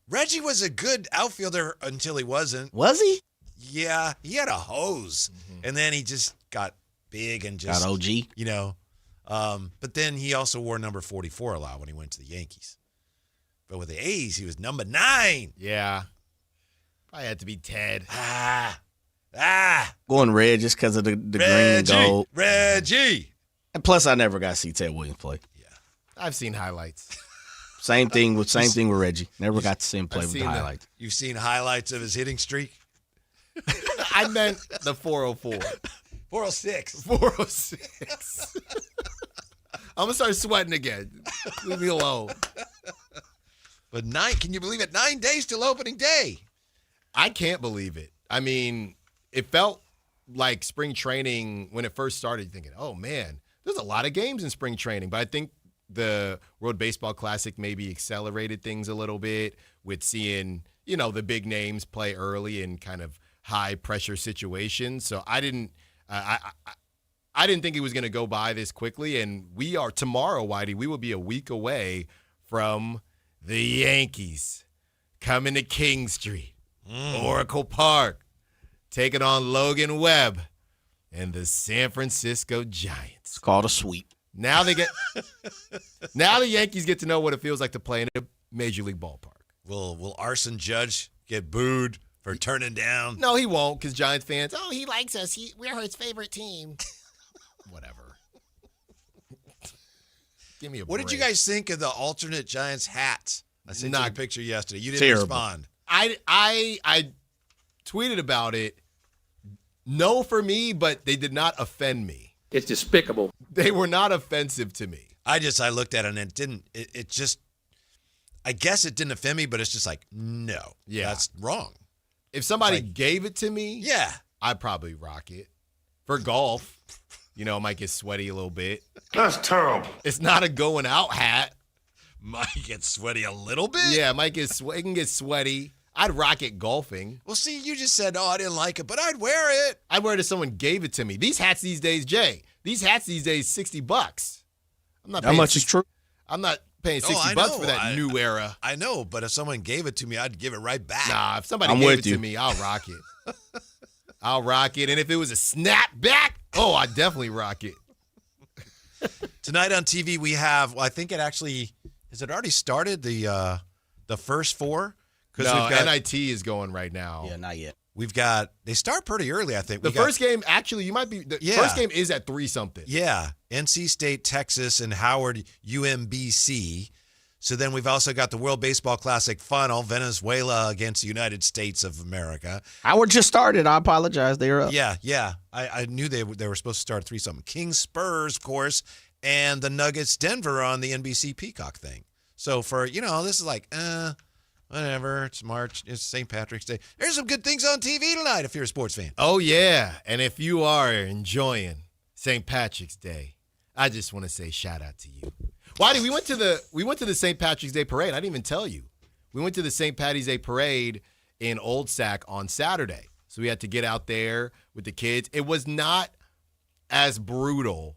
Reggie was a good outfielder until he wasn't. Was he? Yeah, he had a hose, and then he just got big and just Got OG. You know, but then he also wore number 44 a lot when he went to the Yankees. But with the A's, he was number 9. Yeah, probably had to be Ted. Going red just because of the green and gold. Reggie. And plus, I never got to see Ted Williams play. I've seen highlights. Same thing with Reggie. Never got to see him play with the highlights. You've seen highlights of his hitting streak? I meant the 404. 406. 406. I'm going to start sweating again. Leave me alone. But can you believe it? 9 days till opening day. I can't believe it. I mean, it felt like spring training when it first started, thinking, oh, man, there's a lot of games in spring training. But I think the World Baseball Classic maybe accelerated things a little bit with seeing, the big names play early in kind of high pressure situations. So I didn't think it was going to go by this quickly. And we are tomorrow, Whitey, we will be a week away from the Yankees coming to King Street, Oracle Park, taking on Logan Webb and the San Francisco Giants. It's called a sweep. Now now the Yankees get to know what it feels like to play in a major league ballpark. Will Arson Judge get booed for turning down? No, he won't, because Giants fans, he likes us. We're his favorite team. Whatever. Give me a break. What did you guys think of the alternate Giants hats? I sent you a picture yesterday. You didn't terrible. respond. I tweeted about it. No for me, but they did not offend me. It's despicable. They were not offensive to me. I looked at it and it just, I guess it didn't offend me, but it's just like, no, that's wrong. If somebody gave it to me, I'd probably rock it. For golf, it might get sweaty a little bit. That's terrible. It's not a going out hat. Might get sweaty a little bit? Yeah, it can get sweaty. I'd rock it golfing. Well, see, you just said, I didn't like it, but I'd wear it. I'd wear it if someone gave it to me. These hats these days, Jay, $60. I'm not. How much is true? I'm not paying $60 for that new era. I know, but if someone gave it to me, I'd give it right back. Nah, if somebody gave it to me, I'll rock it. I'll rock it. And if it was a snapback, I'd definitely rock it. Tonight on TV, we have, I think it actually, has it already started, the first 4? No, NIT is going right now. Yeah, not yet. They start pretty early, I think. First game, actually, first game is at 3-something. Yeah, NC State, Texas, and Howard, UMBC. So then we've also got the World Baseball Classic final, Venezuela against the United States of America. Howard just started. I apologize. They were up. Yeah. I knew they were supposed to start at 3-something. Kings, Spurs, of course, and the Nuggets, Denver on the NBC Peacock thing. So for, this is like, whatever. It's March. It's St. Patrick's Day. There's some good things on TV tonight if you're a sports fan. Oh, yeah. And if you are enjoying St. Patrick's Day, I just want to say shout out to you. Whitey, we went to the St. Patrick's Day parade. I didn't even tell you. We went to the St. Patty's Day parade in Old Sac on Saturday. So we had to get out there with the kids. It was not as brutal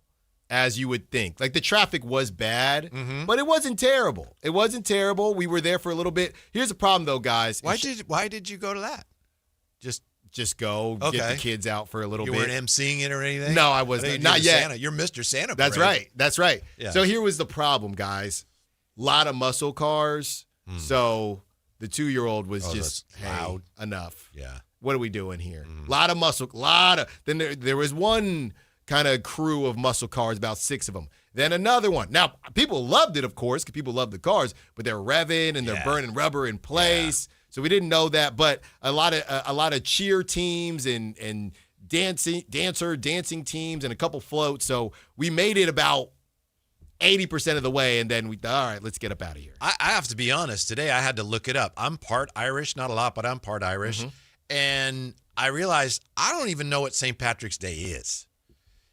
as you would think. Like, the traffic was bad, but it wasn't terrible. It wasn't terrible. We were there for a little bit. Here's the problem, though, guys. Why did you go to that? Just go get the kids out for a little bit. You weren't emceeing it or anything? No, I wasn't. Not yet. Santa. You're Mr. Santa. That's right. That's right. Yeah. So here was the problem, guys. A lot of muscle cars. So the 2-year-old was just loud. Enough. Yeah. What are we doing here? A lot of muscle. Then there was one kind of crew of muscle cars, about 6 of them. Then another one. Now, people loved it, of course, because people love the cars, but they're revving and they're burning rubber in place. Yeah. So we didn't know that, but a lot of cheer teams and dancing teams and a couple floats. So we made it about 80% of the way, and then we thought, all right, let's get up out of here. I have to be honest. Today I had to look it up. I'm part Irish, not a lot, but I'm part Irish. And I realized I don't even know what St. Patrick's Day is.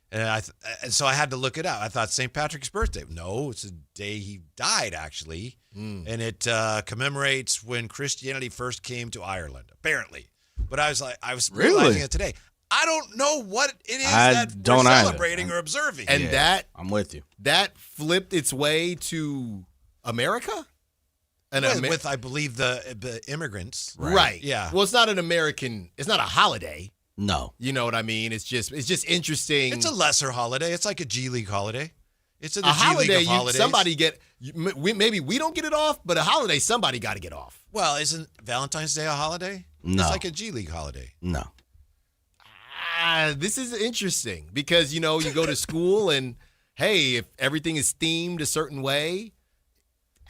And so I had to look it up. I thought St. Patrick's birthday. No, it's the day he died, actually. And it commemorates when Christianity first came to Ireland, apparently. But I was realizing it today. I don't know what it is that we're celebrating or observing. And I'm with you. That flipped its way to America? With I believe, the immigrants. Right. Yeah. Well, it's not an American, it's not a holiday. No. You know what I mean? It's just interesting. It's a lesser holiday. It's like a G League holiday. It's a G holiday. League of holidays. Somebody maybe we don't get it off, but a holiday somebody got to get off. Well, isn't Valentine's Day a holiday? No. It's like a G League holiday. No. This is interesting because you go to school and hey, if everything is themed a certain way,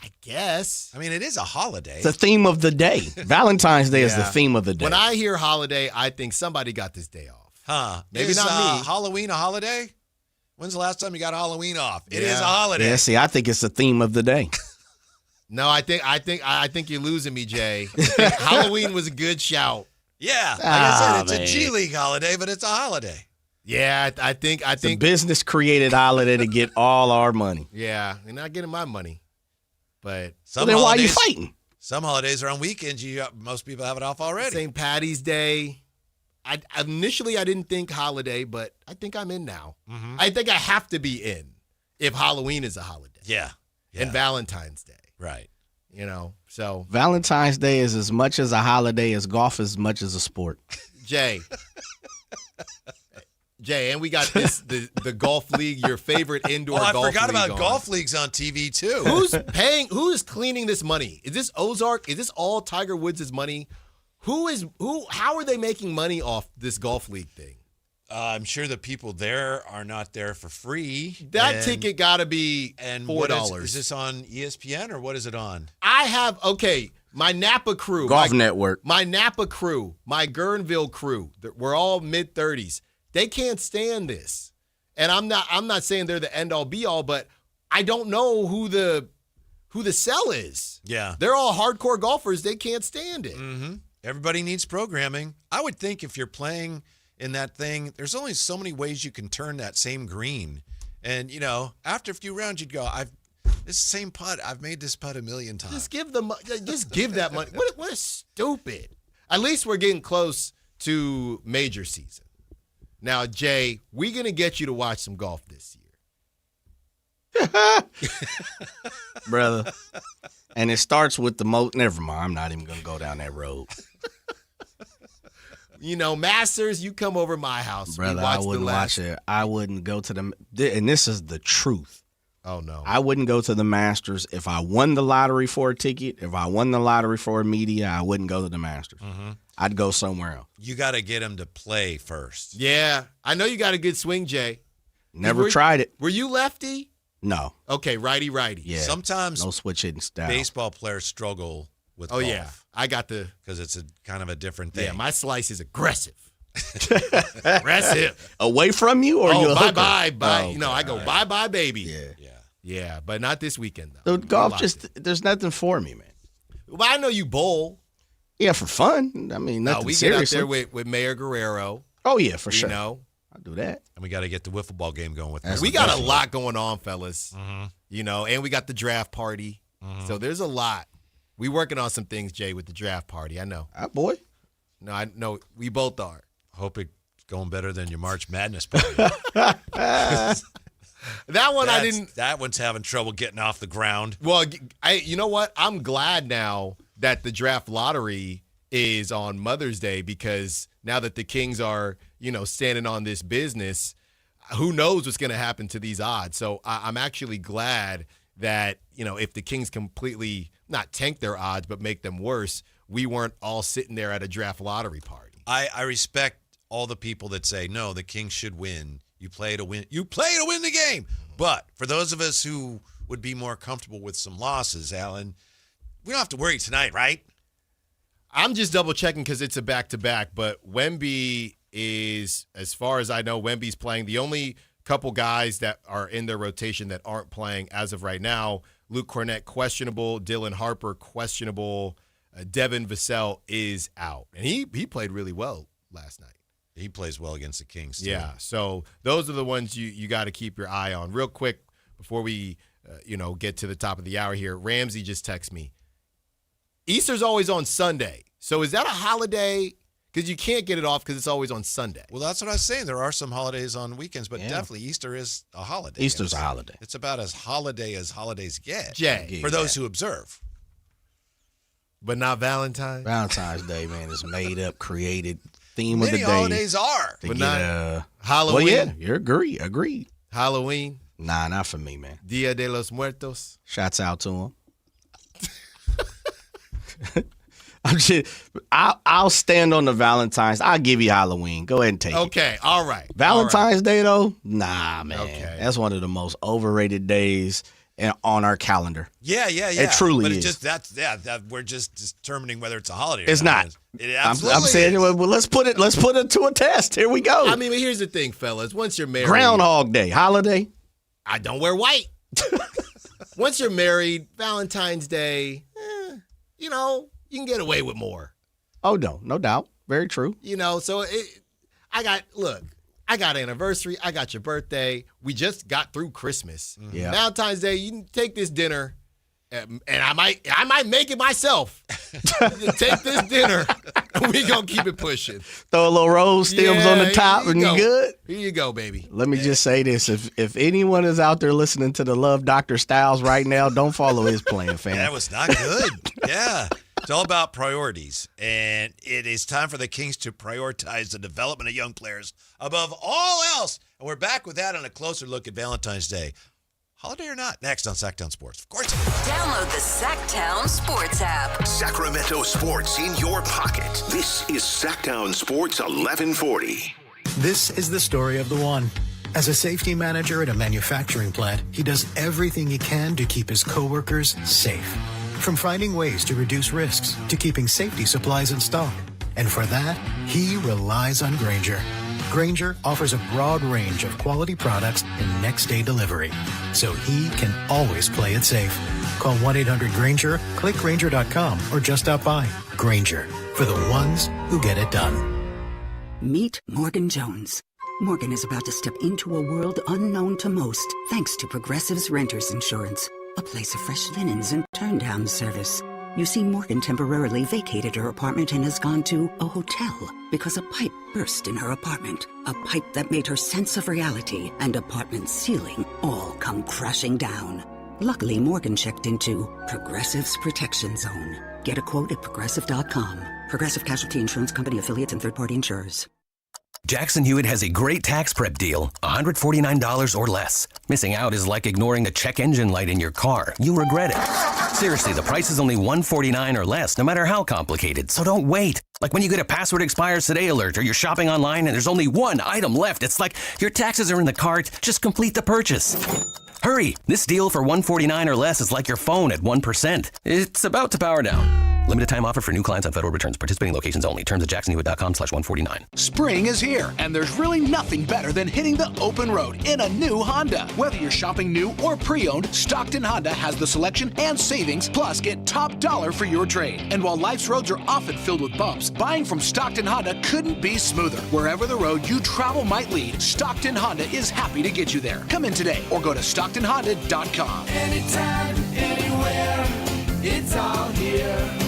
I guess. I mean, it is a holiday. It's the theme of the day. Valentine's Day is the theme of the day. When I hear holiday, I think somebody got this day off. Huh. Maybe not me. Halloween a holiday? When's the last time you got Halloween off? It is a holiday. Yeah, see, I think it's the theme of the day. No, I think you're losing me, Jay. Halloween was a good shout. Yeah. Like I said, it's a G League holiday, but it's a holiday. Yeah, I think it's a business created holiday to get all our money. Yeah, they're not getting my money. But then why are you fighting? Some holidays are on weekends. Most people have it off already. St. Patty's Day. Initially I didn't think holiday, but I think I'm in now. I think I have to be in if Halloween is a holiday. Yeah. And Valentine's Day. Right. So Valentine's Day is as much as a holiday as golf is as much as a sport. Jay, and we got the golf league, your favorite indoor golf league. I forgot about golf leagues on TV too. Who is cleaning this money? Is this Ozark? Is this all Tiger Woods' money? How are they making money off this golf league thing? I'm sure the people there are not there for free. That ticket got to be $4. Is this on ESPN or what is it on? My Napa crew. Golf Network. My Napa crew, my Guerneville crew, we're all mid-30s. They can't stand this. And I'm not saying they're the end-all be-all, but I don't know who the sell is. Yeah. They're all hardcore golfers. They can't stand it. Mm-hmm. Everybody needs programming. I would think if you're playing in that thing, there's only so many ways you can turn that same green. And, after a few rounds, you'd go, this same putt, I've made this putt 1,000,000 times. Just give that money. What is stupid? At least we're getting close to major season. Now, Jay, we're going to get you to watch some golf this year. Brother. And it starts with the never mind, I'm not even going to go down that road. Masters, you come over my house. Brother, I wouldn't watch it. I wouldn't go to them. And this is the truth. Oh, no. I wouldn't go to the Masters. If I won the lottery for a ticket, if I won the lottery for a media, I wouldn't go to the Masters. Mm-hmm. I'd go somewhere else. You got to get them to play first. Yeah. I know you got a good swing, Jay. Never tried it. Were you lefty? No. Okay, righty. Yeah. Sometimes no switch hitting style. Baseball players struggle with golf. Yeah. I got because it's a kind of a different thing. Yeah, my slice is aggressive. Aggressive. Away from you or you? Bye. Oh, okay. I go bye, baby. Yeah, but not this weekend though. The golf there's nothing for me, man. Well, I know you bowl. Yeah, for fun. I mean, nothing we seriously. get out there with Mayor Guerrero. Oh yeah, for sure. I'll do that. And we got to get the wiffle ball game going with. We got a lot going on, fellas. And we got the draft party. So there's a lot. We working on some things, Jay, with the draft party. I know. Boy. No, I know we both are. Hope it's going better than your March Madness party. That one I didn't. That one's having trouble getting off the ground. Well, you know what? I'm glad now that the draft lottery is on Mother's Day because now that the Kings are, standing on this business, who knows what's going to happen to these odds. So I'm actually glad that, if the Kings completely not tank their odds but make them worse, we weren't all sitting there at a draft lottery party. I respect all the people that say, no, the Kings should win. You play to win. You play to win the game. But for those of us who would be more comfortable with some losses, Alan, we don't have to worry tonight, right? I'm just double checking because it's a back-to-back, but Wemby is, as far as I know, Wemby's playing. The only couple guys that are in their rotation that aren't playing as of right now, Luke Cornett questionable, Dylan Harper questionable, Devin Vassell is out. And he played really well last night. He plays well against the Kings, too. Yeah, so those are the ones you got to keep your eye on. Real quick, before we get to the top of the hour here, Ramsey just texted me. Easter's always on Sunday. So is that a holiday? Because you can't get it off because it's always on Sunday. Well, that's what I was saying. There are some holidays on weekends, but definitely Easter is a holiday. Easter's a holiday. It's about as holiday as holidays get. Jay. For those who observe. But not Valentine's? Valentine's Day, man, is made up, created, theme of the Many day. holidays are. But not Halloween? Well, yeah, you're agreed. Halloween? Nah, not for me, man. Dia de los Muertos? Shouts out to him. I'll stand on the Valentine's. I'll give you Halloween. Go ahead and take it. Okay, all right. Valentine's Day, though? Nah, man. Okay. That's one of the most overrated days on our calendar. Yeah. It truly but is. That we're just determining whether it's a holiday or it's not. It absolutely I'm saying, is. well, let's put it to a test. Here we go. I mean, but here's the thing, fellas. Once you're married. Groundhog Day, holiday. I don't wear white. Once you're married, Valentine's Day, you can get away with more. Oh, no doubt. Very true. So I got anniversary. I got your birthday. We just got through Christmas. Mm-hmm. Yeah. Valentine's Day, you can take this dinner, and I might make it myself. Take this dinner, and we gonna keep it pushing. Throw a little rose stems on the top, and you good. Here you go, baby. Let me just say this: if anyone is out there listening to the Love Dr. Styles right now, don't follow his plan, fam. That was not good. Yeah. It's all about priorities, and it is time for the Kings to prioritize the development of young players above all else. And we're back with that on a closer look at Valentine's Day. Holiday or not, next on Sactown Sports. Of course. Download the Sactown Sports app. Sacramento sports in your pocket. This is Sactown Sports 1140. This is the story of the one. As a safety manager at a manufacturing plant, he does everything he can to keep his coworkers safe. From finding ways to reduce risks to keeping safety supplies in stock. And for that, he relies on Grainger. Grainger offers a broad range of quality products and next-day delivery, so he can always play it safe. Call 1-800-GRAINGER, click Grainger.com, or just stop by. Grainger, for the ones who get it done. Meet Morgan Jones. Morgan is about to step into a world unknown to most, thanks to Progressive's Renters Insurance. A place of fresh linens and turn-down service. You see, Morgan temporarily vacated her apartment and has gone to a hotel because a pipe burst in her apartment. A pipe that made her sense of reality and apartment ceiling all come crashing down. Luckily, Morgan checked into Progressive's Protection Zone. Get a quote at Progressive.com. Progressive Casualty Insurance Company affiliates and third-party insurers. Jackson Hewitt has a great tax prep deal, $149 or less. Missing out is like ignoring the check engine light in your car. You'll regret it. Seriously, the price is only $149 or less, no matter how complicated. So don't wait. Like when you get a password expires today alert, or you're shopping online and there's only one item left. It's like your taxes are in the cart. Just complete the purchase. Hurry! This deal for $149 or less is like your phone at 1%. It's about to power down. Limited time offer for new clients on federal returns. Participating locations only. Terms at jacksonhewitt.com/149. Spring is here, and there's really nothing better than hitting the open road in a new Honda. Whether you're shopping new or pre-owned, Stockton Honda has the selection and savings, plus get top dollar for your trade. And while life's roads are often filled with bumps, buying from Stockton Honda couldn't be smoother. Wherever the road you travel might lead, Stockton Honda is happy to get you there. Come in today or go to StocktonHonda.com. Anytime, anywhere, it's all here.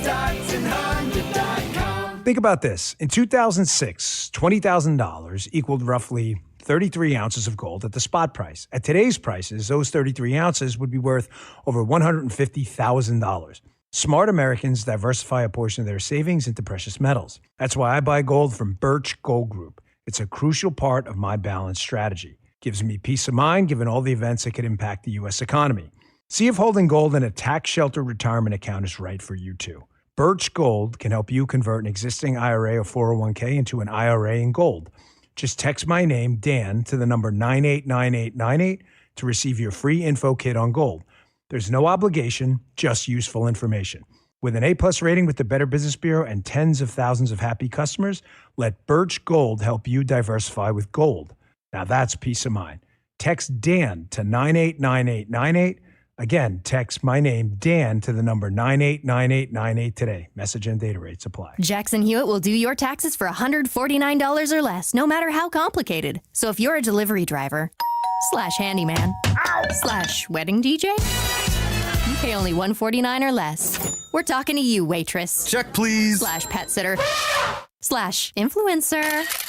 StocktonHonda.com. Think about this. In 2006, $20,000 equaled roughly 33 ounces of gold at the spot price. At today's prices, those 33 ounces would be worth over $150,000. Smart Americans diversify a portion of their savings into precious metals. That's why I buy gold from Birch Gold Group. It's a crucial part of my balanced strategy. Gives me peace of mind given all the events that could impact the U.S. economy. See if holding gold in a tax-sheltered retirement account is right for you too. Birch Gold can help you convert an existing IRA or 401k into an IRA in gold. Just text my name, Dan, to the number 989898 to receive your free info kit on gold. There's no obligation, just useful information. With an A-plus rating with the Better Business Bureau and tens of thousands of happy customers, let Birch Gold help you diversify with gold. Now that's peace of mind. Text Dan to 989898. Again, text my name, Dan, to the number 989898 today. Message and data rates apply. Jackson Hewitt will do your taxes for $149 or less, no matter how complicated. So if you're a delivery driver / handyman / wedding DJ, you pay only $149 or less. We're talking to you, waitress. Check, please. / pet sitter / influencer.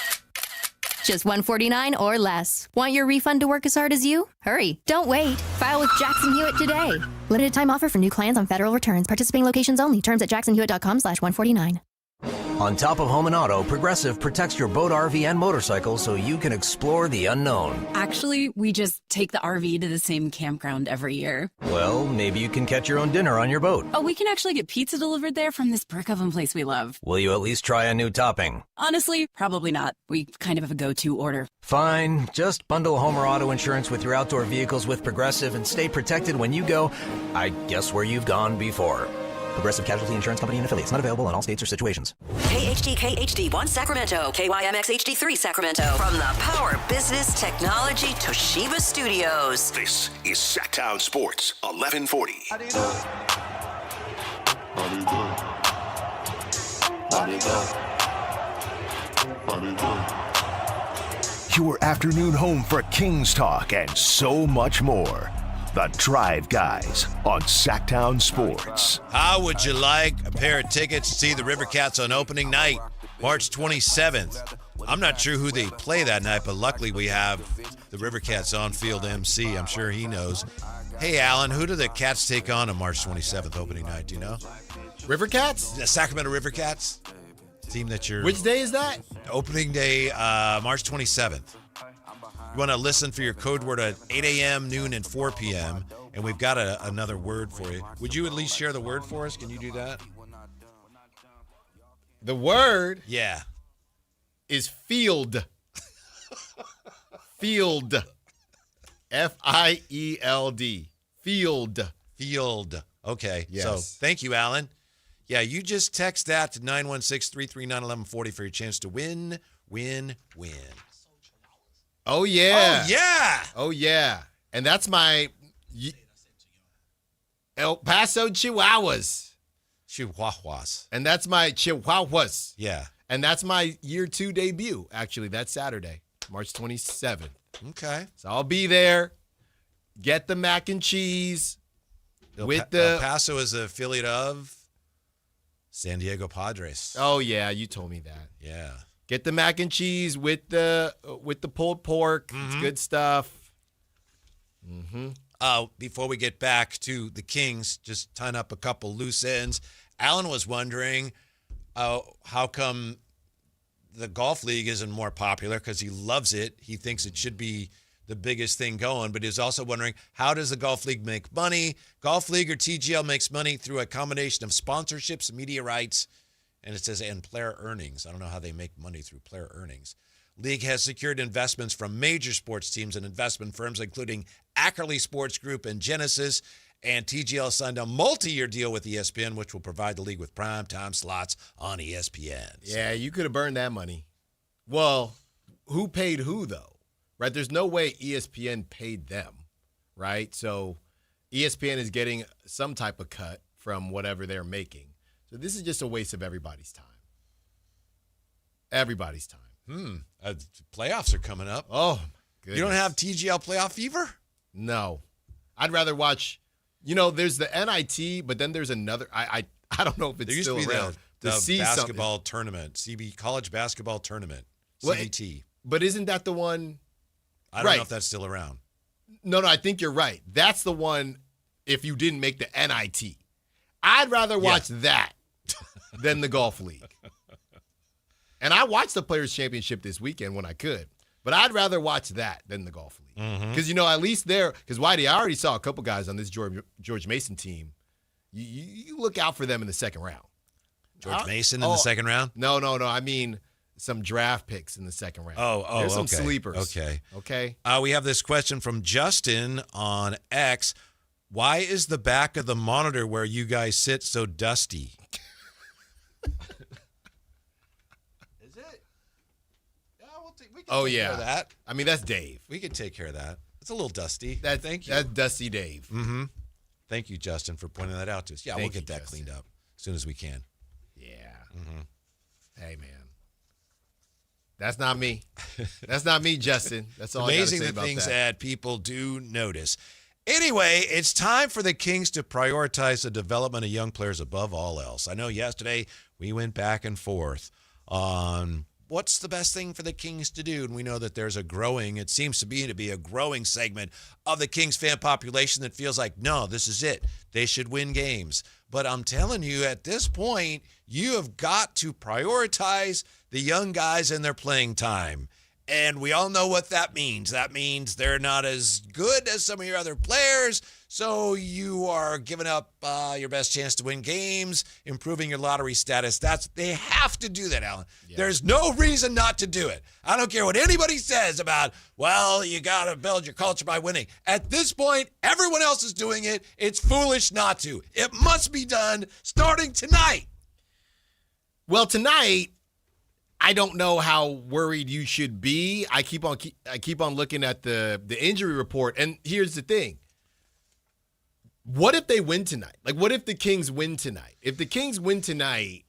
Just $149 or less. Want your refund to work as hard as you? Hurry. Don't wait. File with Jackson Hewitt today. Limited time offer for new clients on federal returns. Participating locations only. Terms at jacksonhewitt.com/149. On top of home and auto, Progressive protects your boat, RV, and motorcycle so you can explore the unknown. Actually, we just take the RV to the same campground every year. Well, maybe you can catch your own dinner on your boat. Oh, we can actually get pizza delivered there from this brick oven place we love. Will you at least try a new topping? Honestly, probably not. We kind of have a go-to order. Fine. Just bundle home or auto insurance with your outdoor vehicles with Progressive and stay protected when you go, I guess, where you've gone before. Progressive Casualty Insurance Company and affiliates. Not available in all states or situations. KHD1 Sacramento, KYMX HD3 Sacramento. From the Power Business Technology Toshiba Studios. This is Sactown Sports 1140. Your afternoon home for Kings talk and so much more. The Drive Guys on Sactown Sports. How would you like a pair of tickets to see the River Cats on opening night, March 27th? I'm not sure who they play that night, but luckily we have the River Cats on-field MC. I'm sure he knows. Hey, Alan, who do the Cats take on March 27th opening night? Do you know? River Cats? The Sacramento River Cats. Team that you're... Which day is that? Opening day, March 27th. You want to listen for your code word at 8 a.m., noon, and 4 p.m., and we've got another word for you. Would you at least share the word for us? Can you do that? The word? Yeah. Is field. Field. F-I-E-L-D. Field. Field. Okay. Yes. So thank you, Alan. Yeah, you just text that to 916-339-1140 for your chance to win. Oh, yeah. Oh, yeah. Oh, yeah. And that's my El Paso Chihuahuas. Chihuahuas. And that's my Chihuahuas. Yeah. And that's my year 2 debut, actually. That's Saturday, March 27th. Okay. So I'll be there. Get the mac and cheese. El Paso is an affiliate of San Diego Padres. Oh, yeah. You told me that. Yeah. Get the mac and cheese with the pulled pork. Mm-hmm. It's good stuff. Mm-hmm. Before we get back to the Kings, just tying up a couple loose ends. Alan was wondering how come the golf league isn't more popular, because he loves it. He thinks it should be the biggest thing going, but he's also wondering, how does the golf league make money? Golf league or TGL makes money through a combination of sponsorships, media rights, and it says, and player earnings. I don't know how they make money through player earnings. League has secured investments from major sports teams and investment firms, including Ackerley Sports Group and Genesis, and TGL signed a multi-year deal with ESPN, which will provide the league with prime time slots on ESPN. Yeah, you could have burned that money. Well, who paid who, though? Right? There's no way ESPN paid them, right? So ESPN is getting some type of cut from whatever they're making. So this is just a waste of everybody's time. Everybody's time. Playoffs are coming up. Oh, my goodness. You don't have TGL playoff fever? No. I'd rather watch, there's the NIT, but then there's another, I don't know if it's still around. The basketball tournament, CB college basketball tournament, CBT. But isn't that the one? I don't know if that's still around. No, I think you're right. That's the one if you didn't make the NIT. I'd rather watch that than the golf league. And I watched the Players' Championship this weekend when I could. But I'd rather watch that than the golf league. Because, at least there, because Whitey, I already saw a couple guys on this George Mason team. You look out for them in the second round. George Mason in the second round? No. I mean, some draft picks in the second round. Oh, There's some okay. sleepers. Okay. We have this question from Justin on X. Why is the back of the monitor where you guys sit so dusty? Is it? Yeah, we can take care of that. I mean, that's Dave. We can take care of that. It's a little dusty. Thank you. That's Dusty Dave. Mm-hmm. Thank you, Justin, for pointing that out to us. Yeah, we'll Thank get you, that Justin. cleaned up as soon as we can. Yeah. Mm-hmm. Hey, man. That's not me. That's not me, Justin. That's all I got to say Amazing the about things that. that people do notice. Anyway, it's time for the Kings to prioritize the development of young players above all else. I know yesterday we went back and forth on what's the best thing for the Kings to do, and we know that there's it seems to be a growing segment of the Kings fan population that feels like, no, this is it. They should win games. But I'm telling you, at this point, you have got to prioritize the young guys and their playing time. And we all know what that means. That means they're not as good as some of your other players, so you are giving up your best chance to win games, improving your lottery status. They have to do that, Alan. Yeah. There's no reason not to do it. I don't care what anybody says about, well, you got to build your culture by winning. At this point, everyone else is doing it. It's foolish not to. It must be done starting tonight. Well, tonight, I don't know how worried you should be. I keep on looking at the injury report, and here's the thing. What if they win tonight? Like, what if the Kings win tonight? If the Kings win tonight,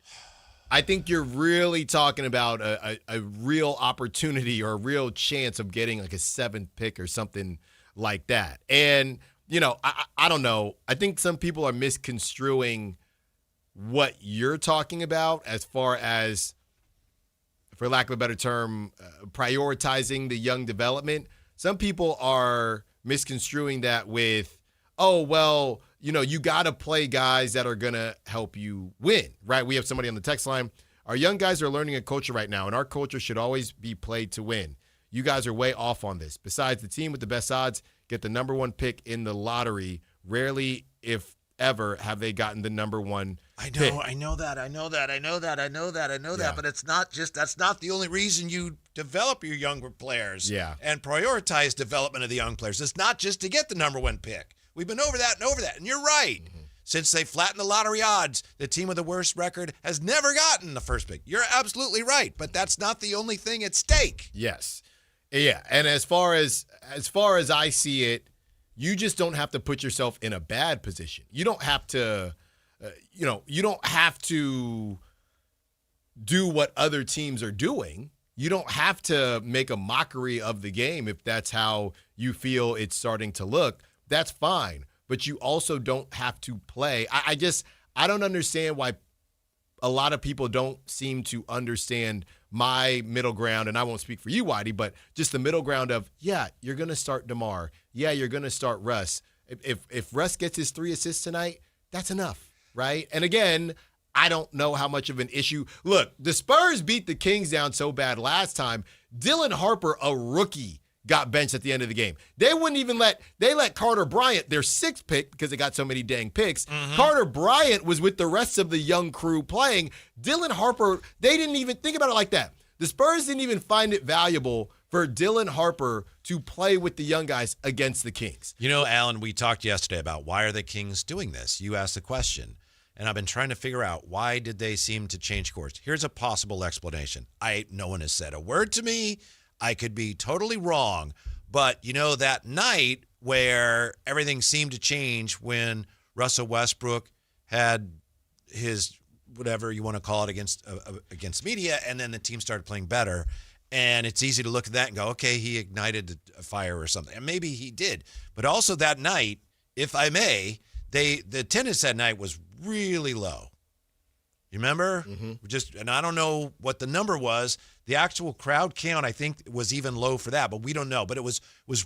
I think you're really talking about a real opportunity or a real chance of getting like a 7th pick or something like that. And, you know, I don't know. I think some people are misconstruing what you're talking about as far as, for lack of a better term, prioritizing the young development. Some people are misconstruing that with, oh, well, you know, you got to play guys that are going to help you win, right? We have somebody on the text line. Our young guys are learning a culture right now, and our culture should always be played to win. You guys are way off on this. Besides, the team with the best odds get the number 1 pick in the lottery. Rarely, if ever, have they gotten the number 1 pick. I know that, but it's not just, that's not the only reason you develop your younger players. Yeah. And prioritize development of the young players. It's not just to get the number 1 pick. We've been over that. And you're right. Mm-hmm. Since they flattened the lottery odds, the team with the worst record has never gotten the first pick. You're absolutely right, but that's not the only thing at stake. Yes. Yeah. And as far as I see it, you just don't have to put yourself in a bad position. You don't have to, you don't have to do what other teams are doing. You don't have to make a mockery of the game if that's how you feel it's starting to look. That's fine. But you also don't have to play. I don't understand why a lot of people don't seem to understand my middle ground, and I won't speak for you, Whitey, but just the middle ground of, yeah, you're going to start DeMar. Yeah, you're going to start Russ. If Russ gets his 3 assists tonight, that's enough, right? And again, I don't know how much of an issue. Look, the Spurs beat the Kings down so bad last time. Dylan Harper, a rookie, got benched at the end of the game. They wouldn't even let Carter Bryant, their 6th pick, because they got so many dang picks. Mm-hmm. Carter Bryant was with the rest of the young crew playing. Dylan Harper, they didn't even think about it like that. The Spurs didn't even find it valuable for Dylan Harper to play with the young guys against the Kings. You know, Alan, we talked yesterday about why are the Kings doing this? You asked the question, and I've been trying to figure out why did they seem to change course. Here's a possible explanation. No one has said a word to me. I could be totally wrong, but you know that night where everything seemed to change when Russell Westbrook had his whatever you want to call it against media, and then the team started playing better, and it's easy to look at that and go, okay, he ignited a fire or something, and maybe he did. But also that night, if I may, the attendance that night was really low. You remember? Mm-hmm. And I don't know what the number was. The actual crowd count, I think, was even low for that, but we don't know. But it was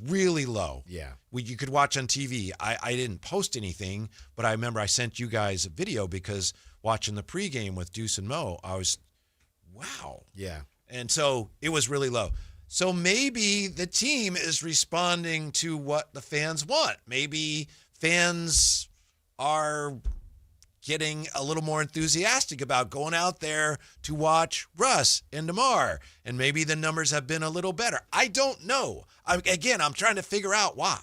really low. Yeah. You could watch on TV. I didn't post anything, but I remember I sent you guys a video because watching the pregame with Deuce and Mo, I was, wow. Yeah. And so it was really low. So maybe the team is responding to what the fans want. Maybe fans are getting a little more enthusiastic about going out there to watch Russ and DeMar, and maybe the numbers have been a little better. I don't know. I'm trying to figure out why.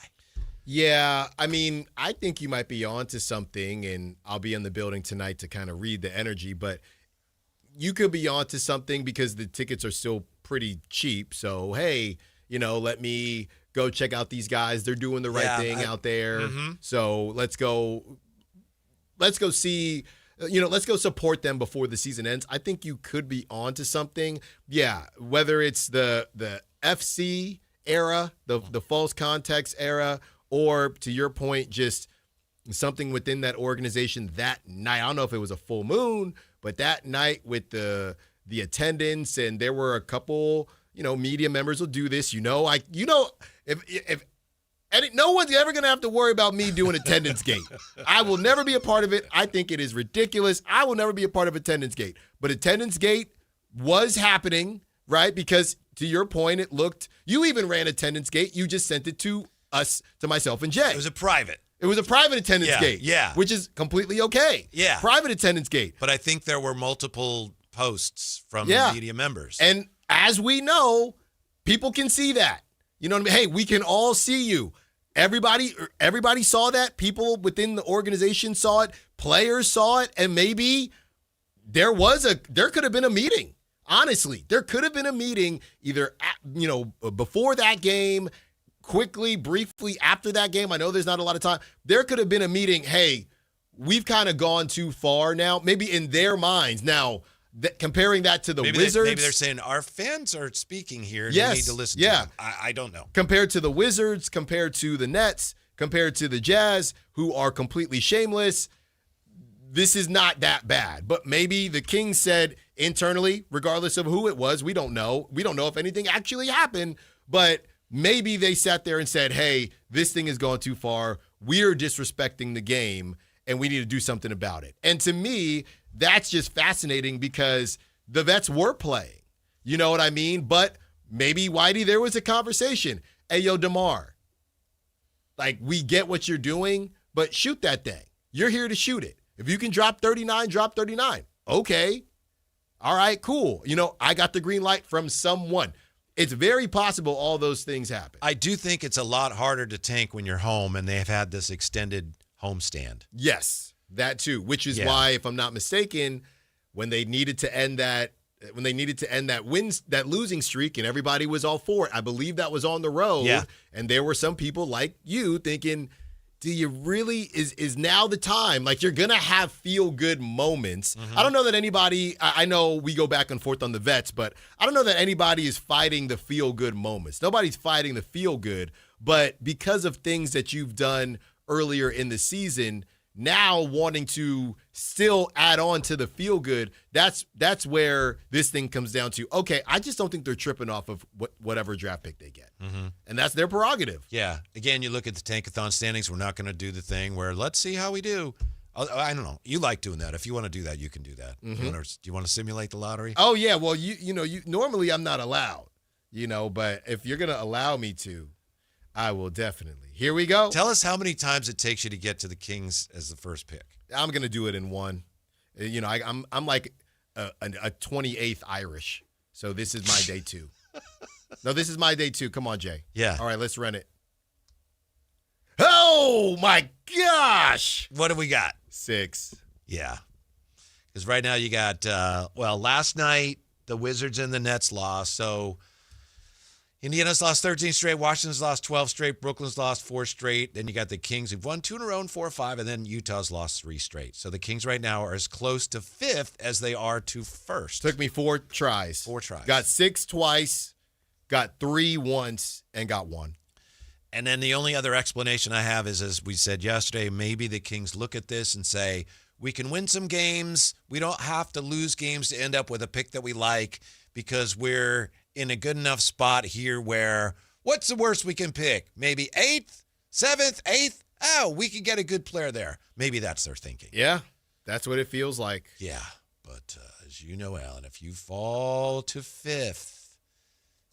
Yeah, I mean, I think you might be onto something, and I'll be in the building tonight to kind of read the energy, but you could be onto something because the tickets are still pretty cheap. So, hey, let me go check out these guys. They're doing the right thing out there. Mm-hmm. So let's go see, let's go support them before the season ends. I think you could be onto something. Yeah, whether it's the FC era, the false context era, or to your point, just something within that organization that night. I don't know if it was a full moon, but that night with the attendance, and there were a couple, media members will do this. If no one's ever going to have to worry about me doing attendance gate. I will never be a part of it. I think it is ridiculous. I will never be a part of attendance gate. But attendance gate was happening, right? Because to your point, you even ran attendance gate. You just sent it to myself and Jay. It was a private attendance gate. Yeah. Which is completely okay. Yeah. Private attendance gate. But I think there were multiple posts from the media members. And as we know, people can see that. You know what I mean? Hey, we can all see you. Everybody saw that. People within the organization saw it. Players saw it. And maybe there could have been a meeting. Honestly, there could have been a meeting either before that game, quickly, briefly after that game. I know there's not a lot of time. There could have been a meeting. Hey, we've kind of gone too far now. Maybe in their minds. Now, comparing that to the Wizards. Maybe they're saying our fans are speaking here. And Yes, we need to listen to them. I don't know. Compared to the Wizards, compared to the Nets, compared to the Jazz, who are completely shameless, this is not that bad. But maybe the Kings said internally, regardless of who it was, we don't know. We don't know if anything actually happened, but maybe they sat there and said, hey, this thing is going too far. We're disrespecting the game, and we need to do something about it. And to me, that's just fascinating because the vets were playing. You know what I mean? But maybe, Whitey, there was a conversation. Hey, yo, DeMar, we get what you're doing, but shoot that thing. You're here to shoot it. If you can drop 39, drop 39. Okay. All right, cool. I got the green light from someone. It's very possible all those things happen. I do think it's a lot harder to tank when you're home and they've had this extended homestand. Yes, that too, which is why, if I'm not mistaken, when they needed to end that losing streak and everybody was all for it, I believe that was on the road. Yeah. And there were some people like you thinking, do you really, is now the time? You're going to have feel-good moments. Mm-hmm. I don't know that anybody, I know we go back and forth on the vets, but I don't know that anybody is fighting the feel-good moments. Nobody's fighting the feel-good, but because of things that you've done earlier in the season, now wanting to still add on to the feel-good, that's where this thing comes down to. Okay, I just don't think they're tripping off of whatever draft pick they get. Mm-hmm. And that's their prerogative. Yeah. Again, you look at the Tankathon standings. We're not going to do the thing where let's see how we do. I don't know. You like doing that. If you want to do that, you can do that. Mm-hmm. Do you want to simulate the lottery? Oh, yeah. Well, you normally I'm not allowed, but if you're going to allow me to, I will definitely. Here we go. Tell us how many times it takes you to get to the Kings as the first pick. I'm going to do it in one. I'm like a 28th Irish. So this is my day 2. No, this is my day 2. Come on, Jay. Yeah. All right, let's run it. Oh, my gosh. What do we got? 6. Yeah. Because right now you got, last night the Wizards and the Nets lost. So Indiana's lost 13 straight. Washington's lost 12 straight. Brooklyn's lost 4 straight. Then you got the Kings who've won 2 in a row and 4 or 5. And then Utah's lost 3 straight. So the Kings right now are as close to 5th as they are to 1st. Took me 4 tries. 4 tries. Got 6 twice, got 3 once, and got 1. And then the only other explanation I have is, as we said yesterday, maybe the Kings look at this and say, we can win some games. We don't have to lose games to end up with a pick that we like because we're in a good enough spot here where what's the worst we can pick? Maybe 8th, 7th, 8th? Oh, we could get a good player there. Maybe that's their thinking. Yeah, that's what it feels like. Yeah, but as you know, Alan, if you fall to 5th,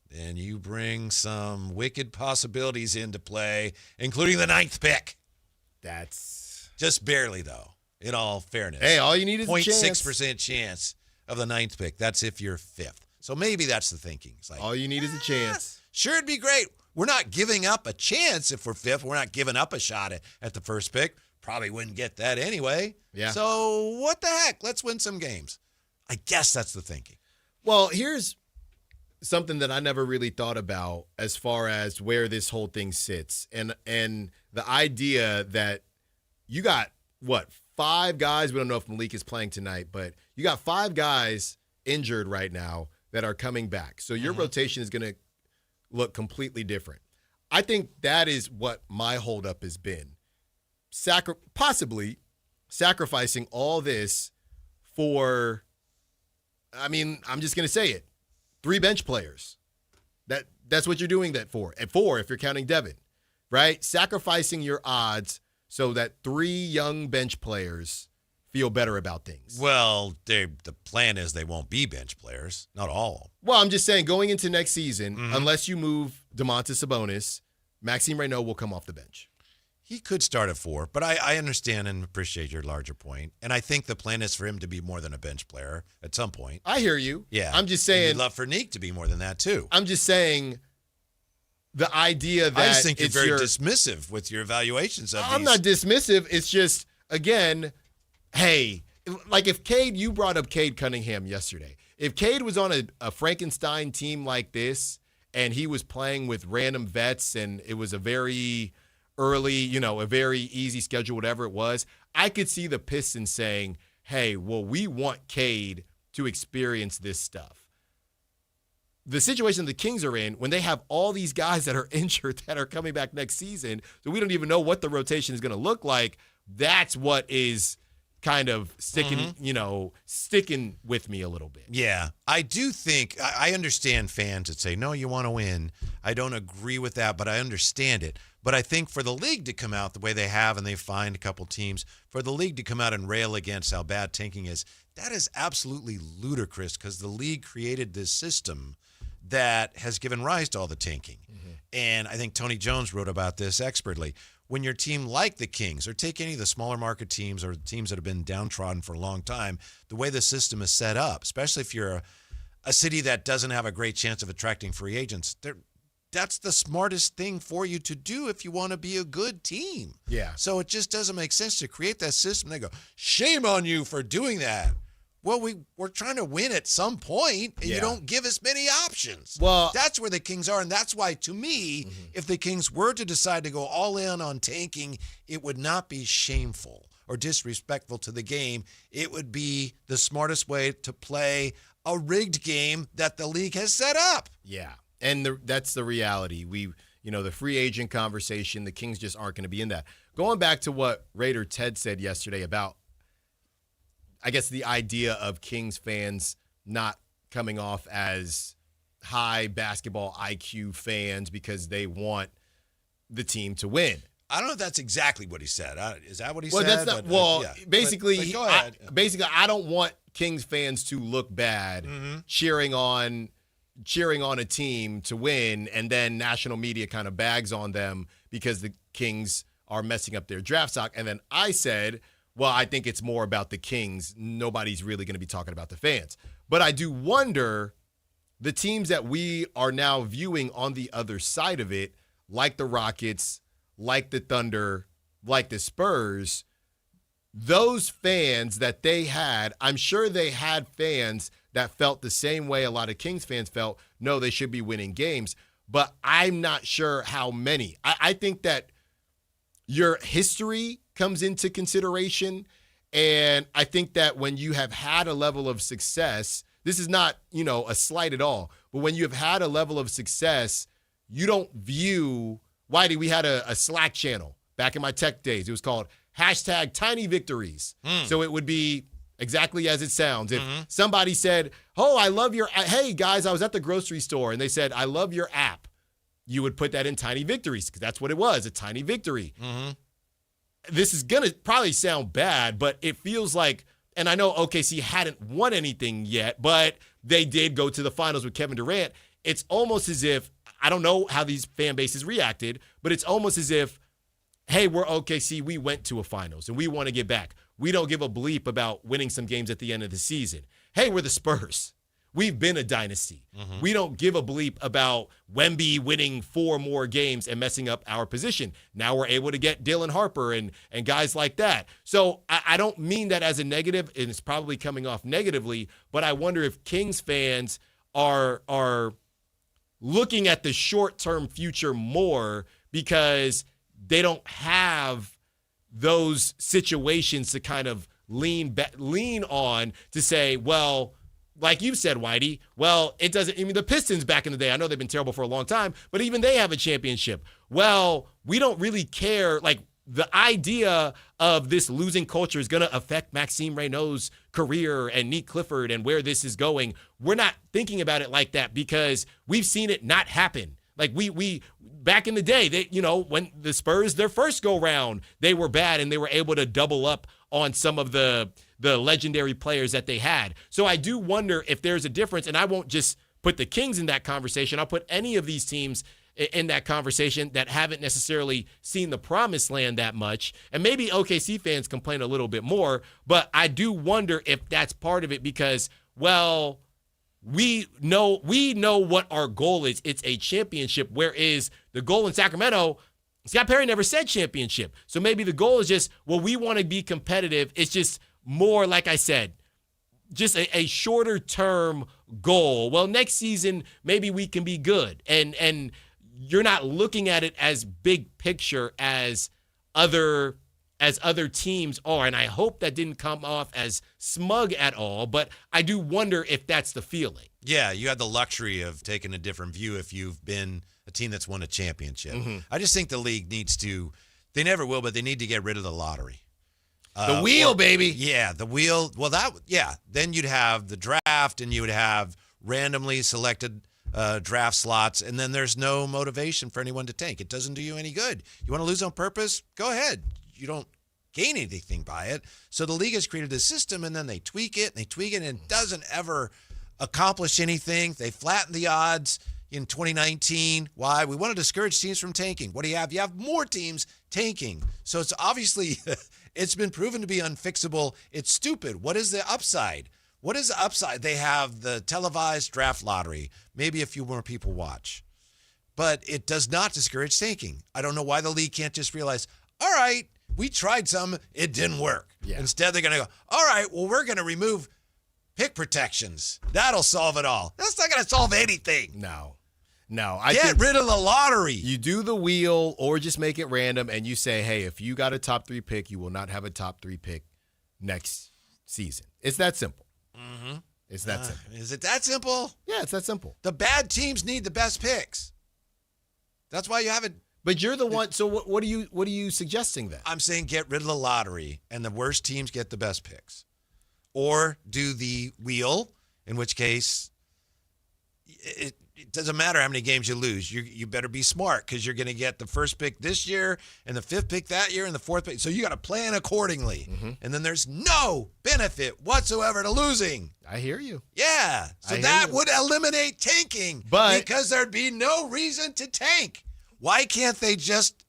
then you bring some wicked possibilities into play, including the 9th pick. That's just barely, though. in all fairness. Hey, all you need is a 0.6% chance of the 9th pick. That's if you're 5th. So maybe that's the thinking. It's like, all you need is a chance. Sure, it'd be great. We're not giving up a chance if we're 5th. We're not giving up a shot at the first pick. Probably wouldn't get that anyway. Yeah. So what the heck? Let's win some games. I guess that's the thinking. Well, here's something that I never really thought about as far as where this whole thing sits. And the idea that you got, 5 guys? We don't know if Malik is playing tonight, but you got 5 guys injured right now that are coming back. So your rotation is going to look completely different. I think that is what my holdup has been. Possibly sacrificing all this for, I'm just going to say it, 3 bench players. That's what you're doing that for. At 4, if you're counting Devin, right? Sacrificing your odds so that 3 young bench players feel better about things. Well, the plan is they won't be bench players, not all. Well, I'm just saying going into next season, unless you move Domantas Sabonis, Maxime Reynaud will come off the bench. He could start at 4, but I understand and appreciate your larger point. And I think the plan is for him to be more than a bench player at some point. I hear you. Yeah. I'm just saying. You'd love for Neek to be more than that, too. I'm just saying the idea that I just think you're very dismissive with your evaluations of I'm not dismissive. It's just, again, hey, like if Cade, you brought up Cade Cunningham yesterday. If Cade was on a Frankenstein team like this and he was playing with random vets and it was a very early, a very easy schedule, whatever it was, I could see the Pistons saying, hey, well, we want Cade to experience this stuff. The situation the Kings are in, when they have all these guys that are injured that are coming back next season, so we don't even know what the rotation is going to look like, that's what is kind of sticking with me a little bit. Yeah, I do think, I understand fans that say, no, you want to win. I don't agree with that, but I understand it. But I think for the league to come out the way they have, and they find a couple teams, for the league to come out and rail against how bad tanking is, that is absolutely ludicrous because the league created this system that has given rise to all the tanking. And I think Tony Jones wrote about this expertly. When your team like the Kings, or take any of the smaller market teams or teams that have been downtrodden for a long time, the way the system is set up, especially if you're a city that doesn't have a great chance of attracting free agents, that's the smartest thing for you to do if you want to be a good team. Yeah. So it just doesn't make sense to create that system. They go, shame on you for doing that. Well, we're trying to win at some point, and you don't give us many options. Well, that's where the Kings are, and that's why, to me, if the Kings were to decide to go all in on tanking, it would not be shameful or disrespectful to the game. It would be the smartest way to play a rigged game that the league has set up. Yeah, and that's the reality. The free agent conversation, the Kings just aren't going to be in that. Going back to what Raider Ted said yesterday about, I guess, the idea of Kings fans not coming off as high basketball IQ fans because they want the team to win. I don't know if that's exactly what he said. Is that what he said? said? That's not, basically, but go ahead. I don't want Kings fans to look bad cheering on a team to win, and then national media kind of bags on them because the Kings are messing up their draft stock. And then I said, well, I think it's more about the Kings. Nobody's really going to be talking about the fans. But I do wonder, the teams that we are now viewing on the other side of it, like the Rockets, like the Thunder, like the Spurs, those fans that they had, I'm sure they had fans that felt the same way a lot of Kings fans felt. No, they should be winning games. But I'm not sure how many. I think that your history comes into consideration. And I think that when you have had a level of success, this is not, a slight at all, but when you have had a level of success, you don't view, we had a Slack channel back in my tech days. It was called #TinyVictories. So it would be exactly as it sounds. If somebody said, oh, I love your, hey guys, I was at the grocery store and they said, I love your app, you would put that in Tiny Victories because that's what it was, a tiny victory. This is going to probably sound bad, but it feels like, and I know OKC hadn't won anything yet, but they did go to the finals with Kevin Durant. It's almost as if, I don't know how these fan bases reacted, but it's almost as if, hey, we're OKC, we went to a finals and we want to get back. we don't give a bleep about winning some games at the end of the season. Hey, we're the Spurs. We've been a dynasty. We don't give a bleep about Wemby winning 4 more games and messing up our position. Now we're able to get Dylan Harper and guys like that. So I don't mean that as a negative, and it's probably coming off negatively, but I wonder if Kings fans are looking at the short-term future more because they don't have those situations to kind of lean on to say, well, like you said, Whitey, well, it doesn't, I mean, the Pistons back in the day, I know they've been terrible for a long time, but even they have a championship. Well, we don't really care. Like, the idea of this losing culture is going to affect Maxime Reynaud's career and Nick Clifford and where this is going. We're not thinking about it like that because we've seen it not happen. Like we back in the day, they, when the Spurs, their first go round, they were bad and they were able to double up on some of the legendary players that they had. So I do wonder if there's a difference, and I won't just put the Kings in that conversation. I'll put any of these teams in that conversation that haven't necessarily seen the promised land that much. And maybe OKC fans complain a little bit more, but I do wonder if that's part of it because, well, we know what our goal is. It's a championship, whereas the goal in Sacramento, Scott Perry never said championship. So maybe the goal is just, well, we want to be competitive. It's just more, like I said, just a shorter term goal. Well, next season, maybe we can be good. And you're not looking at it as big picture as other teams are. And I hope that didn't come off as smug at all, but I do wonder if that's the feeling. Yeah, you had the luxury of taking a different view if you've been a team that's won a championship. I just think the league needs to, they never will, but they need to get rid of the lottery. The wheel, baby. Yeah, the wheel. Well, then you'd have the draft and you would have randomly selected draft slots, and then there's no motivation for anyone to tank. It doesn't do you any good. You want to lose on purpose? Go ahead. You don't gain anything by it. So the league has created a system, and then they tweak it, and it doesn't ever accomplish anything. They flatten the odds in 2019. Why? We want to discourage teams from tanking. What do you have? You have more teams tanking. So it's obviously, it's been proven to be unfixable. It's stupid. What is the upside? What is the upside? They have the televised draft lottery. Maybe a few more people watch. But it does not discourage tanking. I don't know why the league can't just realize, all right, we tried some, it didn't work. Yeah. Instead, they're going to go, all right, well, we're going to remove pick protections. That'll solve it all. That's not going to solve anything. No. Get rid of the lottery. You do the wheel or just make it random, and you say, hey, if you got a top 3 pick, you will not have a top 3 pick next season. It's that simple. Mm-hmm. It's that simple. Is it that simple? Yeah, it's that simple. The bad teams need the best picks. That's why you haven't. But you're the one. So what are you suggesting then? I'm saying get rid of the lottery, and the worst teams get the best picks, or do the wheel, in which case it doesn't matter how many games you lose. You better be smart because you're going to get the first pick this year and the 5th pick that year and the 4th pick. So you got to plan accordingly. Mm-hmm. And then there's no benefit whatsoever to losing. I hear you. Yeah. So that would eliminate tanking, because there'd be no reason to tank. Why can't they just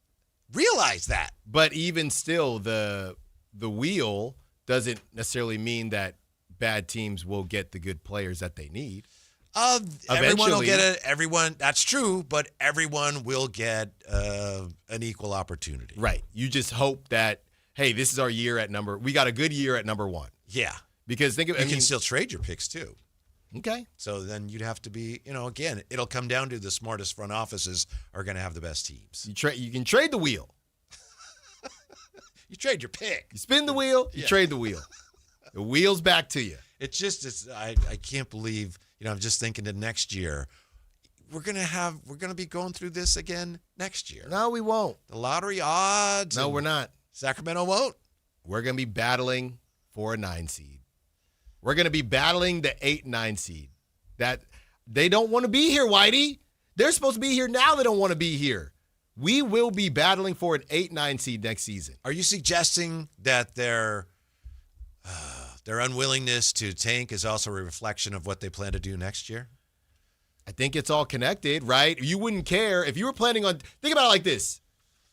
realize that? But even still, the wheel doesn't necessarily mean that bad teams will get the good players that they need. Everyone will get it. Everyone, that's true, but everyone will get an equal opportunity. Right. You just hope that, hey, this is our year at we got a good year at number 1. Yeah. Because you can still trade your picks too. Okay. So then you'd have to be, again, it'll come down to the smartest front offices are going to have the best teams. You can trade the wheel. You trade your pick. You spin the wheel, you trade the wheel. The wheel's back to you. I can't believe, I'm just thinking that next year we're going to be going through this again next year. No, we won't. The lottery odds. No, we're not. Sacramento won't. We're going to be battling for a 9 seed. We're going to be battling the 8-9 seed. That they don't want to be here, Whitey. They're supposed to be here now. They don't want to be here. We will be battling for an 8-9 seed next season. Are you suggesting that their unwillingness to tank is also a reflection of what they plan to do next year? I think it's all connected, right? You wouldn't care if you were planning on, think about it like this.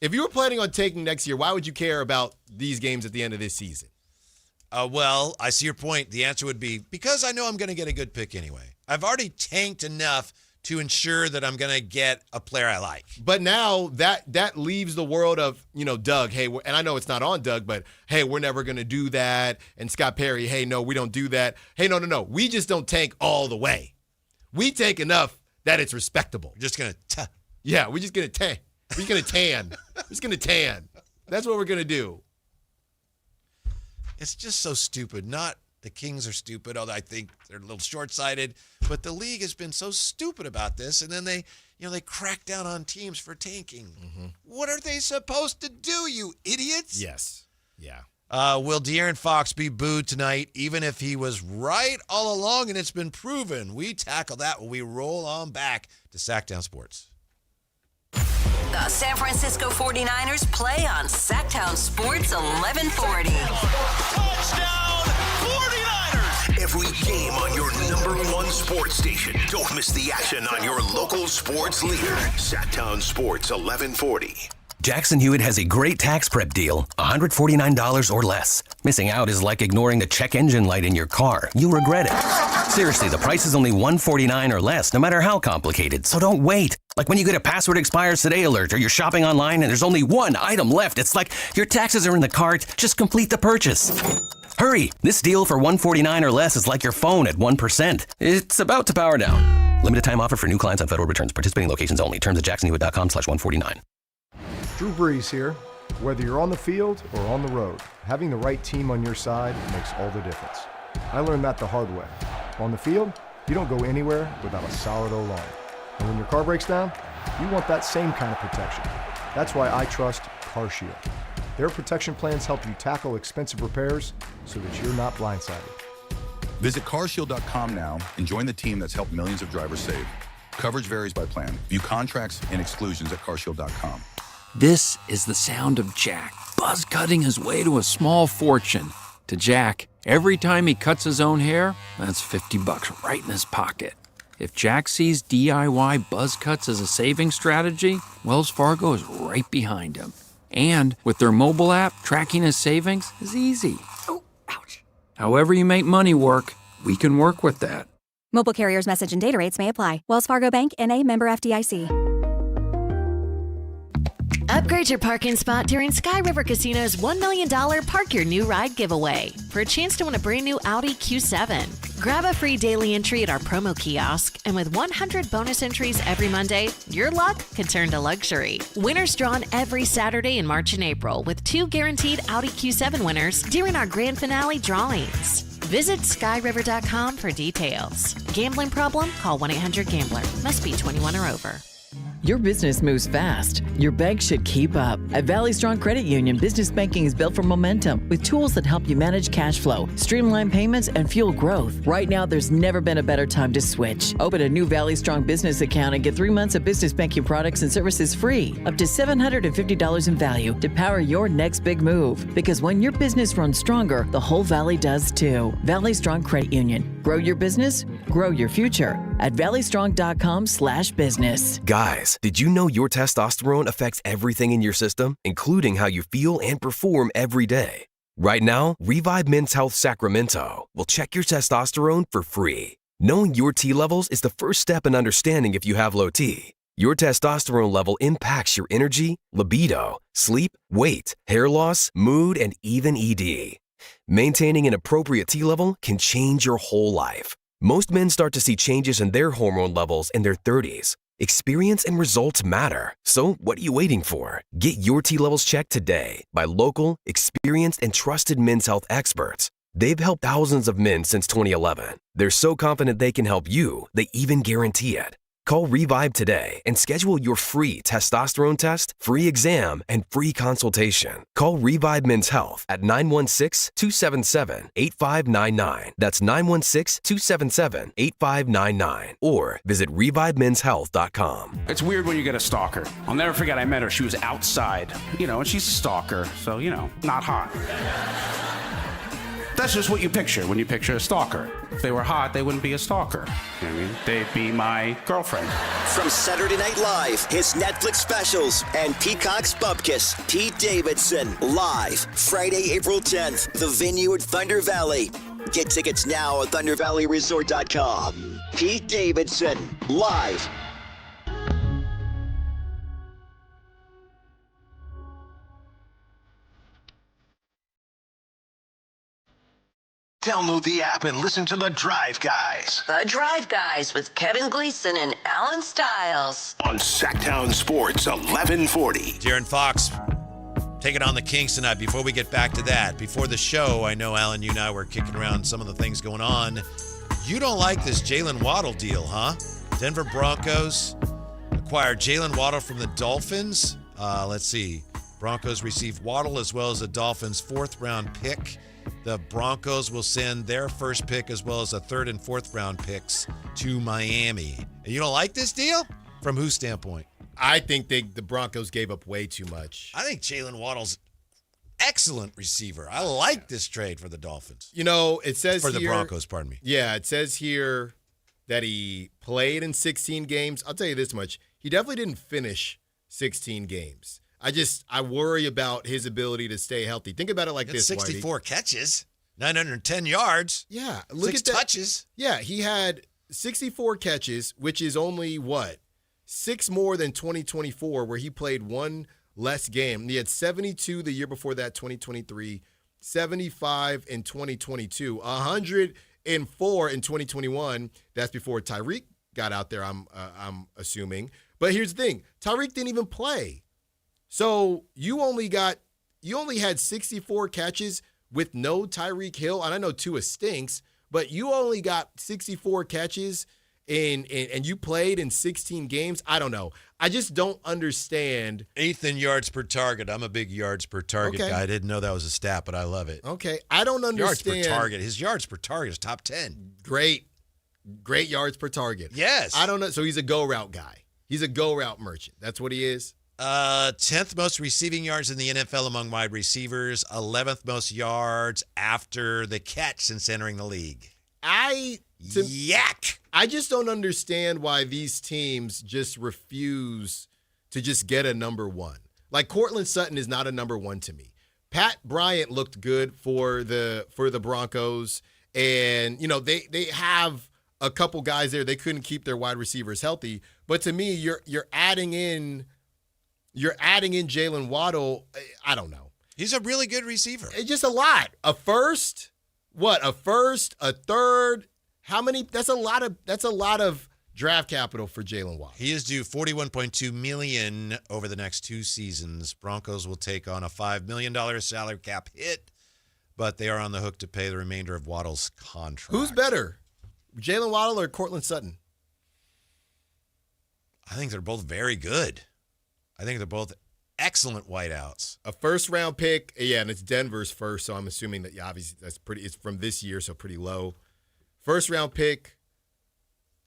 If you were planning on tanking next year, why would you care about these games at the end of this season? Well, I see your point. The answer would be because I know I'm going to get a good pick anyway. I've already tanked enough to ensure that I'm going to get a player I like. But now that leaves the world of, Doug, hey, and I know it's not on Doug, but hey, we're never going to do that. And Scott Perry, hey, no, we don't do that. Hey, no. We just don't tank all the way. We tank enough that it's respectable. We're just going to Yeah, we're just going to tank. We're just going to tan. We're just going to tan. That's what we're going to do. It's just so stupid. Not the Kings are stupid, although I think they're a little short-sighted. But the league has been so stupid about this, and then they crack down on teams for tanking. Mm-hmm. What are they supposed to do, you idiots? Yes. Yeah. Will De'Aaron Fox be booed tonight, even if he was right all along and it's been proven? We tackle that when we roll on back to Sactown Sports. The San Francisco 49ers play on Sactown Sports 1140. Touchdown 49ers! Every game on your #1 sports station. Don't miss the action on your local sports leader. Sactown Sports 1140. Jackson Hewitt has a great tax prep deal, $149 or less. Missing out is like ignoring the check engine light in your car. You'll regret it. Seriously, the price is only $149 or less, no matter how complicated. So don't wait. Like when you get a password expires today alert or you're shopping online and there's only one item left. It's like your taxes are in the cart. Just complete the purchase. Hurry! This deal for $149 or less is like your phone at 1%. It's about to power down. Limited time offer for new clients on federal returns. Participating locations only. Terms at jacksonhewitt.com/149. Drew Brees here. Whether you're on the field or on the road, having the right team on your side makes all the difference. I learned that the hard way. On the field, you don't go anywhere without a solid O-line. And when your car breaks down, you want that same kind of protection. That's why I trust CarShield. Their protection plans help you tackle expensive repairs so that you're not blindsided. Visit carshield.com now and join the team that's helped millions of drivers save. Coverage varies by plan. View contracts and exclusions at carshield.com. This is the sound of Jack, buzz cutting his way to a small fortune. To Jack, every time he cuts his own hair, that's $50 right in his pocket. If Jack sees DIY buzz cuts as a saving strategy, Wells Fargo is right behind him. And with their mobile app, tracking his savings is easy. Oh, ouch. However you make money work, we can work with that. Mobile carriers' message and data rates may apply. Wells Fargo Bank, N.A., member FDIC. Upgrade your parking spot during Sky River Casino's $1 million Park Your New Ride giveaway for a chance to win a brand new Audi Q7. Grab a free daily entry at our promo kiosk, and with 100 bonus entries every Monday, your luck could turn to luxury. Winners drawn every Saturday in March and April, with 2 guaranteed Audi Q7 winners during our grand finale drawings. Visit skyriver.com for details. Gambling problem? Call 1-800-GAMBLER. Must be 21 or over. Your business moves fast. Your bank should keep up. At Valley Strong Credit Union, business banking is built for momentum with tools that help you manage cash flow, streamline payments, and fuel growth. Right now, there's never been a better time to switch. Open a new Valley Strong business account and get 3 months of business banking products and services free, up to $750 in value to power your next big move. Because when your business runs stronger, the whole Valley does too. Valley Strong Credit Union. Grow your business, grow your future at valleystrong.com/business. Guys, did you know your testosterone affects everything in your system, including how you feel and perform every day? Right now, Revive Men's Health Sacramento will check your testosterone for free. Knowing your T levels is the first step in understanding if you have low T. Your testosterone level impacts your energy, libido, sleep, weight, hair loss, mood, and even ED. Maintaining an appropriate T level can change your whole life. Most men start to see changes in their hormone levels in their 30s. Experience and results matter. So what are you waiting for? Get your T levels checked today by local, experienced, and trusted men's health experts. They've helped thousands of men since 2011. They're so confident they can help you, they even guarantee it. Call Revive today and schedule your free testosterone test, free exam, and free consultation. Call Revive Men's Health at 916-277-8599. That's 916-277-8599. Or visit ReviveMen'sHealth.com. It's weird when you get a stalker. I'll never forget, I met her. She was outside, and she's a stalker, so, not hot. that's just what you picture when you picture a stalker. If they were hot, they wouldn't be a stalker. I mean, they'd be my girlfriend. From Saturday Night Live, his Netflix specials, and Peacock's Bupkis, Pete Davidson, live, Friday, April 10th, the venue at Thunder Valley. Get tickets now at ThunderValleyResort.com. Pete Davidson, live. Download the app and listen to The Drive Guys. The Drive Guys with Kevin Gleason and Alan Stiles. On Sactown Sports 1140. Darren Fox taking on the Kings tonight. Before we get back to that, before the show, I know, Alan, you and I were kicking around some of the things going on. You don't like this Jalen Waddle deal, huh? Denver Broncos acquired Jalen Waddle from the Dolphins. Let's see. Broncos received Waddle as well as the Dolphins' 4th-round pick. The Broncos will send their first pick as well as a 3rd and 4th round picks to Miami. And you don't like this deal? From whose standpoint? I think the Broncos gave up way too much. I think Jalen Waddle's excellent receiver. I like this trade for the Dolphins. You know, it says for the here, Broncos, pardon me. Yeah, it says here that he played in 16 games. I'll tell you this much. He definitely didn't finish 16 games. I worry about his ability to stay healthy. Think about it like this, 64 Whitey. Catches, 910 yards. Yeah, look 6 at that. touches. Yeah, he had 64 catches, which is only, 6 more than 2024, where he played 1 less game. He had 72 the year before that, 2023, 75 in 2022, 104 in 2021. That's before Tyreek got out there, I'm assuming. But here's the thing. Tyreek didn't even play. So you only had 64 catches with no Tyreek Hill. And I know Tua stinks, but you only got 64 catches and you played in 16 games. I don't know. I just don't understand. 8th in yards per target. I'm a big yards per target guy. I didn't know that was a stat, but I love it. Okay. I don't understand. Yards per target. His yards per target is top 10. Great yards per target. Yes. I don't know. So he's a go route guy. He's a go route merchant. That's what he is. 10th most receiving yards in the NFL among wide receivers. 11th most yards after the catch since entering the league. Yak! I just don't understand why these teams just refuse to just get a number one. Like Cortland Sutton is not a number one to me. Pat Bryant looked good for the Broncos, and they have a couple guys there. They couldn't keep their wide receivers healthy, but to me, you're adding in Jalen Waddle. I don't know. He's a really good receiver. It's just a lot. A first, a third. How many? That's a lot of draft capital for Jalen Waddle. He is due $41.2 million over the next 2 seasons. Broncos will take on a $5 million salary cap hit, but they are on the hook to pay the remainder of Waddle's contract. Who's better, Jalen Waddle or Cortland Sutton? I think they're both very good. I think they're both excellent wideouts. A first-round pick, yeah, and it's Denver's first, so I'm assuming that obviously it's from this year, so pretty low. First-round pick,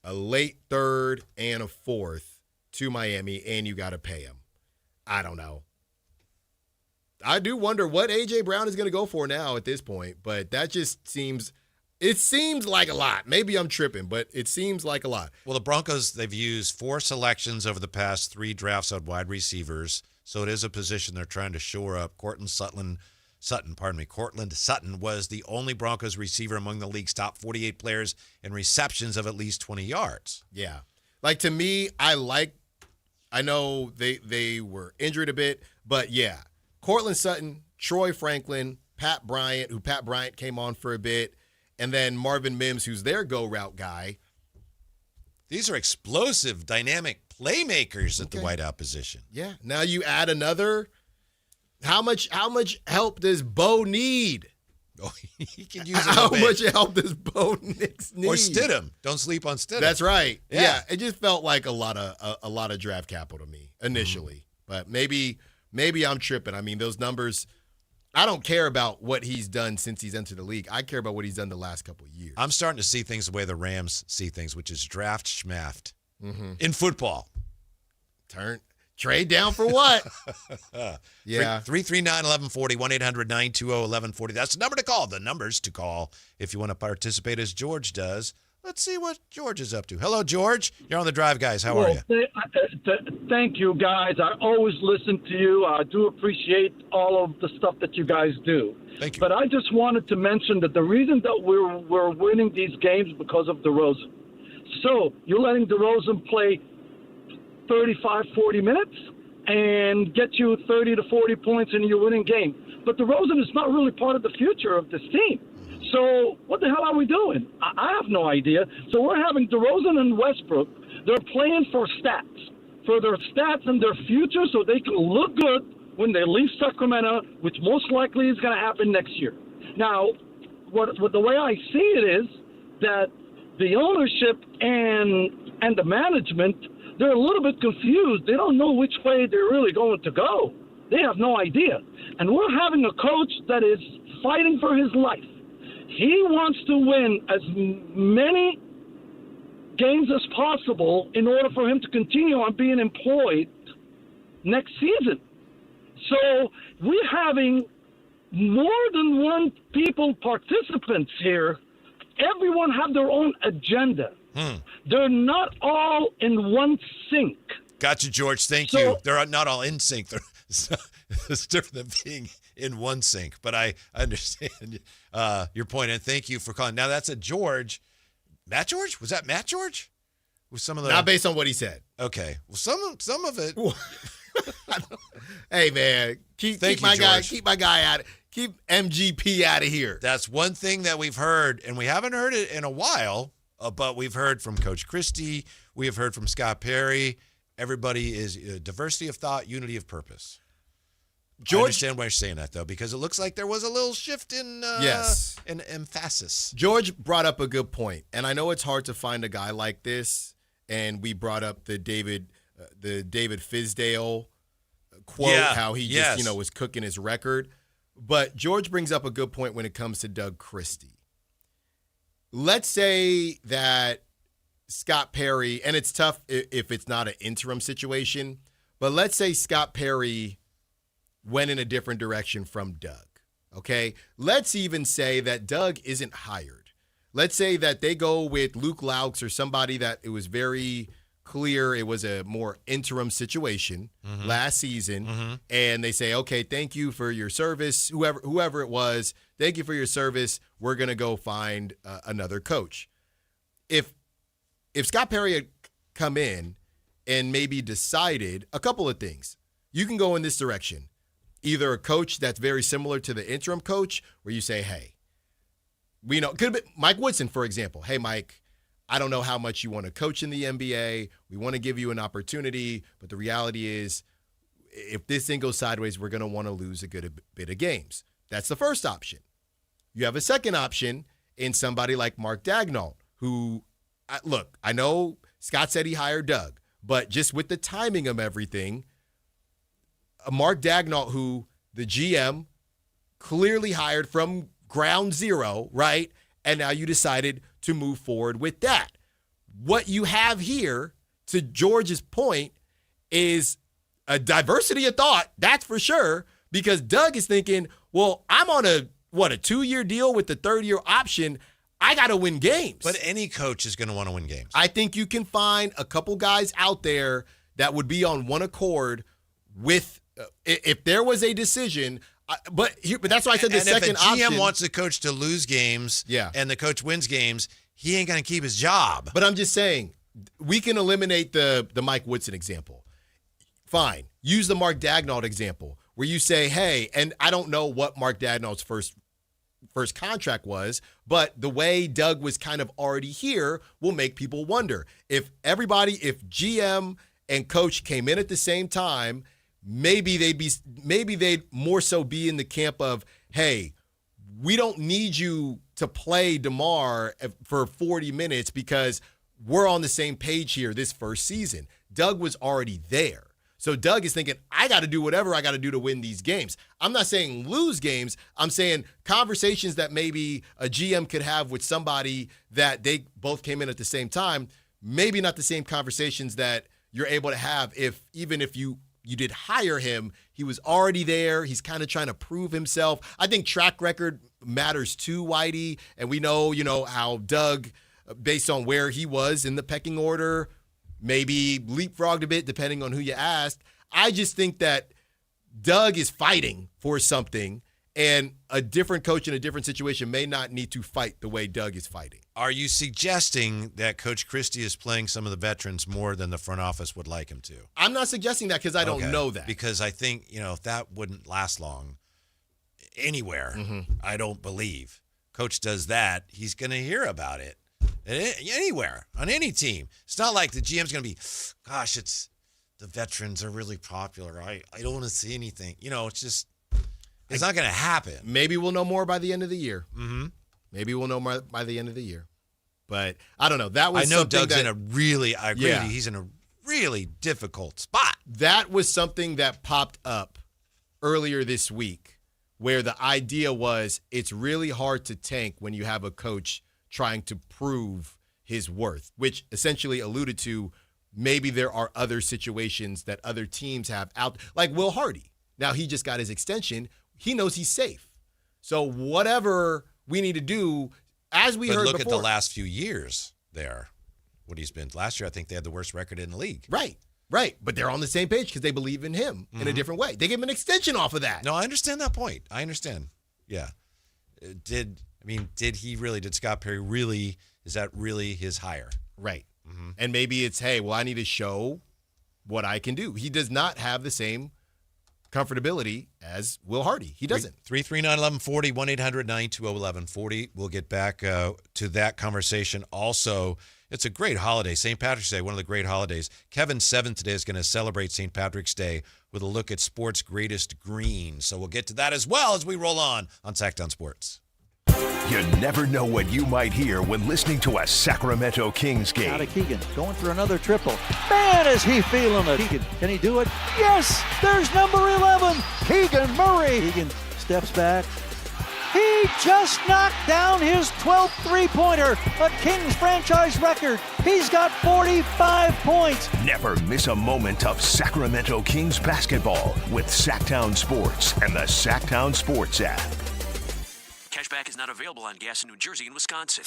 a late third, and a 4th to Miami, and you got to pay him. I don't know. I do wonder what A.J. Brown is going to go for now at this point, but that just seems like a lot. Maybe I'm tripping, but it seems like a lot. Well, the Broncos, they've used 4 selections over the past 3 drafts on wide receivers, so it is a position they're trying to shore up. Cortland Sutton was the only Broncos receiver among the league's top 48 players in receptions of at least 20 yards. Yeah. Like, to me, I know they were injured a bit, but yeah. Cortland Sutton, Troy Franklin, Pat Bryant, who Pat Bryant came on for a bit, and then Marvin Mims, who's their go-route guy. These are explosive, dynamic playmakers at the wideout position. Yeah. Now you add another. How much help does Bo need? Oh, he can use it. How much help does Bo Nix need? Or Stidham. Don't sleep on Stidham. That's right. Yeah. It just felt like a lot of draft capital to me initially. But maybe I'm tripping. I mean, those numbers, I don't care about what he's done since he's entered the league. I care about what he's done the last couple of years. I'm starting to see things the way the Rams see things, which is draft schmaft in football. Trade down for what? Yeah. 339-1140, 1-800-920-1140. That's the number to call. The numbers to call if you want to participate as George does. Let's see what George is up to. Hello, George. You're on the drive, guys. How are you? Thank you, guys. I always listen to you. I do appreciate all of the stuff that you guys do. Thank you. But I just wanted to mention that the reason that we're winning these games is because of DeRozan. So you're letting DeRozan play 35, 40 minutes and get you 30 to 40 points and you're winning game. But DeRozan is not really part of the future of this team. So what the hell are we doing? I have no idea. So we're having DeRozan and Westbrook. They're playing for their stats and their future so they can look good when they leave Sacramento, which most likely is going to happen next year. Now, what the way I see it is that the ownership and the management, they're a little bit confused. They don't know which way they're really going to go. They have no idea. And we're having a coach that is fighting for his life. He wants to win as many games as possible in order for him to continue on being employed next season. So we're having more than one participants here. Everyone have their own agenda. They're not all in one sync. Gotcha, George. Thank you. They're not all in sync. It's different than being in one sync, but I understand your point, and thank you for calling. Now that's a George. Matt George? Was that Matt George? With some of the Not based on what he said. Okay. Well, some of it. Hey man, keep my guy out. Keep MGP out of here. That's one thing that we've heard, and we haven't heard it in a while, but we've heard from Coach Christie. We have heard from Scott Perry. Everybody is diversity of thought, unity of purpose. I understand why you're saying that, though, because it looks like there was a little shift in in emphasis. George brought up a good point, and I know it's hard to find a guy like this, and we brought up the David Fizdale quote, how he just was cooking his record. But George brings up a good point when it comes to Doug Christie. Let's say that Scott Perry, and it's tough if it's not an interim situation, but let's say Scott Perry went in a different direction from Doug, okay? Let's even say that Doug isn't hired. Let's say that they go with Luke Laux or somebody that it was very clear it was a more interim situation last season, and they say, okay, thank you for your service, whoever it was, thank you for your service, we're going to go find another coach. If Scott Perry had come in and maybe decided a couple of things, you can go in this direction. Either a coach that's very similar to the interim coach where you say, hey, we know, could have been Mike Woodson, for example. Hey, Mike, I don't know how much you want to coach in the NBA. We want to give you an opportunity, but the reality is if this thing goes sideways, we're going to want to lose a good bit of games. That's the first option. You have a second option in somebody like Mark Daigneault, who, look, I know Scott said he hired Doug, but just with the timing of everything, Mark Daigneault, who the GM clearly hired from ground zero, right? And now you decided to move forward with that. What you have here, to George's point, is a diversity of thought, that's for sure, because Doug is thinking, well, I'm on a 2-year deal with the third-year option. I got to win games. But any coach is going to want to win games. I think you can find a couple guys out there that would be on one accord with if there was a decision. But that's why I said the second option. If a GM wants the coach to lose games and the coach wins games, he ain't going to keep his job. But I'm just saying, we can eliminate the Mike Woodson example. Fine. Use the Mark Daigneault example where you say, hey, and I don't know what Mark Daigneault's first contract was, but the way Doug was kind of already here will make people wonder. If GM and coach came in at the same time, maybe they'd more so be in the camp of, hey, we don't need you to play DeMar for 40 minutes because we're on the same page here this first season. Doug was already there. So Doug is thinking, I got to do whatever I got to do to win these games. I'm not saying lose games. I'm saying conversations that maybe a GM could have with somebody that they both came in at the same time, maybe not the same conversations that you're able to have even if you did hire him, he was already there. He's kind of trying to prove himself. I think track record matters too, Whitey. And we know, how Doug, based on where he was in the pecking order, maybe leapfrogged a bit depending on who you asked. I just think that Doug is fighting for something, and a different coach in a different situation may not need to fight the way Doug is fighting. Are you suggesting that Coach Christie is playing some of the veterans more than the front office would like him to? I'm not suggesting that because I don't know that. Because I think, that wouldn't last long anywhere. I don't believe. Coach does that, he's going to hear about it anywhere, on any team. It's not like the GM's going to be, gosh, the veterans are really popular. I don't want to see anything. It's just, it's not going to happen. Maybe we'll know more by the end of the year. Mm-hmm. Maybe we'll know more by the end of the year. But I don't know. That was I know Doug's I agree with you, he's in a really difficult spot. That was something that popped up earlier this week, where the idea was it's really hard to tank when you have a coach trying to prove his worth, which essentially alluded to maybe there are other situations that other teams have out, like Will Hardy. Now he just got his extension. He knows he's safe. So whatever we need to do, as we heard before. Look at the last few years there, what he's been. Last year, I think they had the worst record in the league. Right. But they're on the same page because they believe in him in a different way. They gave him an extension off of that. No, I understand that point. I understand. Yeah. Did Scott Perry really, is that really his hire? Right. Mm-hmm. And maybe it's, hey, well, I need to show what I can do. He does not have the same comfortability as Will Hardy. He doesn't. 339-1140, 1-800-920-1140. We'll get back to that conversation. Also, it's a great holiday. St. Patrick's Day, one of the great holidays. Kevin Seven today is going to celebrate St. Patrick's Day with a look at sports' greatest green. So we'll get to that as well as we roll on Sactown Sports. You never know what you might hear when listening to a Sacramento Kings game. Out of Keegan, going for another triple. Man, is he feeling it. Keegan, can he do it? Yes, there's number 11, Keegan Murray. Keegan steps back. He just knocked down his 12th three-pointer, a Kings franchise record. He's got 45 points. Never miss a moment of Sacramento Kings basketball with Sactown Sports and the Sactown Sports app. Cashback is not available on gas in New Jersey and Wisconsin.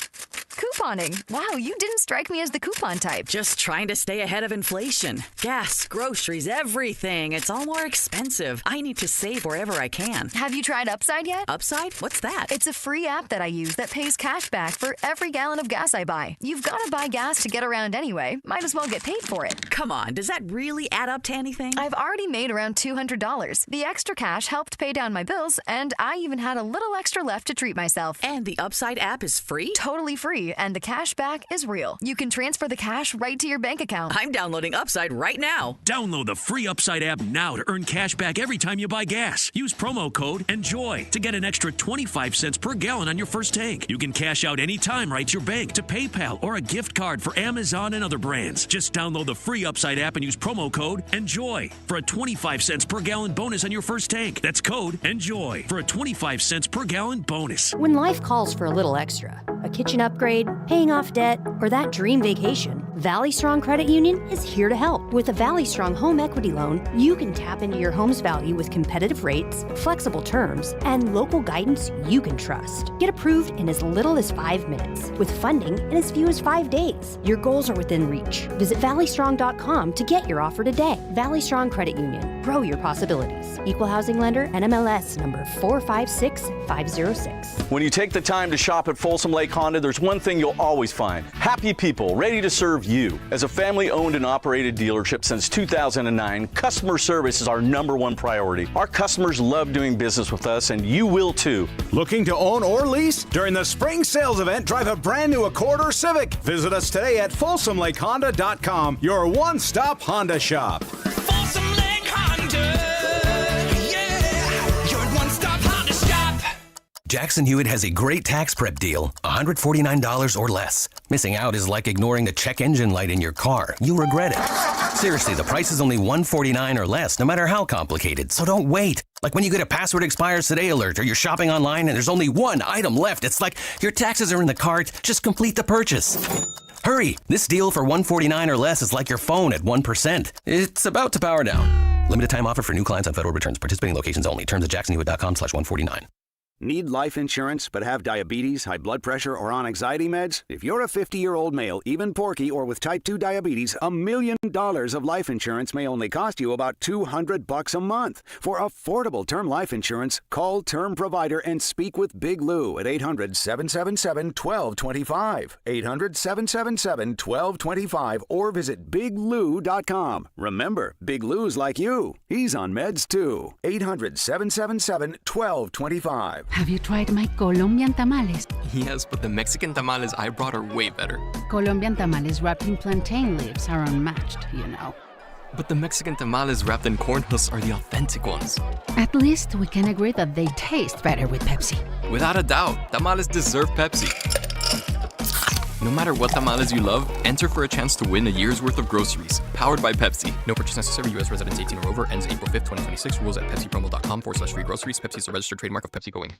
Couponing. Wow, you didn't strike me as the coupon type. Just trying to stay ahead of inflation. Gas, groceries, everything. It's all more expensive. I need to save wherever I can. Have you tried Upside yet? Upside? What's that? It's a free app that I use that pays cash back for every gallon of gas I buy. You've got to buy gas to get around anyway. Might as well get paid for it. Come on, does that really add up to anything? I've already made around $200. The extra cash helped pay down my bills, and I even had a little extra left to treat myself. And the Upside app is free? Totally free, and the cash back is real. You can transfer the cash right to your bank account. I'm downloading Upside right now. Download the free Upside app now to earn cash back every time you buy gas. Use promo code ENJOY to get an extra 25 cents per gallon on your first tank. You can cash out anytime right to your bank, to PayPal, or a gift card for Amazon and other brands. Just download the free Upside app and use promo code ENJOY for a 25 cents per gallon bonus on your first tank. That's code ENJOY for a 25 cents per gallon bonus. When life calls for a little extra, a kitchen upgrade, paying off debt, or that dream vacation, Valley Strong Credit Union is here to help. With a Valley Strong home equity loan, you can tap into your home's value with competitive rates, flexible terms, and local guidance you can trust. Get approved in as little as 5 minutes, with funding in as few as 5 days. Your goals are within reach. Visit valleystrong.com to get your offer today. Valley Strong Credit Union. Grow your possibilities. Equal housing lender, NMLS number 456506. When you take the time to shop at Folsom Lake Honda, there's one thing you'll always find: happy people ready to serve you. As a family-owned and operated dealership since 2009, customer service is our #1 priority. Our customers love doing business with us, and you will too. Looking to own or lease? During the spring sales event, drive a brand new Accord or Civic. Visit us today at FolsomLakeHonda.com, your one-stop Honda shop. Folsom Lake Honda, yeah, your one-stop Honda shop. Jackson Hewitt has a great tax prep deal, $149 or less. Missing out is like ignoring the check engine light in your car. You'll regret it. Seriously, the price is only $149 or less, no matter how complicated, so don't wait. Like when you get a password expires today alert, or you're shopping online and there's only one item left. It's like your taxes are in the cart, just complete the purchase. Hurry! This deal for $149 or less is like your phone at 1%. It's about to power down. Limited time offer for new clients on federal returns. Participating locations only. Terms at jacksonhewitt.com/149. Need life insurance but have diabetes, high blood pressure, or on anxiety meds? If you're a 50-year-old male, even porky, or with type 2 diabetes, $1 million of life insurance may only cost you about $200 a month. For affordable term life insurance, call Term Provider and speak with Big Lou at 800-777-1225. 800-777-1225 or visit biglou.com. Remember, Big Lou's like you. He's on meds too. 800-777-1225. Have you tried my Colombian tamales? Yes, but the Mexican tamales I brought are way better. Colombian tamales wrapped in plantain leaves are unmatched, you know. But the Mexican tamales wrapped in corn husks are the authentic ones. At least we can agree that they taste better with Pepsi. Without a doubt, tamales deserve Pepsi. No matter what tamales you love, enter for a chance to win a year's worth of groceries. Powered by Pepsi. No purchase necessary. U.S. residents 18 or over. Ends April 5th, 2026. Rules at pepsipromo.com/free groceries. Pepsi is a registered trademark of Pepsi Going.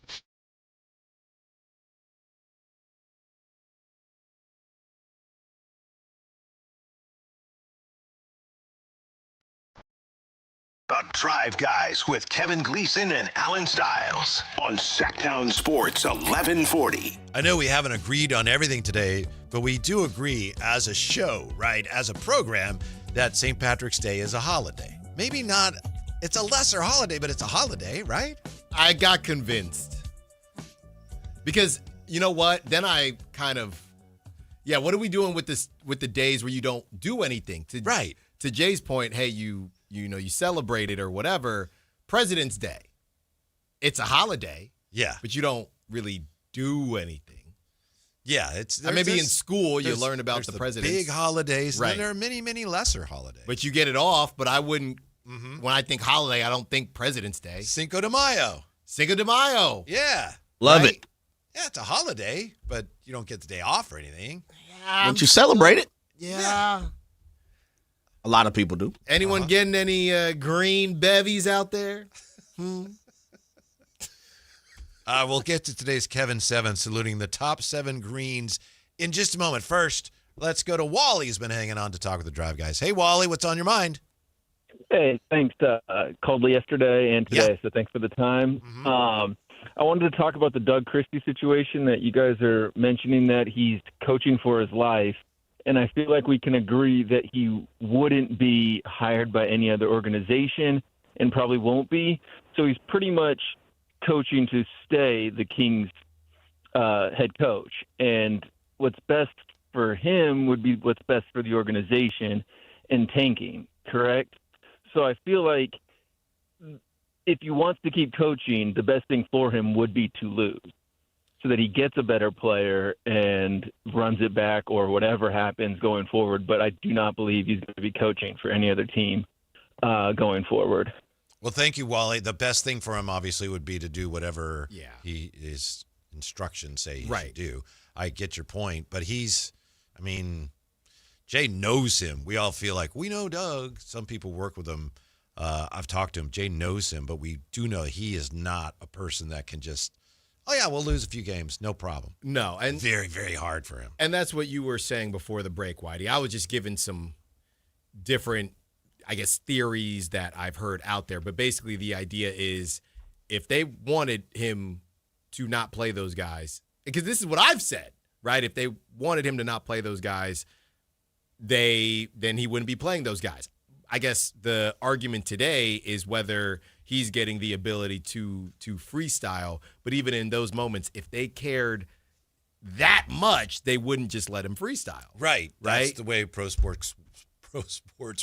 The Drive Guys with Kevin Gleason and Alan Stiles on Sactown Sports 1140. I know we haven't agreed on everything today, but we do agree as a show, right, as a program, that St. Patrick's Day is a holiday. Maybe not, it's a lesser holiday, but it's a holiday, right? I got convinced. Because, you know what? Then I kind of, what are we doing with this, with the days where you don't do anything? Right. To Jay's point, hey, you celebrate it or whatever. President's Day, it's a holiday. Yeah. But you don't really do anything. Yeah. It's maybe in school you learn about the presidents. Big holidays. Right. And there are many, many lesser holidays. But you get it off, but I wouldn't, when I think holiday, I don't think President's Day. Cinco de Mayo. Cinco de Mayo. Yeah. Love it. Yeah, it's a holiday, but you don't get the day off or anything. Don't you celebrate it? Yeah. A lot of people do. Anyone getting any green bevies out there? We'll get to today's Kevin 7 saluting the top 7 greens in just a moment. First, let's go to Wally, who's been hanging on to talk with the Drive Guys. Hey, Wally, what's on your mind? Hey, thanks. Called yesterday and today, so thanks for the time. I wanted to talk about the Doug Christie situation that you guys are mentioning, that he's coaching for his life. And I feel like we can agree that he wouldn't be hired by any other organization and probably won't be. So he's pretty much coaching to stay the Kings head coach. And what's best for him would be what's best for the organization and tanking, correct? So I feel like if he wants to keep coaching, the best thing for him would be to lose, so that he gets a better player and runs it back or whatever happens going forward. But I do not believe he's going to be coaching for any other team going forward. Well, thank you, Wally. The best thing for him, obviously, would be to do whatever his instructions say he should do. I get your point. But Jay knows him. We all feel like we know Doug. Some people work with him. I've talked to him. Jay knows him, but we do know he is not a person that can just, we'll lose a few games. No problem. No. And very, very hard for him. And that's what you were saying before the break, Whitey. I was just giving some different, theories that I've heard out there. But basically the idea is if they wanted him to not play those guys, because this is what I've said, right? If they wanted him to not play those guys, then he wouldn't be playing those guys. I guess the argument today is whether he's getting the ability to freestyle. But even in those moments, if they cared that much, they wouldn't just let him freestyle. Right. That's the way pro sports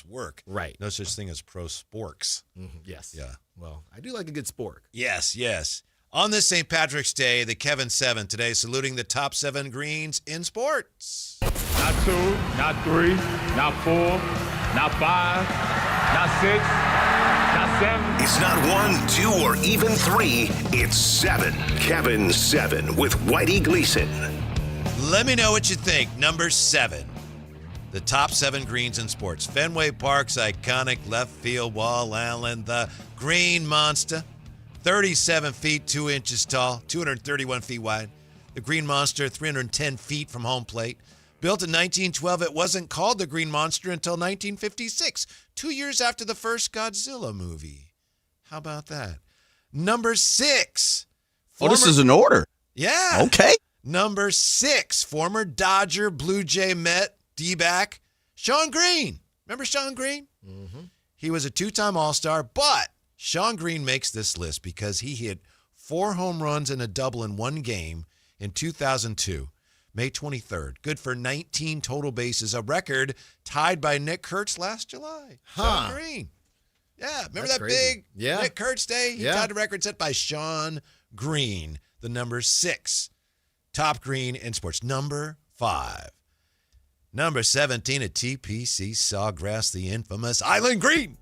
work. Right. No such thing as pro sporks. Mm-hmm. Yes. Yeah. Well, I do like a good spork. Yes. On this St. Patrick's Day, the Kevin 7 today saluting the top 7 greens in sports. Not 2, not 3, not 4, not 5, not 6, not 7. It's not 1, 2, or even 3. It's 7. Kevin 7 with Whitey Gleason. Let me know what you think. Number 7. The top 7 greens in sports. Fenway Park's iconic left field wall, Allen, the Green Monster. 37 feet, 2 inches tall, 231 feet wide. The Green Monster, 310 feet from home plate. Built in 1912, it wasn't called the Green Monster until 1956, 2 years after the first Godzilla movie. How about that? Number 6. This is an order. Yeah. Okay. Number 6, former Dodger, Blue Jay, Met, D-back, Sean Green. Remember Sean Green? Mm-hmm. He was a 2-time All-Star, but Sean Green makes this list because he hit 4 home runs and a double in one game in 2002, May 23rd. Good for 19 total bases, a record tied by Nick Kurtz last July. Sean Green. Yeah, remember That's that crazy. big Yeah. Nick Kurtz day? He Yeah. tied the record set by Sean Green, the number 6. Top green in sports. Number 5. Number 17 at TPC Sawgrass, the infamous Island Green.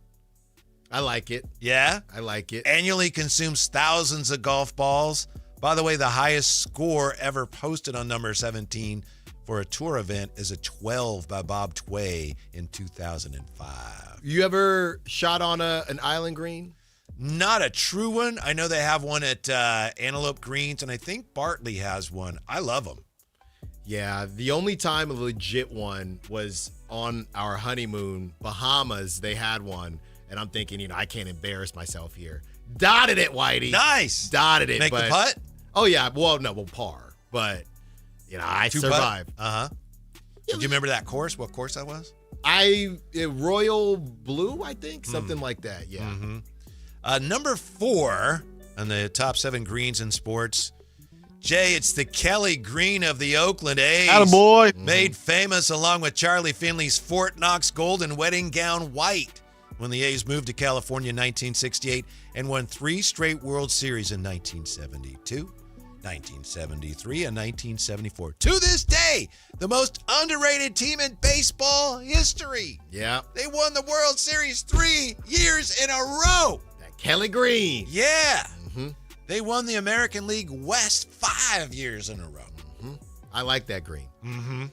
I like it. Yeah? I like it. Annually consumes thousands of golf balls. By the way, the highest score ever posted on number 17 for a tour event is a 12 by Bob Tway in 2005. You ever shot on an Island Green? Not a true one. I know they have one at Antelope Greens, and I think Bartley has one. I love them. Yeah, the only time a legit one was on our honeymoon, Bahamas. They had one, and I'm thinking, I can't embarrass myself here. Dotted it, Whitey. Nice. Dotted it. Make the putt? Oh, yeah. Well, par. But, I survived. Uh-huh. Do you remember that course? What course that was? Royal Blue, I think. Something like that, yeah. Mm-hmm. Number 4 on the top 7 greens in sports. Jay, it's the Kelly Green of the Oakland A's. Attaboy. Made famous along with Charlie Finley's Fort Knox gold and wedding gown white when the A's moved to California in 1968 and won 3 straight World Series in 1972, 1973, and 1974. To this day, the most underrated team in baseball history. Yeah. They won the World Series 3 years in a row. Kelly Green. Yeah. Mm-hmm. They won the American League West 5 years in a row. Mm-hmm. I like that green. Mm-hmm.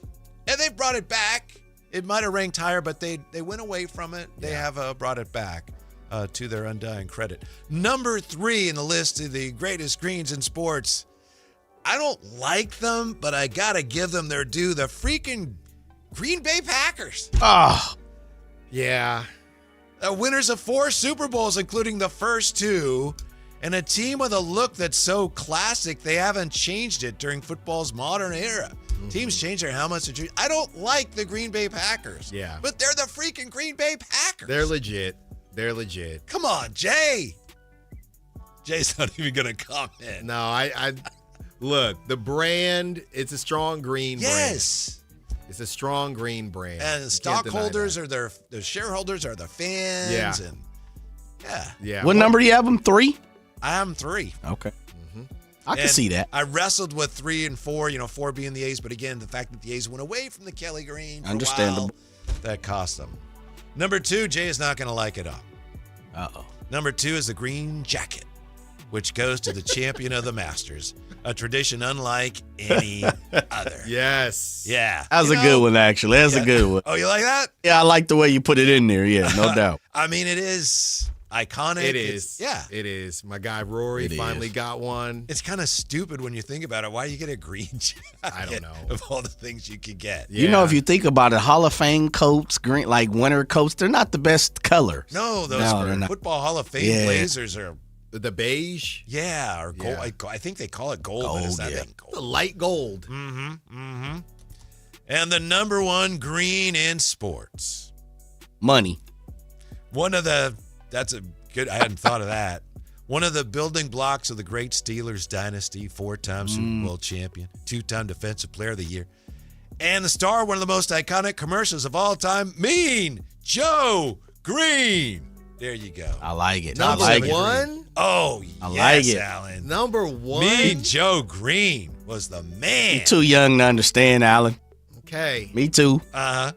And they brought it back. It might have ranked higher, but they went away from it. They have brought it back to their undying credit. Number 3 in the list of the greatest greens in sports. I don't like them, but I got to give them their due. The freaking Green Bay Packers. Oh. Yeah. Winners of 4 Super Bowls, including the first 2, and a team with a look that's so classic they haven't changed it during football's modern era. Mm-hmm. Teams change their helmets. I don't like the Green Bay Packers. Yeah. But they're the freaking Green Bay Packers. They're legit. They're legit. Come on, Jay. Jay's not even going to comment. No, I look, the brand, it's a strong green brand. Yes. It's a strong green brand. And the stockholders are the shareholders are the fans. Yeah. And yeah. What number do you have them? 3? I am 3. Okay. I can see that. I wrestled with 3 and 4, 4 being the A's, but again, the fact that the A's went away from the Kelly Green for Understandable. a while, that cost them. Number 2, Jay is not going to like it up. Uh-oh. Number 2 is the green jacket, which goes to the champion of the Masters, a tradition unlike any other. Yes. Yeah. That's a good one, actually. That's a good one. Oh, you like that? Yeah, I like the way you put it in there. Yeah, no doubt. I mean, it is iconic. It is. Yeah. It is. My guy Rory finally got one. It's kind of stupid when you think about it. Why do you get a green jacket? I don't know. Of all the things you could get. You know, if you think about it, Hall of Fame coats, green, like winter coats, they're not the best color. No, those they're not. Football Hall of Fame blazers are. The beige? Yeah, or gold. I think they call it gold. But it's not even gold. The light gold. Mm-hmm. Mm-hmm. And the number 1 green in sports. Money. That's a good, I hadn't thought of that. One of the building blocks of the great Steelers dynasty, 4-time Super Bowl champion, 2-time Defensive Player of the Year, and the star of one of the most iconic commercials of all time, Mean Joe Green. There you go. I like it. Number I like 1? It. Oh, I yes, like it. Alan. Number 1? Mean Joe Green was the man. You're too young to understand, Alan. Okay. Me too. Uh-huh.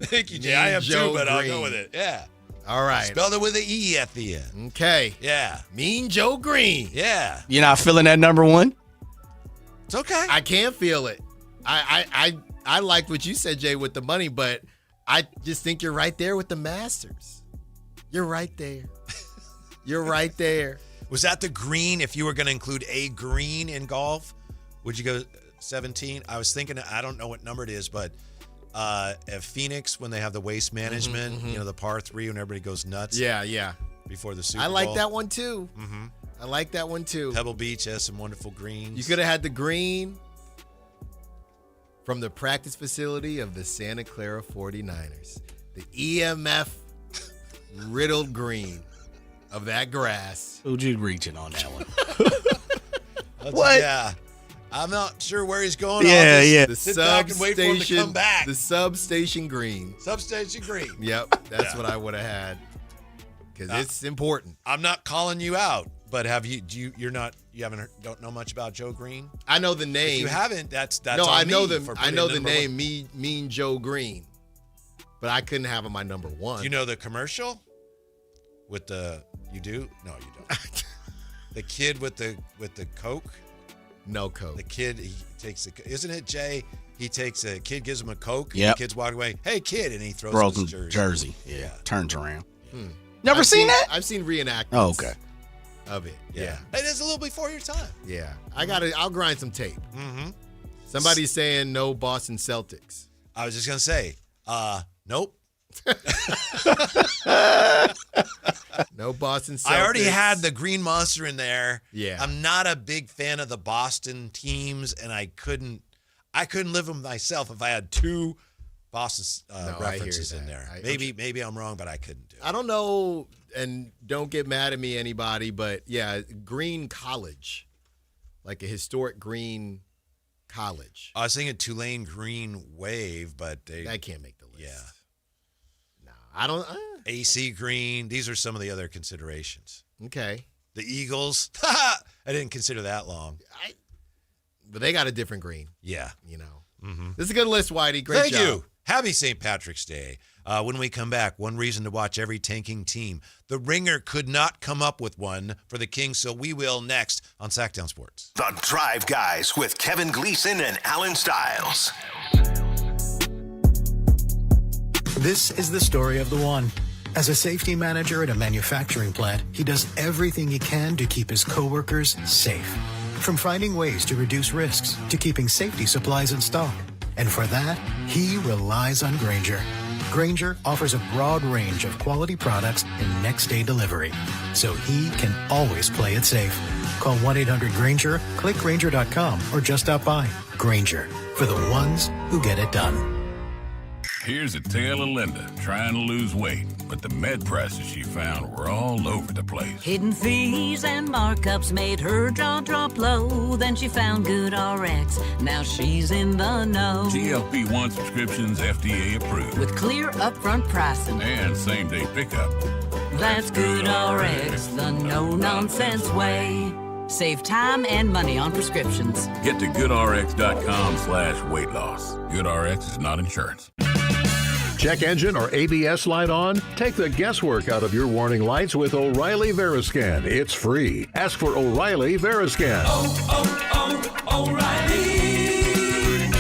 Thank you, Jay. I am too, but I'll go with it. Yeah. All right. Spelled it with an E at the end. Okay. Yeah. Mean Joe Green. Yeah. You're not feeling that number 1? It's okay. I can't feel it. I liked what you said, Jay, with the money, but I just think you're right there with the Masters. You're right there. You're right there. Was that the green? If you were going to include a green in golf, would you go 17. I was thinking, I don't know what number it is, but at Phoenix, when they have the waste management, the par 3 when everybody goes nuts. Yeah. Before the Super I Bowl. like that one too. I like that one too. Pebble Beach has some wonderful greens. You could have had the green from the practice facility of the Santa Clara 49ers. The EMF riddled green of that grass. Who'd you reaching on that one? What? Yeah. I'm not sure where he's going. Yeah. The Sit back and wait for him to come back. The substation green. Substation green. Yep. That's what I would have had. Because it's important. I'm not calling you out, but don't know much about Joe Green? I know the name. If you haven't, that's no, on I know me the for I know the number name one. Mean Joe Green. But I couldn't have him my number 1. Do you know the commercial with the you do? No, you don't. The kid with the Coke? No Coke. The kid, he takes isn't it Jay? He takes a kid, gives him a Coke. Yep. The kid's walking away. Hey kid, and he throws him his jersey. Yeah. Turns around. Never seen that? I've seen reenactments. Oh, okay. Of it. Yeah. It is a little before your time. Yeah. I'll grind some tape. Somebody's saying no Boston Celtics. I was just gonna say, nope. No Boston Celtics. I already had the Green Monster in there. Yeah. I'm not a big fan of the Boston teams, and I couldn't live with myself if I had 2 Boston references in there. Maybe I'm wrong, but I couldn't do it. I don't know, and don't get mad at me, anybody, but yeah, Green College, like a historic Green College. I was thinking Tulane Green Wave, but that can't make the list. Yeah. No, I don't. AC Green. These are some of the other considerations. Okay. The Eagles. I didn't consider that long. But they got a different green. Yeah. This is a good list, Whitey. Great Thank job. you. Happy St. Patrick's Day. When we come back, one reason to watch every tanking team. The Ringer could not come up with one for the Kings, so we will next on Sactown Sports. The Drive Guys with Kevin Gleason and Alan Stiles. This is the story of the one. As a safety manager at a manufacturing plant, he does everything he can to keep his coworkers safe. From finding ways to reduce risks to keeping safety supplies in stock. And for that, he relies on Grainger. Grainger offers a broad range of quality products and next-day delivery, so he can always play it safe. Call 1-800-GRAINGER, click Grainger.com, or just stop by. Grainger, for the ones who get it done. Here's a tale of Linda trying to lose weight, but the med prices she found were all over the place. Hidden fees and markups made her jaw drop low. Then she found Good RX. Now she's in the know. GLP-1 subscriptions FDA approved. With clear upfront pricing. And same-day pickup. That's Good RX, the no-nonsense way. Save time and money on prescriptions. Get to goodrx.com/weight loss. GoodRx is not insurance. Check engine or ABS light on? Take the guesswork out of your warning lights with O'Reilly Veriscan. It's free. Ask for O'Reilly Veriscan. O'Reilly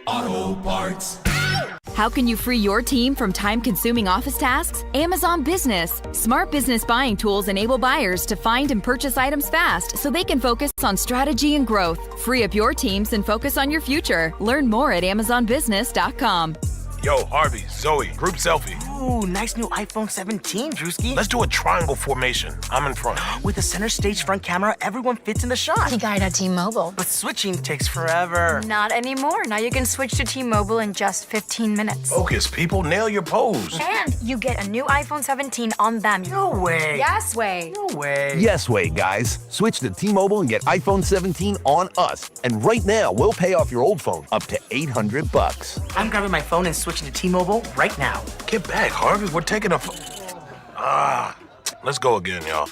Auto Parts. How can you free your team from time-consuming office tasks? Amazon Business. Smart business buying tools enable buyers to find and purchase items fast so they can focus on strategy and growth. Free up your teams and focus on your future. Learn more at amazonbusiness.com. Yo, Harvey, Zoe, group selfie. Ooh, nice new iPhone 17, Drewski. Let's do a triangle formation. I'm in front. With a center stage front camera, everyone fits in the shot. He got it at T-Mobile. But switching takes forever. Not anymore. Now you can switch to T-Mobile in just 15 minutes. Focus, people. Nail your pose. And you get a new iPhone 17 on them. No way. Yes way. No way. Yes way, guys. Switch to T-Mobile and get iPhone 17 on us. And right now, we'll pay off your old phone up to $800. I'm grabbing my phone and switching to T-Mobile right now. Get back, Harvey. We're taking a... Let's go again, y'all.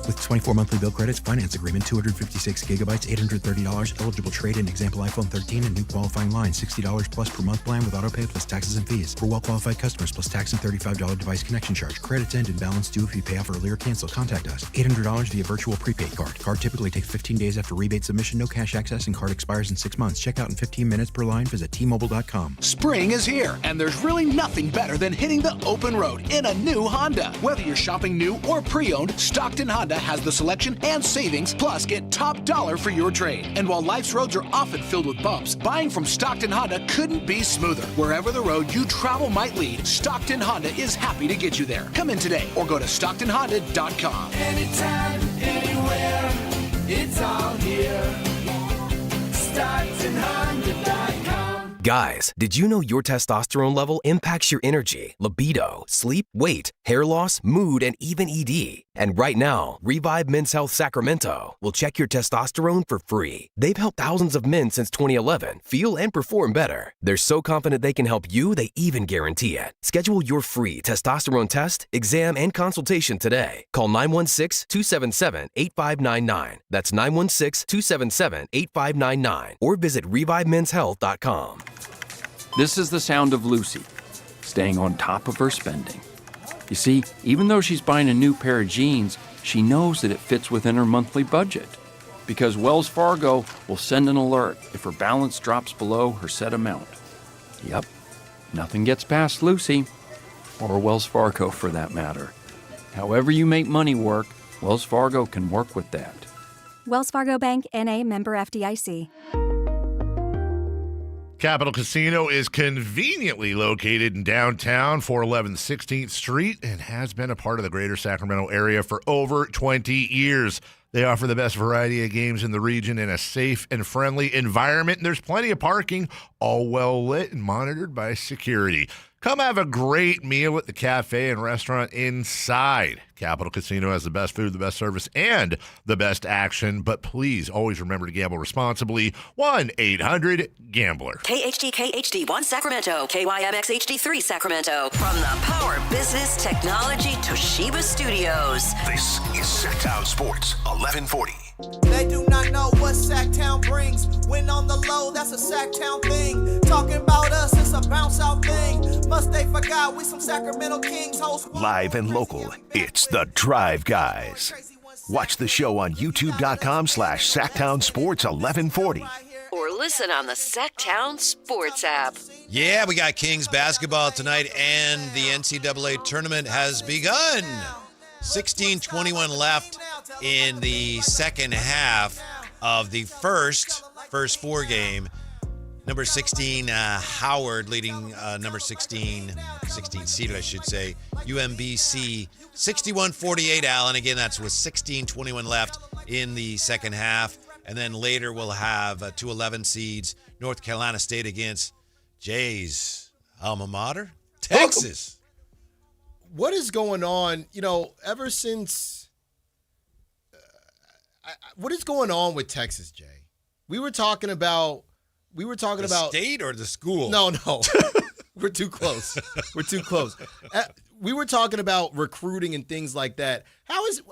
With 24 monthly bill credits, finance agreement, 256 gigabytes, $830, eligible trade-in, example iPhone 13 and new qualifying line, $60 plus per month plan with autopay plus taxes and fees. For well-qualified customers, plus tax and $35 device connection charge. Credits end and balance due if you pay off early or cancel. Contact us. $800 via virtual prepaid card. Card typically takes 15 days after rebate submission, no cash access, and card expires in 6 months. Check out in 15 minutes per line. Visit T-Mobile.com. Spring is here, and there's really nothing better than hitting the open road in a new Honda. Whether you're shopping new or pre-owned, Stockton Honda Honda has the selection and savings, plus get top dollar for your trade. And while life's roads are often filled with bumps, buying from Stockton Honda couldn't be smoother. Wherever the road you travel might lead, Stockton Honda is happy to get you there. Come in today or go to StocktonHonda.com. Anytime, anywhere, it's all here. StocktonHonda.com. Guys, did you know your testosterone level impacts your energy, libido, sleep, weight, hair loss, mood, and even ED? And right now, Revive Men's Health Sacramento will check your testosterone for free. They've helped thousands of men since 2011 feel and perform better. They're so confident they can help you, they even guarantee it. Schedule your free testosterone test, exam, and consultation today. Call 916-277-8599. That's 916-277-8599. Or visit ReviveMen'sHealth.com. This is the sound of Lucy, staying on top of her spending. You see, even though she's buying a new pair of jeans, she knows that it fits within her monthly budget. Because Wells Fargo will send an alert if her balance drops below her set amount. Yep, nothing gets past Lucy, or Wells Fargo for that matter. However you make money work, Wells Fargo can work with that. Wells Fargo Bank, N.A., member FDIC. Capital Casino is conveniently located in downtown, 411 16th Street, and has been a part of the greater Sacramento area for over 20 years. They offer the best variety of games in the region in a safe and friendly environment, and there's plenty of parking, all well lit and monitored by security. Come have a great meal at the cafe and restaurant inside. Capital Casino has the best food, the best service, and the best action. But please always remember to gamble responsibly. 1-800-GAMBLER. KHD1 Sacramento, KYMX HD3 Sacramento. From the Power Business Technology Toshiba Studios. This is Sactown Sports 1140. They do not know what Sactown brings. When on the low, that's a Sactown thing. Talking about us, it's a bounce out thing. Must they forgot we some Sacramento Kings host. Live and local, it's the Drive Guys. Watch the show on youtube.com/Sactown Sports 1140. Or listen on the Sactown Sports app. Yeah, we got Kings basketball tonight, and the NCAA tournament has begun. 16:21 left in the second half of the first four game. Number 16, Howard leading number 16 seeded, I should say, UMBC, 61-48, Allen. Again, that's with 16:21 left in the second half. And then later we'll have 2 11 seeds, North Carolina State against Jay's alma mater, Texas. What is going on, ever since what is going on with Texas, Jay? We were talking about the state or the school? No. We're too close. We were talking about recruiting and things like that. How is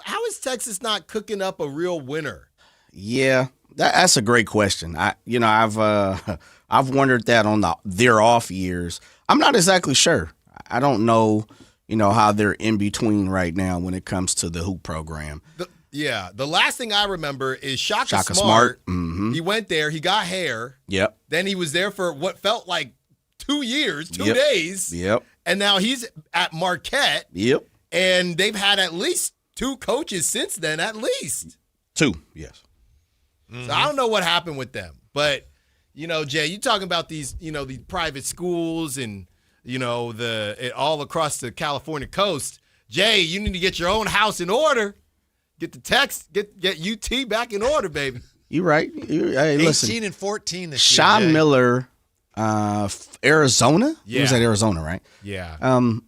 Texas not cooking up a real winner? Yeah, that's a great question. I've wondered that on their off years. I'm not exactly sure. I don't know, how they're in between right now when it comes to the hoop program. The last thing I remember is Shaka Smart. Mm-hmm. He went there. He got hair. Yep. Then he was there for what felt like 2 years, 2 days. Yep. And now he's at Marquette. Yep. And they've had at least 2 coaches since then, at least. 2, yes. Mm-hmm. So I don't know what happened with them. But, Jay, you talking about these, these private schools and, all across the California coast. Jay, you need to get your own house in order. Get the text, get UT back in order, baby. You're right. Hey, 18 and 14 this year. Sean Miller, Arizona? Yeah. He was at Arizona, right? Yeah. I'm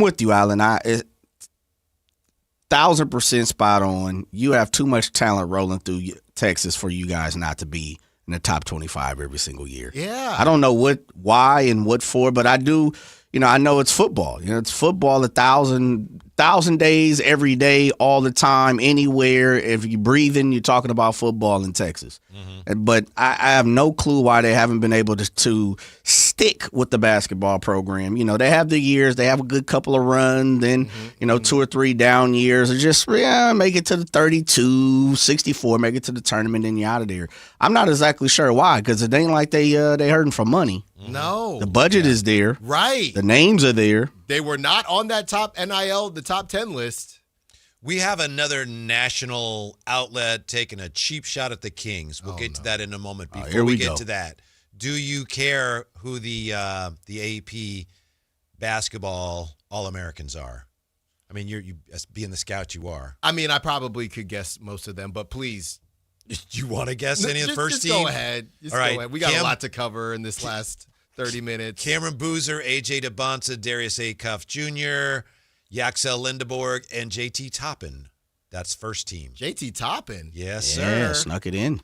with you, Alan. 1,000% spot on. You have too much talent rolling through Texas for you guys not to be in the top 25 every single year. Yeah. I don't know why and what for, but I do. I know it's football. It's football 1,000 days, every day, all the time, anywhere. If you're breathing, you're talking about football in Texas. Mm-hmm. But I have no clue why they haven't been able to stick with the basketball program. They have the years. They have a good couple of runs, then, 2 or 3 down years. Or just, make it to the 32, 64, make it to the tournament, and you're out of there. I'm not exactly sure why, because it ain't like they hurting for money. No. The budget is there. Right. The names are there. They were not on that top NIL, the top 10 list. We have another national outlet taking a cheap shot at the Kings. We'll get to that in a moment. Before here we get go. to that, do you care who the AP basketball All-Americans are? I mean, you being the scout you are. I mean, I probably could guess most of them, but please. Do you want to guess any of the first just team? Go ahead. All right. Go ahead. We got a lot to cover in this last 30 minutes. Cameron Boozer, AJ DeBonsa, Darius Acuff Jr., Yaxel Lindeborg, and JT Toppin. That's first team. JT Toppin? Yes, Yeah, sir. snuck it in.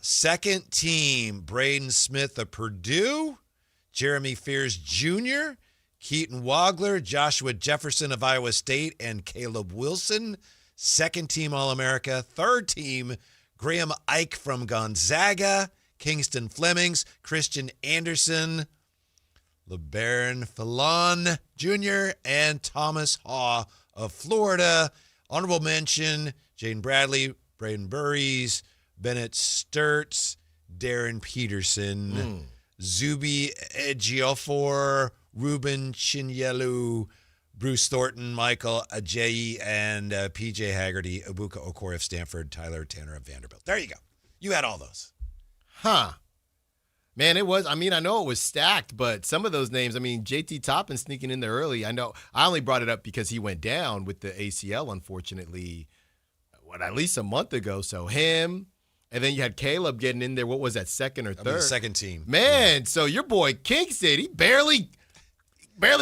Second team, Braden Smith of Purdue, Jeremy Fears Jr., Keaton Wagler, Joshua Jefferson of Iowa State, and Caleb Wilson. Second team All-America. Third team, Graham Ike from Gonzaga, Kingston Flemings, Christian Anderson, LeBaron Fallon Jr., and Thomas Haw of Florida. Honorable mention, Jaden Bradley, Braden Burries, Bennett Sturts, Darren Peterson, Zubi Ejiofor, Ruben Chinyelu, Bruce Thornton, Michael Ajayi, and PJ Haggerty, Ibuka Okoro of Stanford, Tyler Tanner of Vanderbilt. There you go. You had all those. Man, it was, I know it was stacked, but some of those names, JT Toppin sneaking in there early. I know I only brought it up because he went down with the ACL, unfortunately, at least a month ago. So him, and then you had Caleb getting in there. What was that, second or third? Second team. Man, so your boy Kingston, he barely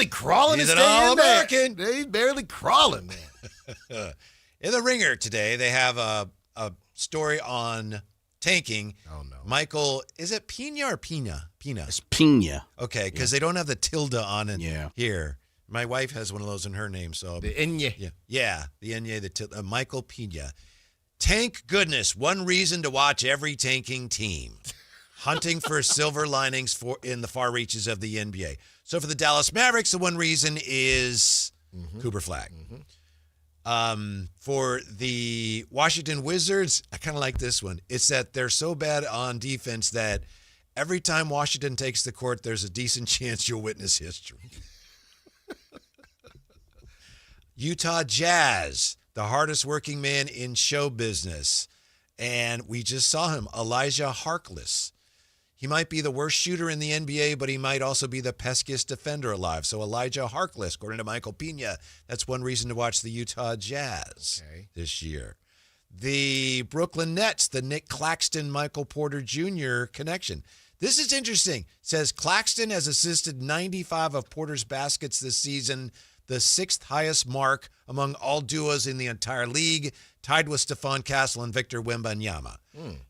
crawling. He's to an stay in All-American. there. He's barely crawling, man. In the Ringer today, they have a story on tanking. Oh, no. Michael, is it Pina or Pina? Pina. It's Pina. Okay, because they don't have the tilde on it Yeah. here. My wife has one of those in her name. So The Enye. Yeah, the Enye, the tilde. Michael Pina. Tank goodness, one reason to watch every tanking team. Hunting for silver linings in the far reaches of the NBA. So for the Dallas Mavericks, the one reason is Cooper Flag. For the Washington Wizards, I kind of like this one. It's that they're so bad on defense that every time Washington takes the court, there's a decent chance you'll witness history. Utah Jazz, the hardest working man in show business. And we just saw him, Elijah Harkless. He might be the worst shooter in the NBA, but he might also be the peskiest defender alive. So Elijah Harkless, according to Michael Pina, that's one reason to watch the Utah Jazz this year. The Brooklyn Nets, the Nick Claxton, Michael Porter Jr. connection. This is interesting. It says Claxton has assisted 95 of Porter's baskets this season, the sixth highest mark among all duos in the entire league, tied with Stephon Castle and Victor Wembanyama.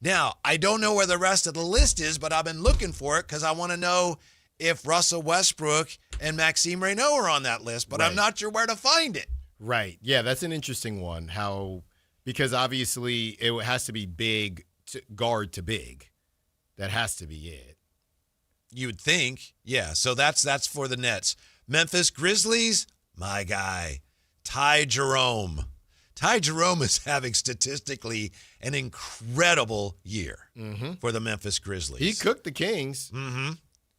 Now, I don't know where the rest of the list is, but I've been looking for it because I want to know if Russell Westbrook and Maxime Reynaud are on that list, but I'm not sure where to find it. Right. Yeah, that's an interesting one. Because obviously it has to be big guard to big. That has to be it. You would think. Yeah, so that's for the Nets. Memphis Grizzlies, my guy, Ty Jerome. Ty Jerome is having statistically an incredible year for the Memphis Grizzlies. He cooked the Kings.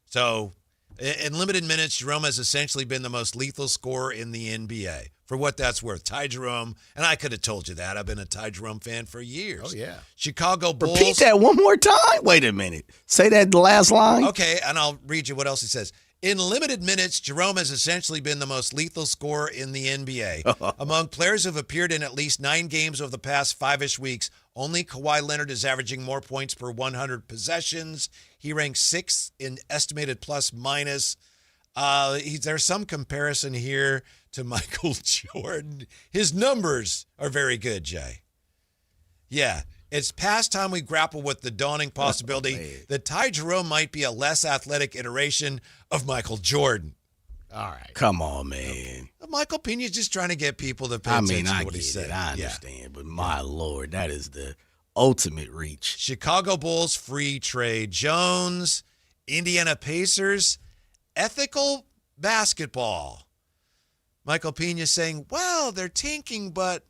So in limited minutes, Jerome has essentially been the most lethal scorer in the NBA. For what that's worth, Ty Jerome, and I could have told you that. I've been a Ty Jerome fan for years. Oh, yeah. Chicago Bulls. Repeat that one more time. Wait a minute. Say that last line. Okay, and I'll read you what else he says. In limited minutes, Jerome has essentially been the most lethal scorer in the NBA. Among players who have appeared in at least 9 games over the past 5-ish weeks, only Kawhi Leonard is averaging more points per 100 possessions. He ranks 6th in estimated plus-minus. There's some comparison here to Michael Jordan. His numbers are very good, Jay. Yeah. It's past time we grapple with the dawning possibility that Ty Jerome might be a less athletic iteration of Michael Jordan. All right. Come on, man. Michael Pena's just trying to get people to pay attention to what he said. I understand, but my Lord, that is the ultimate reach. Chicago Bulls, free trade Jones, Indiana Pacers, ethical basketball. Michael Pena saying, well, they're tanking, but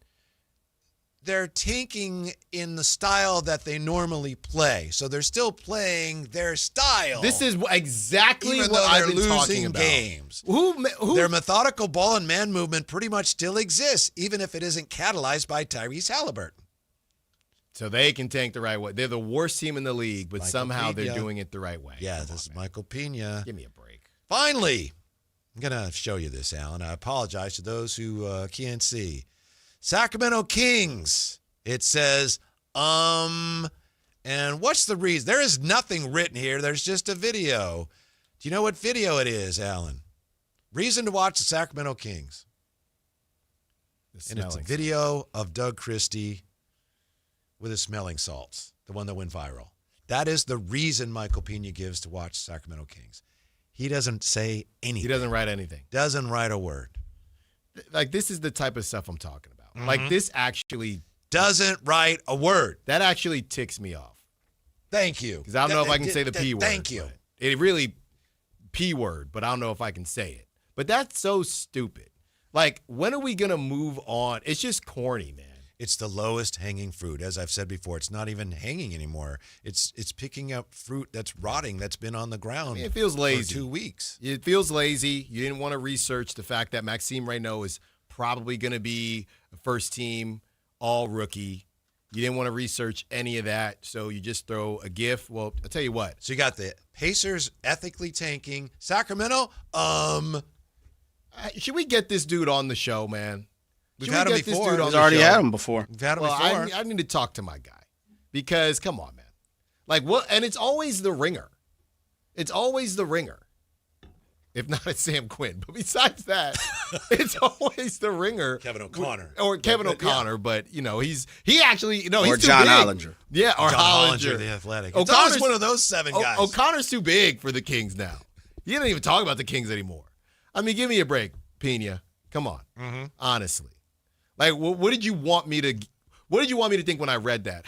they're tanking in the style that they normally play. So they're still playing their style. This is exactly even what though they're I've been losing talking about. games. Who? Their methodical ball and man movement pretty much still exists, even if it isn't catalyzed by Tyrese Halliburton. So they can tank the right way. They're the worst team in the league, but Michael somehow Pena. they're doing it the right way. Yeah, this is Michael Pena. Give me a break. Finally, I'm going to show you this, Alan. I apologize to those who can't see. Sacramento Kings. It says, and what's the reason? There is nothing written here. There's just a video. Do you know what video it is, Alan? Reason to watch the Sacramento Kings. And it's a video of Doug Christie with his smelling salts, the one that went viral. That is the reason Michael Pena gives to watch Sacramento Kings. He doesn't say anything. He doesn't write anything. Doesn't write a word. Like, this is the type of stuff I'm talking about. Mm-hmm. Like, this actually doesn't write a word. That actually ticks me off. Thank you. Because I don't know if I can say the P word. Thank you. It really, P word, but I don't know if I can say it. But that's so stupid. Like, when are we going to move on? It's just corny, man. It's the lowest hanging fruit. As I've said before, it's not even hanging anymore. It's picking up fruit that's rotting, that's been on the ground it feels lazy. for 2 weeks. It feels lazy. You didn't want to research the fact that Maxim Reynaud is probably going to be a first team all rookie. You didn't want to research any of that, so you just throw a GIF. Well, I'll tell you what. So you got the Pacers ethically tanking. Sacramento, should we get this dude on the show, man? We've had him before. We've already had him before. We've had him Well, before. I need to talk to my guy because, come on, man. Like, what? And it's always the ringer. It's always the ringer. If not, it's Sam Quinn. But besides that, it's always the ringer. Kevin O'Connor. Or Kevin O'Connor, but, you know, he actually, or he's John too big. Hollinger. Yeah, or John Hollinger. the Athletic. It's always one of those seven guys. O'Connor's too big for the Kings now. You don't even talk about the Kings anymore. I mean, give me a break, Pena. Come on. Mm-hmm. Honestly. Like, what did you want me to think when I read that?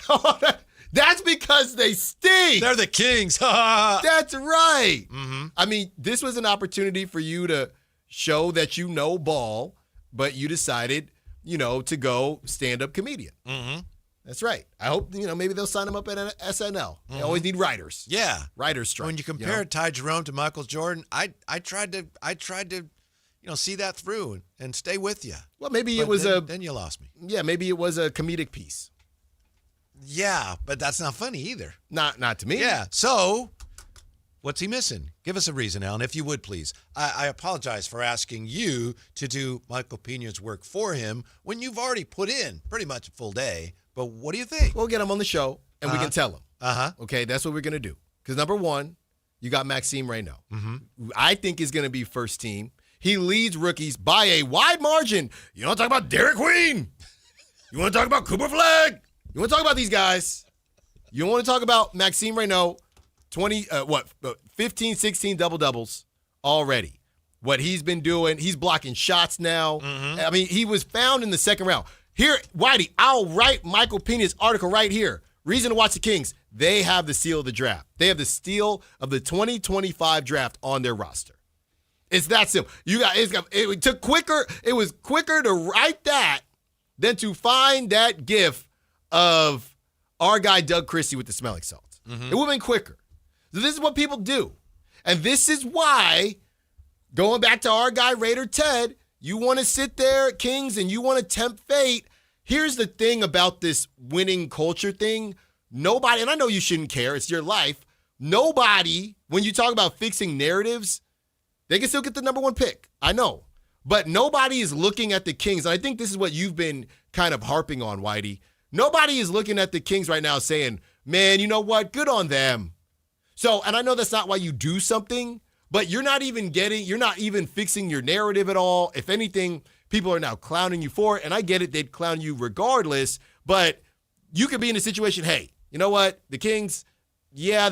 That's because they stink. They're the Kings. That's right. Mm-hmm. I mean, this was an opportunity for you to show that you know ball, but you decided, to go stand-up comedian. Mm-hmm. That's right. I hope, maybe they'll sign him up at SNL. They always need writers. Yeah. Writers strike. When you compare Ty Jerome to Michael Jordan, I tried to see that through and stay with you. Well, maybe But it was then you lost me. Yeah, maybe it was a comedic piece. Yeah, but that's not funny either. Not to me. Yeah. So, what's he missing? Give us a reason, Alan, if you would, please. I apologize for asking you to do Michael Pena's work for him when you've already put in pretty much a full day. But what do you think? We'll get him on the show, and we can tell him. Uh-huh. Okay, that's what we're going to do. Because, number one, you got Maxim Reynaud. Mm-hmm. Who I think is going to be first team. He leads rookies by a wide margin. You want to talk about Derek Queen? You want to talk about Cooper Flagg? You want to talk about these guys? You want to talk about Maxim Reynaud, 15, 16 double-doubles already. What he's been doing, he's blocking shots now. Mm-hmm. I mean, he was found in the second round. Here, Whitey, I'll write Michael Pena's article right here. Reason to watch the Kings. They have the steal of the draft. They have the steal of the 2025 draft on their roster. It's that simple. It took quicker. It was quicker to write that than to find that GIF of our guy Doug Christie with the smelling salts. Mm-hmm. It would have been quicker. So this is what people do. And this is why, going back to our guy Raider Ted, you want to sit there, Kings, and you want to tempt fate. Here's the thing about this winning culture thing. Nobody, and I know you shouldn't care, it's your life. Nobody, when you talk about fixing narratives, they can still get the number one pick. I know. But nobody is looking at the Kings. And I think this is what you've been kind of harping on, Whitey. Nobody is looking at the Kings right now saying, man, you know what? Good on them. So, and I know that's not why you do something, but you're not even fixing your narrative at all. If anything, people are now clowning you for it. And I get it. They'd clown you regardless. But you could be in a situation, hey, you know what? The Kings, yeah,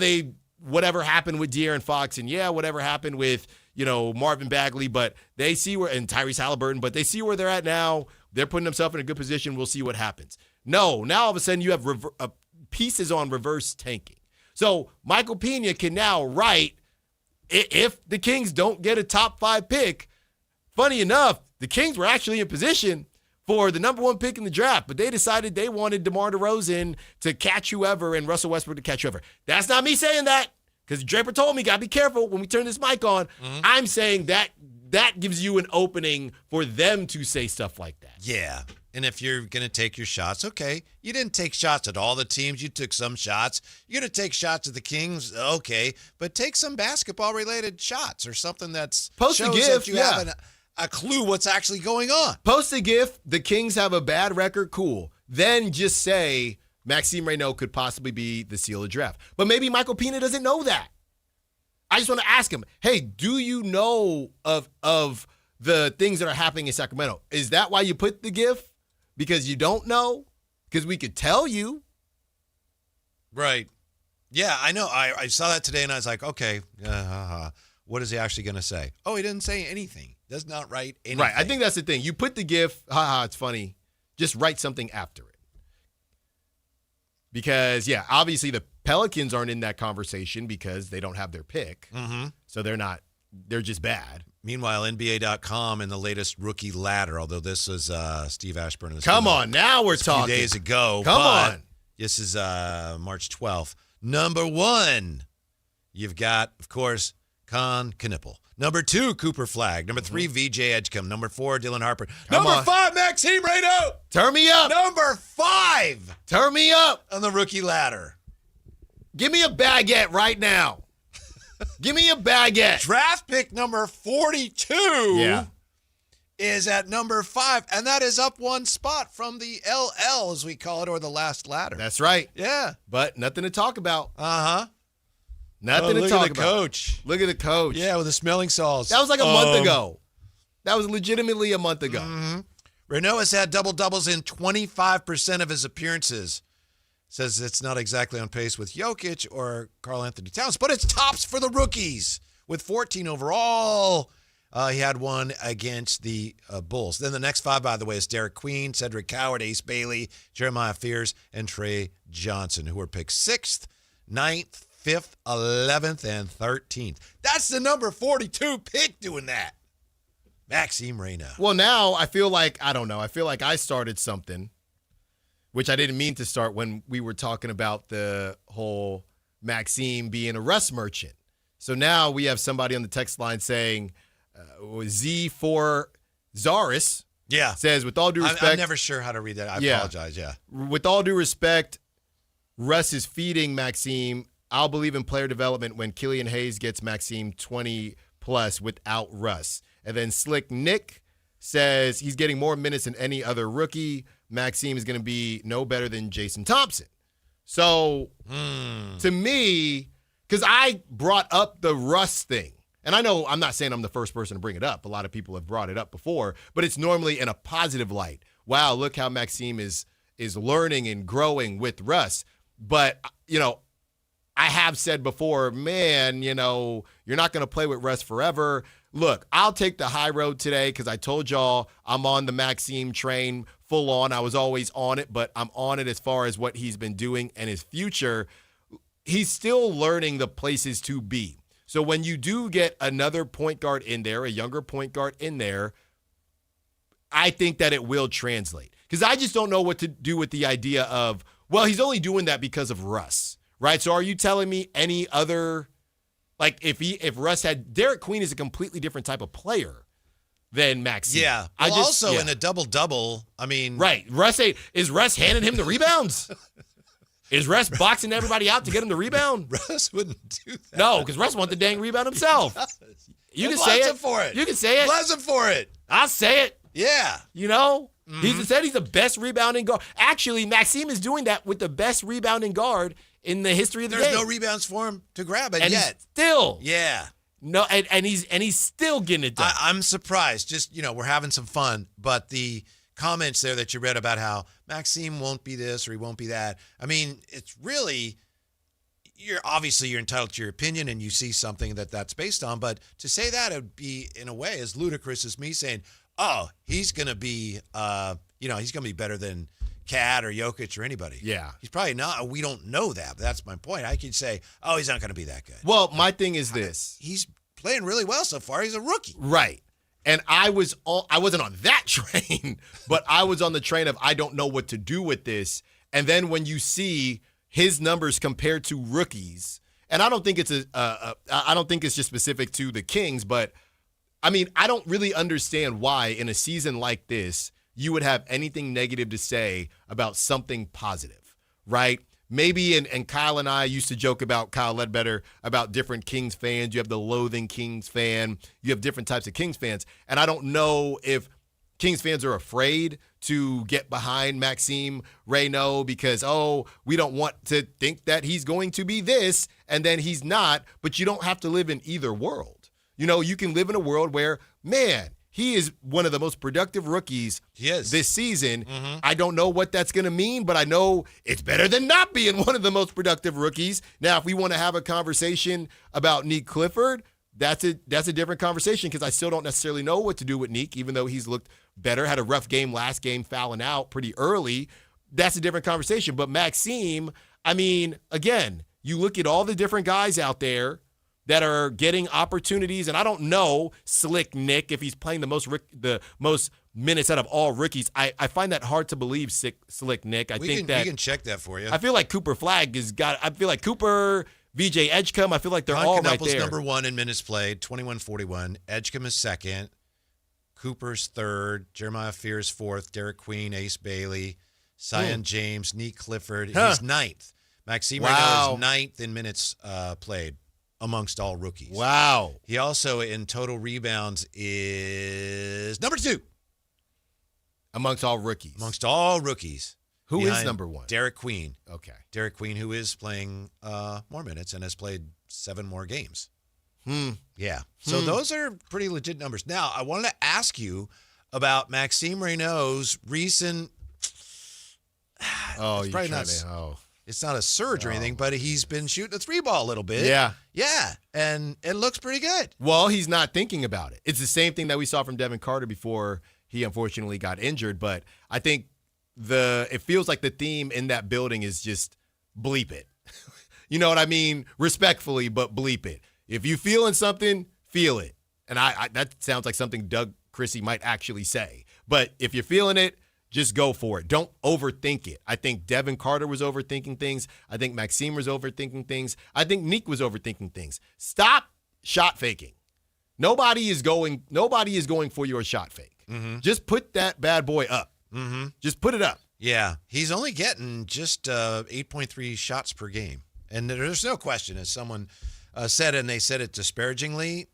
whatever happened with De'Aaron Fox, and yeah, whatever happened with, Marvin Bagley, but they see and Tyrese Halliburton, but they see where they're at now. They're putting themselves in a good position. We'll see what happens. No, now all of a sudden you have pieces on reverse tanking. So Michael Pena can now write, if the Kings don't get a top 5 pick, funny enough, the Kings were actually in position, for the number 1 pick in the draft, but they decided they wanted DeMar DeRozan to catch whoever and Russell Westbrook to catch whoever. That's not me saying that, because Draper told me, got to be careful when we turn this mic on. I'm saying that gives you an opening for them to say stuff like that. Yeah. And if you're going to take your shots, okay. You didn't take shots at all the teams. You took some shots. You're going to take shots at the Kings, okay. But take some basketball-related shots or something that's Post a shows GIF, that you yeah. have a clue what's actually going on. Post a GIF, the Kings have a bad record, cool. Then just say Maxime Reynaud could possibly be the seal of the draft. But maybe Michael Pina doesn't know that. I just want to ask him, hey, do you know of the things that are happening in Sacramento? Is that why you put the GIF? Because you don't know? Because we could tell you. Right. Yeah, I know. I saw that today, and I was like, okay, what is he actually going to say? Oh, he didn't say anything. Does not write anything. Right. I think that's the thing. You put the GIF, it's funny. Just write something after it. Because, yeah, obviously the Pelicans aren't in that conversation because they don't have their pick. Mm-hmm. So they're just bad. Meanwhile, NBA.com in the latest rookie ladder, although this was Steve Ashburn. Come on, now we're talking. A few days ago. Come on. This is March 12th. Number 1, you've got, of course, Con Knipple. Number 2, Cooper Flagg. Number 3, VJ Edgecombe. Number 4, Dylan Harper. Number 5, Maxime Reynaud. Turn me up. Number 5. Turn me up. On the rookie ladder. Give me a baguette right now. Give me a baguette. Draft pick number 42 is at number 5, and that is up 1 spot from the LL, as we call it, or the last ladder. That's right. Yeah. But nothing to talk about. Uh-huh. Nothing to talk about. Look at the coach. Look at the coach. Yeah, with the smelling salts. That was like a month ago. That was legitimately a month ago. Mm-hmm. Reynaud has had double-doubles in 25% of his appearances. Says it's not exactly on pace with Jokic or Karl Anthony Towns, but it's tops for the rookies with 14 overall. He had one against the Bulls. Then the next 5, by the way, is Derek Queen, Cedric Coward, Ace Bailey, Jeremiah Fears, and Trey Johnson, who were picked 6th, 9th, 5th, 11th, and 13th. That's the number 42 pick doing that. Maxime Reynaud. Well, now I feel like, I don't know, I feel like I started something, which I didn't mean to start when we were talking about the whole Maxime being a Russ merchant. So now we have somebody on the text line saying, Z4 Zaris says, with all due respect. I'm never sure how to read that. I apologize, With all due respect, Russ is feeding Maxime. I'll believe in player development when Killian Hayes gets Maxime 20+ without Russ. And then Slick Nick says he's getting more minutes than any other rookie. Maxime is going to be no better than Jason Thompson. So, to me, because I brought up the Russ thing, and I know I'm not saying I'm the first person to bring it up. A lot of people have brought it up before, but it's normally in a positive light. Wow, look how Maxime is learning and growing with Russ. But, I have said before, man, you're not going to play with Russ forever. Look, I'll take the high road today because I told y'all I'm on the Maxime train full on. I was always on it, but I'm on it as far as what he's been doing and his future. He's still learning the places to be. So when you do get another point guard in there, a younger point guard in there, I think that it will translate. Because I just don't know what to do with the idea of, well, he's only doing that because of Russ, right? So are you telling me any other, like if Russ had, Derek Queen is a completely different type of player than Maxime. Yeah. Well, in a double-double, I mean. Right. Is Russ handing him the rebounds? Is Russ boxing everybody out to get him the rebound? Russ wouldn't do that. No, because Russ wants the dang rebound himself. You can say it. For it. You can say it. Bless him for it. I'll say it. Yeah. He said he's the best rebounding guard. Actually, Maxime is doing that with the best rebounding guard in the history of the game. There's no rebounds for him to grab it and yet. He's still. Yeah. No, and he's still getting it done. I'm surprised. Just, we're having some fun, but the comments there that you read about how Maxime won't be this or he won't be that. I mean, it's really, you're entitled to your opinion and you see something that's based on, but to say that would be in a way as ludicrous as me saying, oh, he's going to be, he's going to be better than Cat or Jokic or anybody. Yeah. He's probably not. We don't know that, but that's my point. I could say, oh, he's not going to be that good. Well, my thing is this. He's playing really well so far. He's a rookie. Right. And I wasn't on that train, but I was on the train of I don't know what to do with this. And then when you see his numbers compared to rookies, and I don't think it's I don't think it's just specific to the Kings, but I mean, I don't really understand why in a season like this you would have anything negative to say about something positive, right? Maybe, and Kyle and I used to joke about Kyle Ledbetter about different Kings fans. You have the loathing Kings fan. You have different types of Kings fans. And I don't know if Kings fans are afraid to get behind Maxim Reynaud because, we don't want to think that he's going to be this, and then he's not. But you don't have to live in either world. You know, you can live in a world where, man, he is one of the most productive rookies this season. Mm-hmm. I don't know what that's going to mean, but I know it's better than not being one of the most productive rookies. Now, if we want to have a conversation about Nick Clifford, that's a different conversation because I still don't necessarily know what to do with Nick, even though he's looked better, had a rough game last game, fouling out pretty early. That's a different conversation. But Maxim, I mean, again, you look at all the different guys out there that are getting opportunities, and I don't know Slick Nick if he's playing the most minutes out of all rookies. I find that hard to believe. Slick Nick. We can check that for you. I feel like Cooper Flagg has got. I feel like Cooper, VJ Edgecombe. I feel like they're all right there. Number 1 in minutes played, 21-41. Edgecombe is second. Cooper's third. Jeremiah Fears fourth. Derek Queen, Ace Bailey, Cyan James, Nick Clifford. He's ninth. Maxime Reynaud is ninth in minutes played amongst all rookies. Wow. He also, in total rebounds, is number 2. Amongst all rookies. Amongst all rookies. Who is number 1? Derek Queen. Okay. Derek Queen, who is playing more minutes and has played 7 more games. Yeah. So those are pretty legit numbers. Now, I wanted to ask you about Maxime Reynaud's recent... It's not a surge or anything, but he's been shooting the 3-ball a little bit. Yeah. Yeah, and it looks pretty good. Well, he's not thinking about it. It's the same thing that we saw from Devin Carter before he unfortunately got injured, but I think it feels like the theme in that building is just bleep it. You know what I mean? Respectfully, but bleep it. If you feeling something, feel it. And I that sounds like something Doug Christie might actually say. But if you're feeling it, just go for it. Don't overthink it. I think Devin Carter was overthinking things. I think Maxime was overthinking things. I think Nick was overthinking things. Stop shot faking. Nobody is going for your shot fake. Mm-hmm. Just put that bad boy up. Mm-hmm. Just put it up. Yeah. He's only getting just 8.3 shots per game. And there's no question, as someone said, and they said it disparagingly,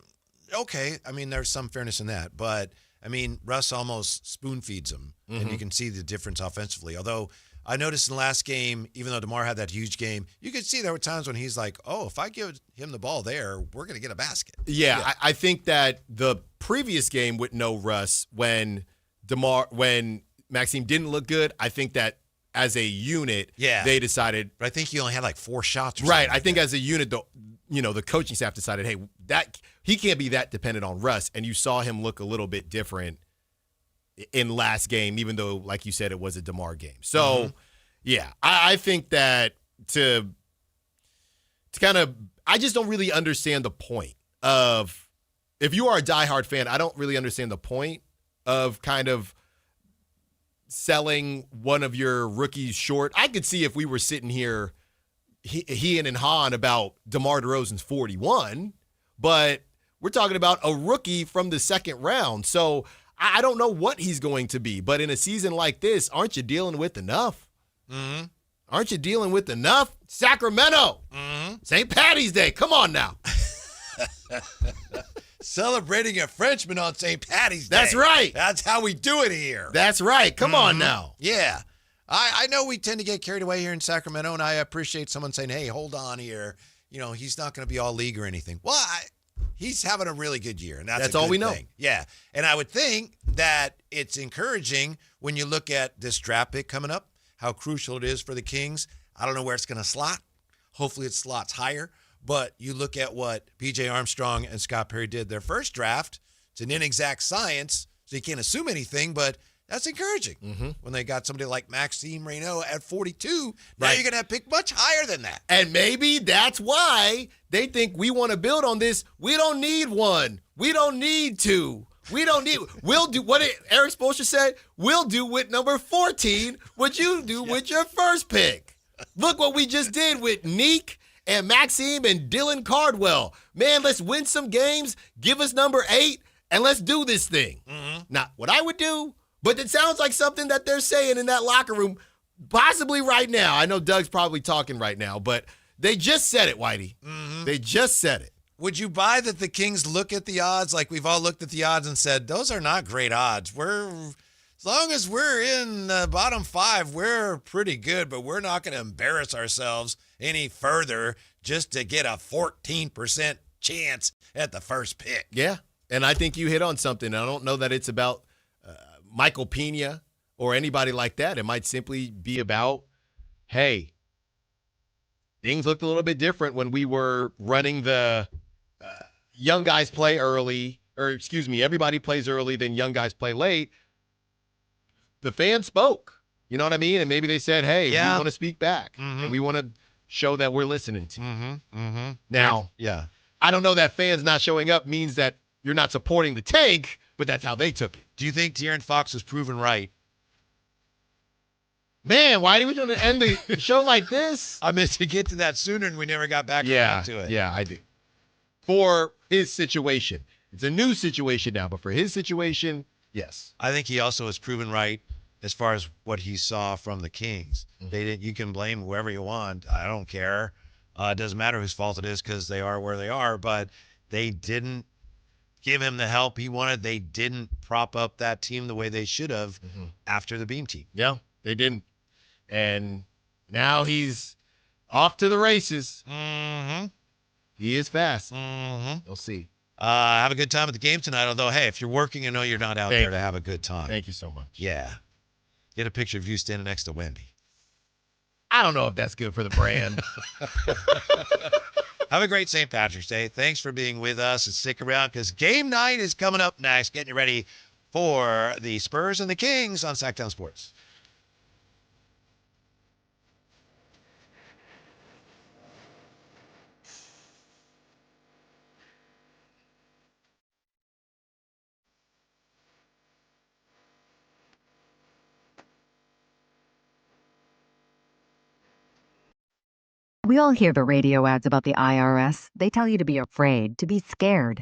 okay, I mean, there's some fairness in that. But, I mean, Russ almost spoon feeds him. And you can see the difference offensively. Although I noticed in the last game, even though DeMar had that huge game, you could see there were times when he's like, if I give him the ball there, we're going to get a basket. Yeah. I think that the previous game with no Russ, when Maxime didn't look good, I think that as a unit, they decided. But I think he only had like 4 shots. Right. I think as a unit, the coaching staff decided, hey, that he can't be that dependent on Russ. And you saw him look a little bit different in last game, even though, like you said, it was a DeMar game. So, yeah, I think that to kind of – I just don't really understand the point of – if you are a diehard fan, I don't really understand the point of kind of selling one of your rookies short. I could see if we were sitting here, Ian and Han, about DeMar DeRozan's 41, but we're talking about a rookie from the second round. So – I don't know what he's going to be, but in a season like this, aren't you dealing with enough? Mm-hmm. Aren't you dealing with enough? Sacramento, St. Patty's Day. Come on now. Celebrating a Frenchman on St. Patty's Day. That's right. That's how we do it here. That's right. Come on now. Yeah. I know we tend to get carried away here in Sacramento, and I appreciate someone saying, hey, hold on here. You know, he's not going to be all league or anything. Well, he's having a really good year, and that's all we know. Yeah, and I would think that it's encouraging when you look at this draft pick coming up, how crucial it is for the Kings. I don't know where it's going to slot. Hopefully it slots higher, but you look at what B.J. Armstrong and Scott Perry did their first draft. It's an inexact science, so you can't assume anything, but that's encouraging. When they got somebody like Maxime Reynaud at 42, now you're going to have picked much higher than that. And maybe that's why they think we want to build on this. We don't need 1. We don't need 2. We don't need. We'll do what Eric Spoelstra said. We'll do with number 14 what you do with your first pick. Look what we just did with Neek and Maxim and Dylan Cardwell. Man, let's win some games. Give us number 8, and let's do this thing. Not what I would do, but it sounds like something that they're saying in that locker room, possibly right now. I know Doug's probably talking right now, but they just said it, Whitey. They just said it. Would you buy that the Kings look at the odds like we've all looked at the odds and said, those are not great odds? As long as we're in the bottom 5, we're pretty good, but we're not going to embarrass ourselves any further just to get a 14% chance at the first pick. Yeah, and I think you hit on something. I don't know that it's about Michael Pena or anybody like that. It might simply be about, hey, things looked a little bit different when we were running the young guys play early, or excuse me, everybody plays early, then young guys play late. The fans spoke, you know what I mean? And maybe they said, hey, we want to speak back, and we want to show that we're listening to you. Now, I don't know that fans not showing up means that you're not supporting the tank, but that's how they took it. Do you think De'Aaron Fox was proven right? Man, why did we want to end the show like this? I meant to get to that sooner, and we never got back to it. Yeah, I do. For his situation. It's a new situation now, but for his situation, yes. I think he also was proven right as far as what he saw from the Kings. They didn't. You can blame whoever you want. I don't care. It doesn't matter whose fault it is because they are where they are, but they didn't give him the help he wanted. They didn't prop up that team the way they should have after the Beam team. Yeah, they didn't. And now he's off to the races. He is fast. You'll see. Have a good time at the game tonight. Although, hey, if you're working, you know you're not out there to have a good time. Thank you so much. Yeah. Get a picture of you standing next to Wendy. I don't know if that's good for the brand. Have a great St. Patrick's Day. Thanks for being with us, and stick around because game night is coming up next. Getting you ready for the Spurs and the Kings on Sactown Sports. We all hear the radio ads about the IRS. They tell you to be afraid, to be scared.